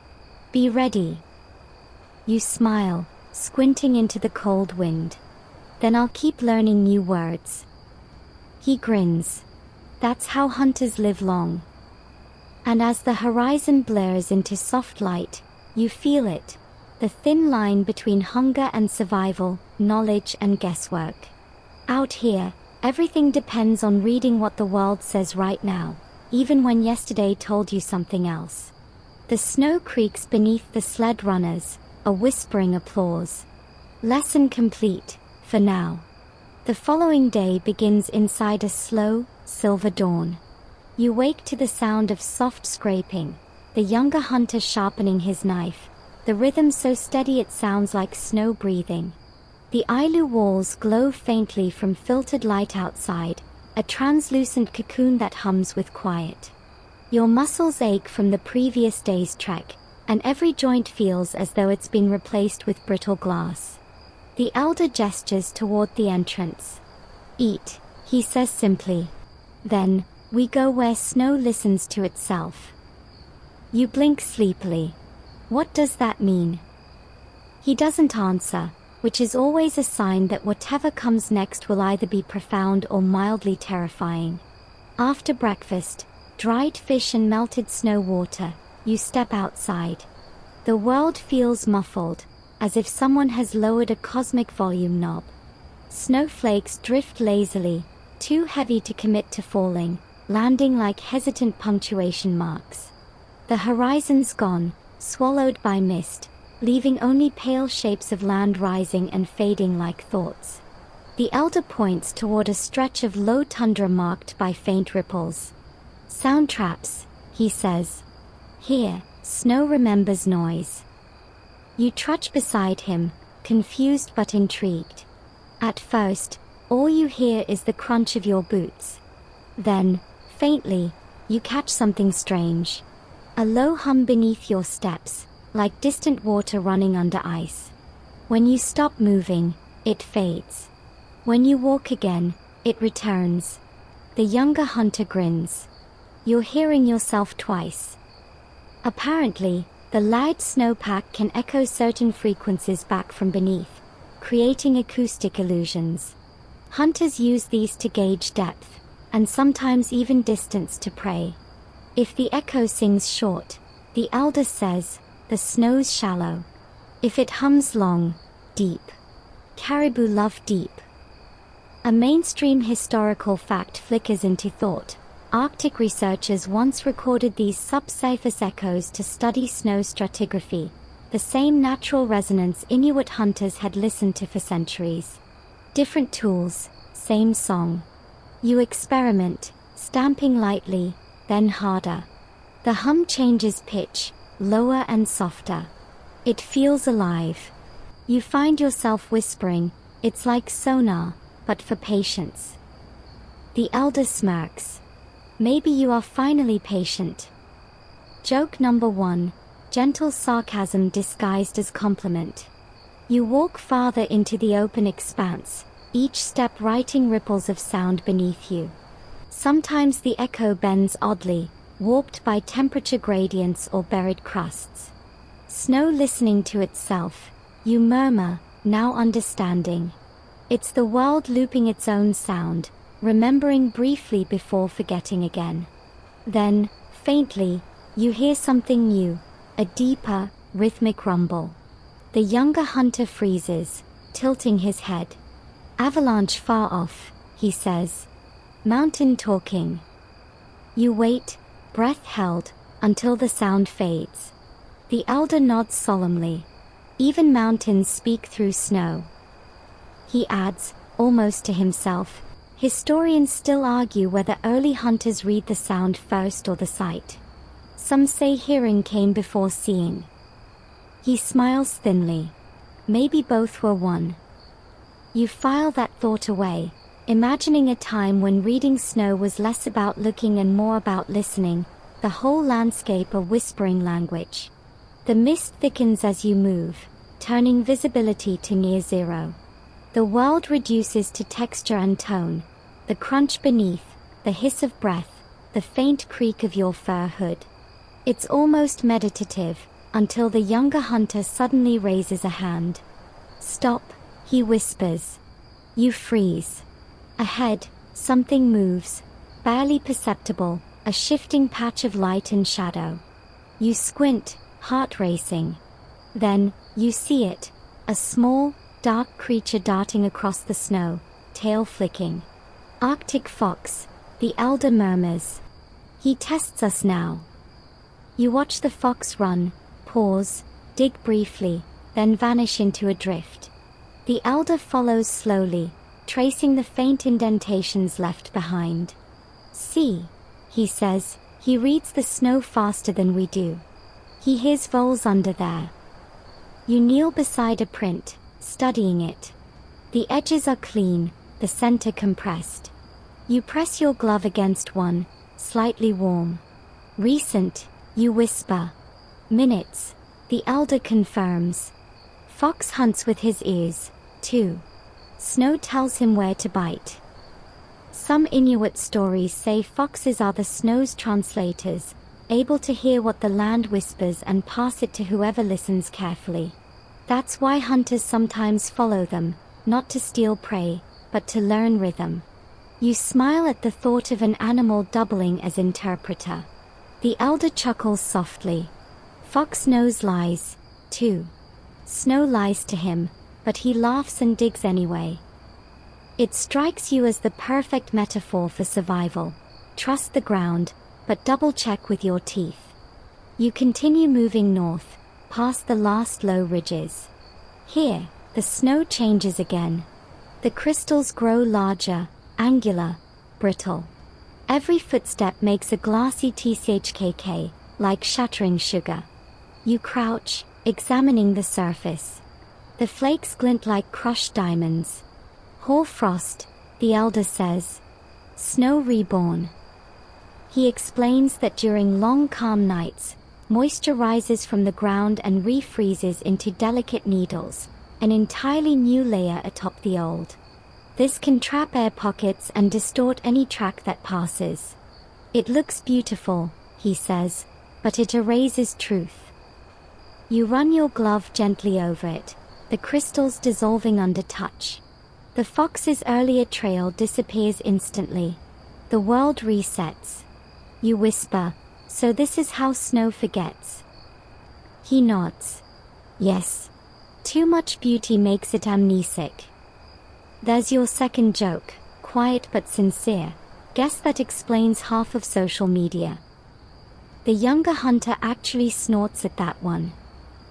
Be ready. You smile, squinting into the cold wind. Then I'll keep learning new words. He grins. That's how hunters live long. And as the horizon blurs into soft light, you feel it, the thin line between hunger and survival, knowledge and guesswork. Out here, everything depends on reading what the world says right now, even when yesterday told you something else. The snow creaks beneath the sled runners, a whispering applause. Lesson complete, for now. The following day begins inside a slow, silver dawn. You wake to the sound of soft scraping, the younger hunter sharpening his knife, the rhythm so steady it sounds like snow breathing. The igloo walls glow faintly from filtered light outside, a translucent cocoon that hums with quiet. Your muscles ache from the previous day's trek, and every joint feels as though it's been replaced with brittle glass. The elder gestures toward the entrance. Eat, he says simply. Then, we go where snow listens to itself. You blink sleepily. What does that mean? He doesn't answer, which is always a sign that whatever comes next will either be profound or mildly terrifying. After breakfast, dried fish and melted snow water, you step outside. The world feels muffled, as if someone has lowered a cosmic volume knob. Snowflakes drift lazily, too heavy to commit to falling, landing like hesitant punctuation marks. The horizon's gone, swallowed by mist, leaving only pale shapes of land rising and fading like thoughts. The elder points toward a stretch of low tundra marked by faint ripples. Sound traps, he says. Here, snow remembers noise. You trudge beside him, confused but intrigued. At first, all you hear is the crunch of your boots. Then, faintly, you catch something strange. A low hum beneath your steps, like distant water running under ice. When you stop moving, it fades. When you walk again, it returns. The younger hunter grins. You're hearing yourself twice. Apparently, the loud snowpack can echo certain frequencies back from beneath, creating acoustic illusions. Hunters use these to gauge depth, and sometimes even distance to prey. If the echo sings short, the elder says, the snow's shallow. If it hums long, deep. Caribou love deep. A mainstream historical fact flickers into thought. Arctic researchers once recorded these subsurface echoes to study snow stratigraphy, the same natural resonance Inuit hunters had listened to for centuries. Different tools, same song. You experiment, stamping lightly, then harder. The hum changes pitch, lower and softer. It feels alive. You find yourself whispering, it's like sonar, but for patience. The elder smirks. Maybe you are finally patient. Joke number 1, gentle sarcasm disguised as compliment. You walk farther into the open expanse, each step writing ripples of sound beneath you. Sometimes the echo bends oddly, warped by temperature gradients or buried crusts. Snow listening to itself, you murmur, now understanding. It's the world looping its own sound, remembering briefly before forgetting again. Then, faintly, you hear something new, a deeper, rhythmic rumble. The younger hunter freezes, tilting his head. Avalanche far off, he says. Mountain talking. You wait, breath held, until the sound fades. The elder nods solemnly. Even mountains speak through snow. He adds, almost to himself, historians still argue whether early hunters read the sound first or the sight. Some say hearing came before seeing. He smiles thinly. Maybe both were one. You file that thought away, imagining a time when reading snow was less about looking and more about listening, the whole landscape a whispering language. The mist thickens as you move, turning visibility to near zero. The world reduces to texture and tone, the crunch beneath, the hiss of breath, the faint creak of your fur hood. It's almost meditative, until the younger hunter suddenly raises a hand. Stop, he whispers. You freeze. Ahead, something moves, barely perceptible, a shifting patch of light and shadow. You squint, heart racing. Then, you see it, a small, dark creature darting across the snow, tail flicking. Arctic fox, the elder murmurs. He tests us now. You watch the fox run, pause, dig briefly, then vanish into a drift. The elder follows slowly, tracing the faint indentations left behind. See, he says, he reads the snow faster than we do. He hears voles under there. You kneel beside a print, studying it. The edges are clean, the center compressed. You press your glove against one, slightly warm. Recent, you whisper. Minutes, the elder confirms. Fox hunts with his ears, too. Snow tells him where to bite. Some Inuit stories say foxes are the snow's translators, able to hear what the land whispers and pass it to whoever listens carefully. That's why hunters sometimes follow them, not to steal prey, but to learn rhythm. You smile at the thought of an animal doubling as interpreter. The elder chuckles softly. Fox knows lies, too. Snow lies to him, but he laughs and digs anyway. It strikes you as the perfect metaphor for survival. Trust the ground, but double-check with your teeth. You continue moving north, past the last low ridges. Here, the snow changes again. The crystals grow larger, angular, brittle. Every footstep makes a glassy tchkk, like shattering sugar. You crouch, examining the surface. The flakes glint like crushed diamonds. Hoarfrost, the elder says. Snow reborn. He explains that during long calm nights, moisture rises from the ground and refreezes into delicate needles, an entirely new layer atop the old. This can trap air pockets and distort any track that passes. It looks beautiful, he says, but it erases truth. You run your glove gently over it, the crystals dissolving under touch. The fox's earlier trail disappears instantly. The world resets. You whisper, so this is how snow forgets. He nods. Yes. Too much beauty makes it amnesic. There's your second joke, quiet but sincere. Guess that explains half of social media. The younger hunter actually snorts at that one.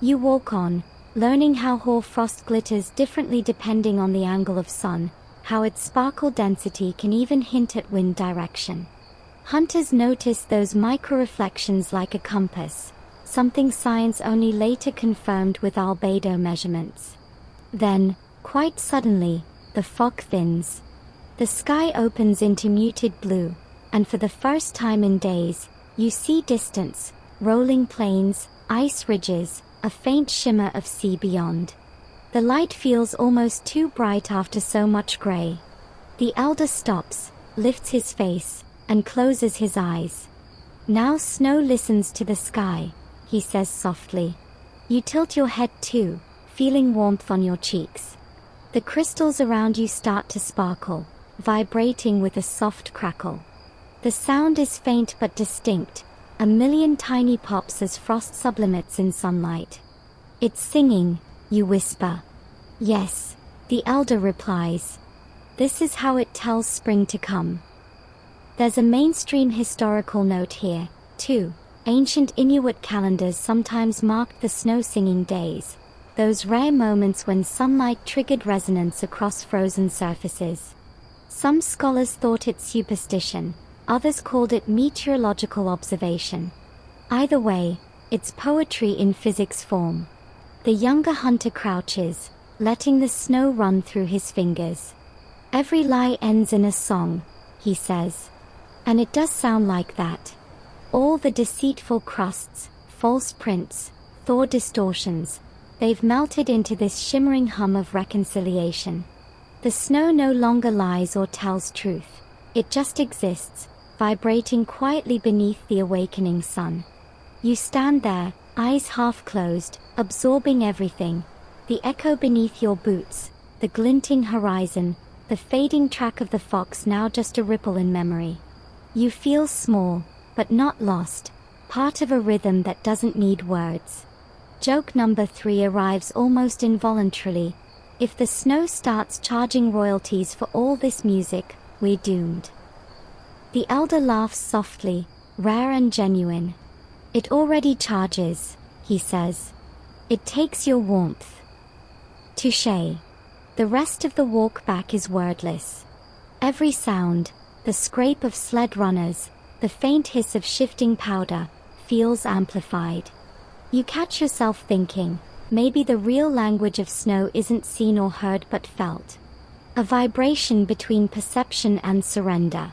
You walk on, learning how hoarfrost glitters differently depending on the angle of sun, how its sparkle density can even hint at wind direction. Hunters notice those micro-reflections like a compass, something science only later confirmed with albedo measurements. Then, quite suddenly, the fog thins. The sky opens into muted blue, and for the first time in days, you see distance, rolling plains, ice ridges, a faint shimmer of sea beyond. The light feels almost too bright after so much gray. The elder stops, lifts his face, and closes his eyes. Now Snow listens to the sky, he says softly. You tilt your head too, feeling warmth on your cheeks. The crystals around you start to sparkle, vibrating with a soft crackle. The sound is faint but distinct, a million tiny pops as frost sublimates in sunlight. It's singing, you whisper. Yes, the elder replies. This is how it tells spring to come. There's a mainstream historical note here, too. Ancient Inuit calendars sometimes marked the snow-singing days, those rare moments when sunlight triggered resonance across frozen surfaces. Some scholars thought it superstition, others called it meteorological observation. Either way, it's poetry in physics form. The younger hunter crouches, letting the snow run through his fingers. Every lie ends in a song, he says. And it does sound like that. All the deceitful crusts, false prints, thaw distortions, they've melted into this shimmering hum of reconciliation. The snow no longer lies or tells truth. It just exists, vibrating quietly beneath the awakening sun. You stand there, eyes half closed, absorbing everything. The echo beneath your boots, the glinting horizon, the fading track of the fox now just a ripple in memory. You feel small, but not lost, part of a rhythm that doesn't need words. Joke number 3 arrives almost involuntarily. If the snow starts charging royalties for all this music, we're doomed. The elder laughs softly, rare and genuine. It already charges, he says. It takes your warmth. Touché. The rest of the walk back is wordless. Every sound, the scrape of sled runners, the faint hiss of shifting powder, feels amplified. You catch yourself thinking, maybe the real language of snow isn't seen or heard but felt. A vibration between perception and surrender.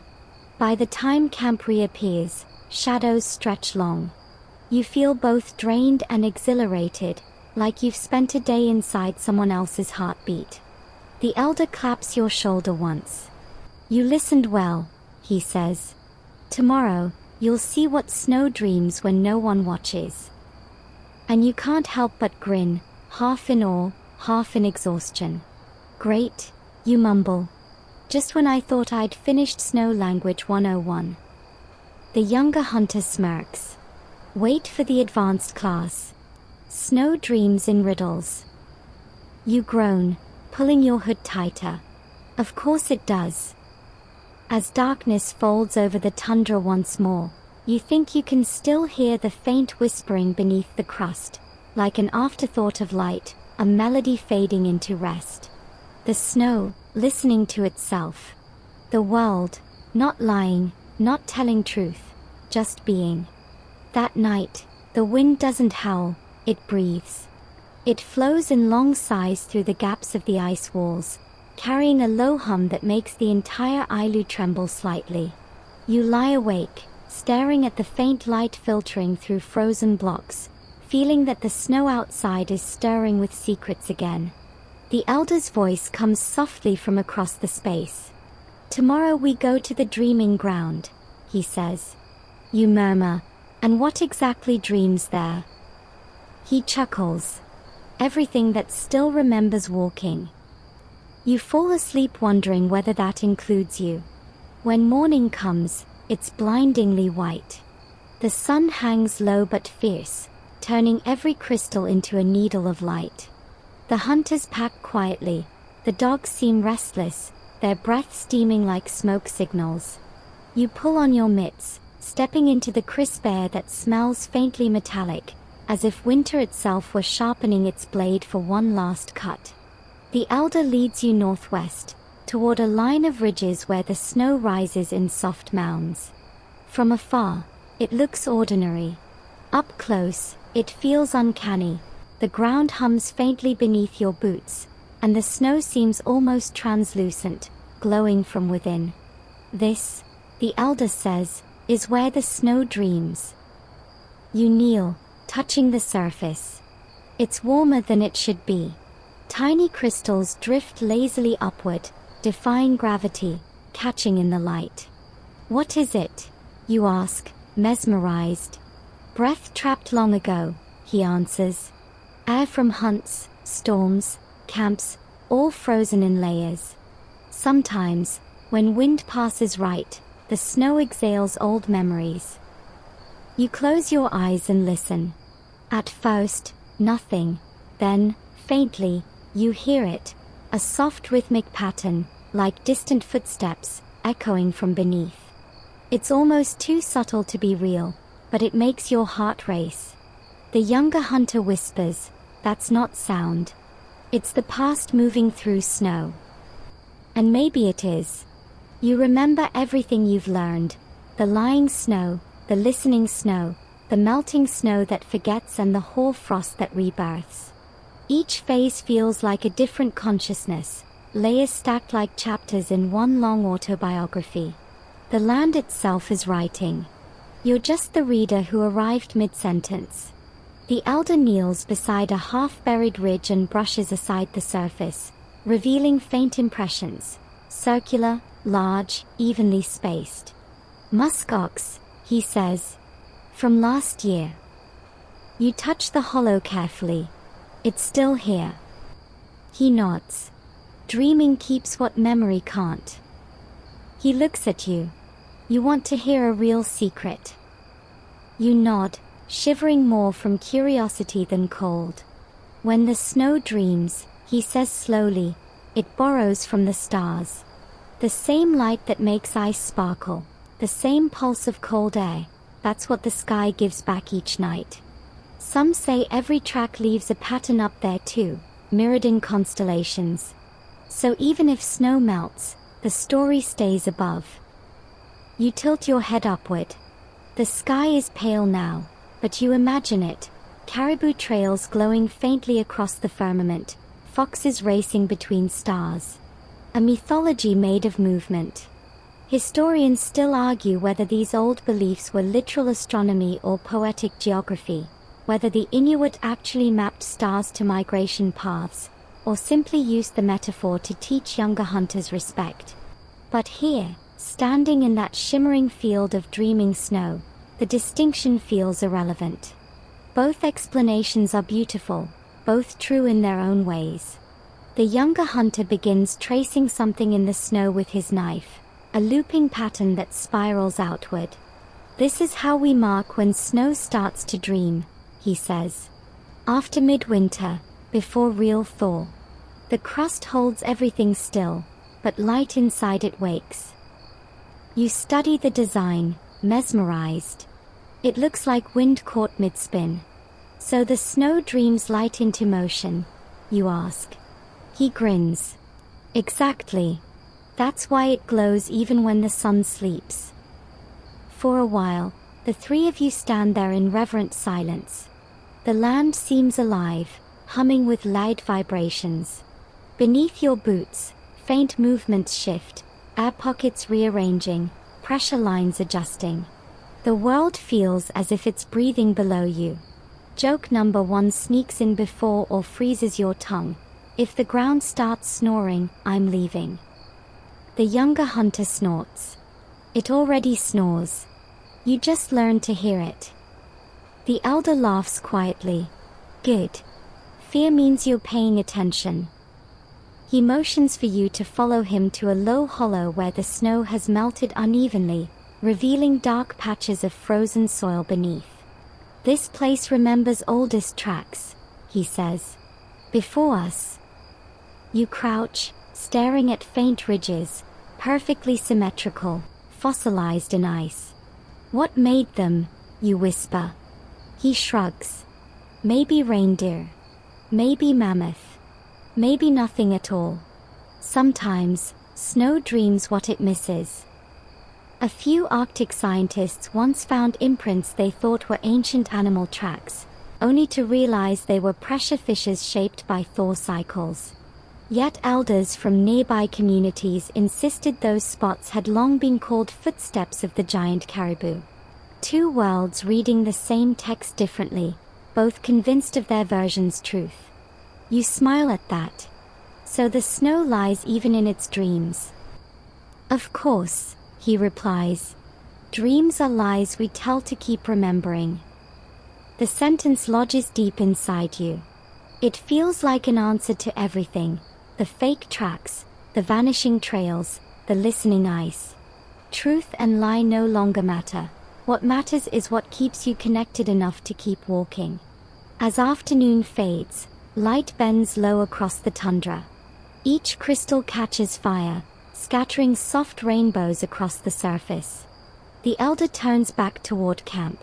By the time camp reappears, shadows stretch long. You feel both drained and exhilarated, like you've spent a day inside someone else's heartbeat. The elder claps your shoulder once. You listened well, he says. Tomorrow, you'll see what snow dreams when no one watches. And you can't help but grin, half in awe, half in exhaustion. Great, you mumble. Just when I thought I'd finished Snow Language 101. The younger hunter smirks. Wait for the advanced class. Snow dreams in riddles. You groan, pulling your hood tighter. Of course it does. As darkness folds over the tundra once more, you think you can still hear the faint whispering beneath the crust, like an afterthought of light, a melody fading into rest. The snow, listening to itself. The world, not lying, not telling truth, just being. That night, the wind doesn't howl, it breathes. It flows in long sighs through the gaps of the ice walls, carrying a low hum that makes the entire igloo tremble slightly. You lie awake, staring at the faint light filtering through frozen blocks, feeling that the snow outside is stirring with secrets again. The elder's voice comes softly from across the space. Tomorrow we go to the dreaming ground, he says. You murmur, and what exactly dreams there? He chuckles. Everything that still remembers walking. You fall asleep wondering whether that includes you. When morning comes, it's blindingly white. The sun hangs low but fierce, turning every crystal into a needle of light. The hunters pack quietly. The dogs seem restless, their breath steaming like smoke signals. You pull on your mitts, stepping into the crisp air that smells faintly metallic, as if winter itself were sharpening its blade for one last cut. The elder leads you northwest, toward a line of ridges where the snow rises in soft mounds. From afar, it looks ordinary. Up close, it feels uncanny. The ground hums faintly beneath your boots, and the snow seems almost translucent, glowing from within. This, the elder says, is where the snow dreams. You kneel, touching the surface. It's warmer than it should be. Tiny crystals drift lazily upward, defying gravity, catching in the light. What is it? You ask, mesmerized. Breath trapped long ago, he answers. Air from hunts, storms, camps, all frozen in layers. Sometimes, when wind passes right, the snow exhales old memories. You close your eyes and listen. At first, nothing. Then, faintly, you hear it, a soft rhythmic pattern, like distant footsteps, echoing from beneath. It's almost too subtle to be real, but it makes your heart race. The younger hunter whispers, "That's not sound. It's the past moving through snow." And maybe it is. You remember everything you've learned, the lying snow, the listening snow, the melting snow that forgets, and the hoar frost that rebirths. Each phase feels like a different consciousness, layers stacked like chapters in one long autobiography. The land itself is writing. You're just the reader who arrived mid-sentence. The elder kneels beside a half-buried ridge and brushes aside the surface, revealing faint impressions, circular, large, evenly spaced. "Musk ox," he says. "From last year." You touch the hollow carefully. It's still here. He nods. Dreaming keeps what memory can't. He looks at you. You want to hear a real secret. You nod, shivering more from curiosity than cold. "When the snow dreams," he says slowly, "it borrows from the stars. The same light that makes ice sparkle, the same pulse of cold air, that's what the sky gives back each night. Some say every track leaves a pattern up there too, mirrored in constellations. So even if snow melts, the story stays above." You tilt your head upward. The sky is pale now, but you imagine it, caribou trails glowing faintly across the firmament, foxes racing between stars. A mythology made of movement. Historians still argue whether these old beliefs were literal astronomy or poetic geography, whether the Inuit actually mapped stars to migration paths, or simply used the metaphor to teach younger hunters respect. But here, standing in that shimmering field of dreaming snow, the distinction feels irrelevant. Both explanations are beautiful, both true in their own ways. The younger hunter begins tracing something in the snow with his knife, a looping pattern that spirals outward. "This is how we mark when snow starts to dream," he says. "After midwinter, before real thaw. The crust holds everything still, but light inside it wakes." You study the design, mesmerized. It looks like wind caught mid-spin. "So the snow dreams light into motion?" you ask. He grins. "Exactly. That's why it glows even when the sun sleeps." For a while, the three of you stand there in reverent silence. The land seems alive, humming with loud vibrations. Beneath your boots, faint movements shift, air pockets rearranging, pressure lines adjusting. The world feels as if it's breathing below you. Joke number 1 sneaks in before or freezes your tongue. "If the ground starts snoring, I'm leaving." The younger hunter snorts. It already snores. You just learned to hear it. The elder laughs quietly. "Good. Fear means you're paying attention." He motions for you to follow him to a low hollow where the snow has melted unevenly, revealing dark patches of frozen soil beneath. "This place remembers oldest tracks," he says. "Before us." You crouch, staring at faint ridges, perfectly symmetrical, fossilized in ice. "What made them?" you whisper. He shrugs. "Maybe reindeer. Maybe mammoth. Maybe nothing at all. Sometimes, snow dreams what it misses." A few Arctic scientists once found imprints they thought were ancient animal tracks, only to realize they were pressure fissures shaped by thaw cycles. Yet elders from nearby communities insisted those spots had long been called footsteps of the giant caribou. Two worlds reading the same text differently, both convinced of their version's truth. You smile at that. So the snow lies even in its dreams. Of course, he replies. Dreams are lies we tell to keep remembering. The sentence lodges deep inside you. It feels like an answer to everything. The fake tracks, the vanishing trails, the listening ice. Truth and lie no longer matter. What matters is what keeps you connected enough to keep walking. As afternoon fades, light bends low across the tundra. Each crystal catches fire, scattering soft rainbows across the surface. The elder turns back toward camp.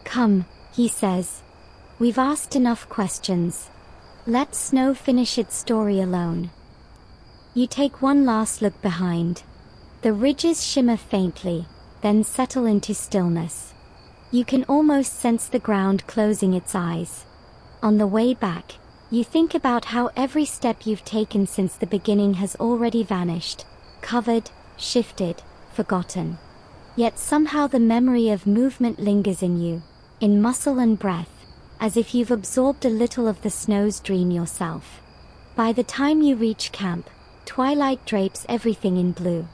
Come, he says. We've asked enough questions. Let snow finish its story alone. You take one last look behind. The ridges shimmer faintly, then settle into stillness. You can almost sense the ground closing its eyes. On the way back, you think about how every step you've taken since the beginning has already vanished, covered, shifted, forgotten. Yet somehow the memory of movement lingers in you, in muscle and breath, as if you've absorbed a little of the snow's dream yourself. By the time you reach camp, twilight drapes everything in blue.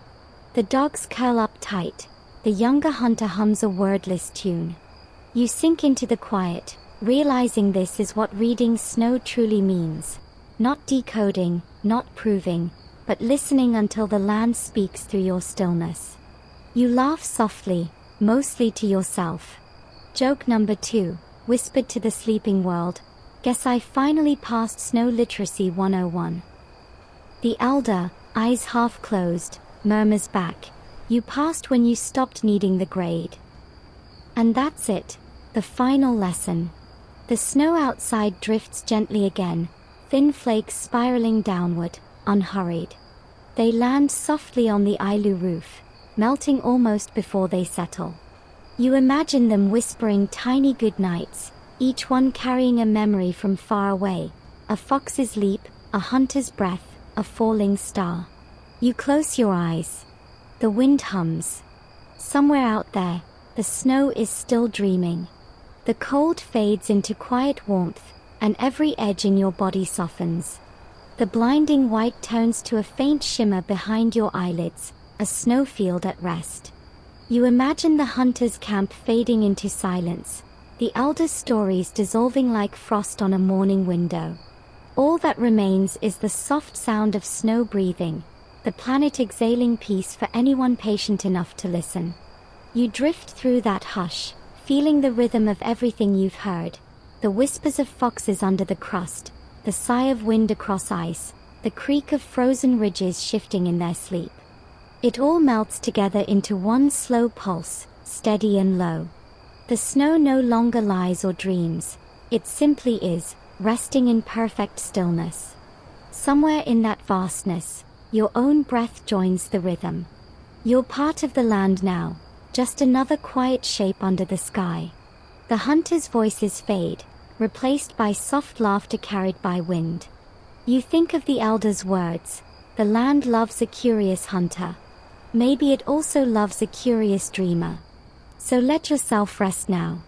The dogs curl up tight, the younger hunter hums a wordless tune. You sink into the quiet, realizing this is what reading snow truly means. Not decoding, not proving, but listening until the land speaks through your stillness. You laugh softly, mostly to yourself. Joke number 2, whispered to the sleeping world. Guess I finally passed Snow Literacy 101. The elder, eyes half closed, murmurs back. You passed when you stopped needing the grade. And that's it, the final lesson. The snow outside drifts gently again, thin flakes spiraling downward, unhurried. They land softly on the igloo roof, melting almost before they settle. You imagine them whispering tiny goodnights, each one carrying a memory from far away, a fox's leap, a hunter's breath, a falling star. You close your eyes. The wind hums. Somewhere out there, the snow is still dreaming. The cold fades into quiet warmth, and every edge in your body softens. The blinding white turns to a faint shimmer behind your eyelids, a snowfield at rest. You imagine the hunter's camp fading into silence, the elder's stories dissolving like frost on a morning window. All that remains is the soft sound of snow breathing, the planet exhaling peace for anyone patient enough to listen. You drift through that hush, feeling the rhythm of everything you've heard, the whispers of foxes under the crust, the sigh of wind across ice, the creak of frozen ridges shifting in their sleep. It all melts together into one slow pulse, steady and low. The snow no longer lies or dreams, it simply is, resting in perfect stillness. Somewhere in that vastness, your own breath joins the rhythm. You're part of the land now, just another quiet shape under the sky. The hunter's voices fade, replaced by soft laughter carried by wind. You think of the elder's words, the land loves a curious hunter. Maybe it also loves a curious dreamer. So let yourself rest now.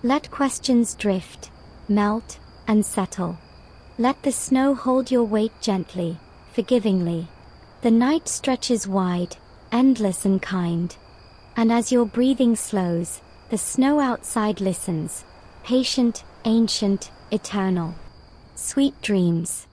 Let questions drift, melt, and settle. Let the snow hold your weight gently, forgivingly. The night stretches wide, endless and kind. And as your breathing slows, the snow outside listens, patient, ancient, eternal. Sweet dreams.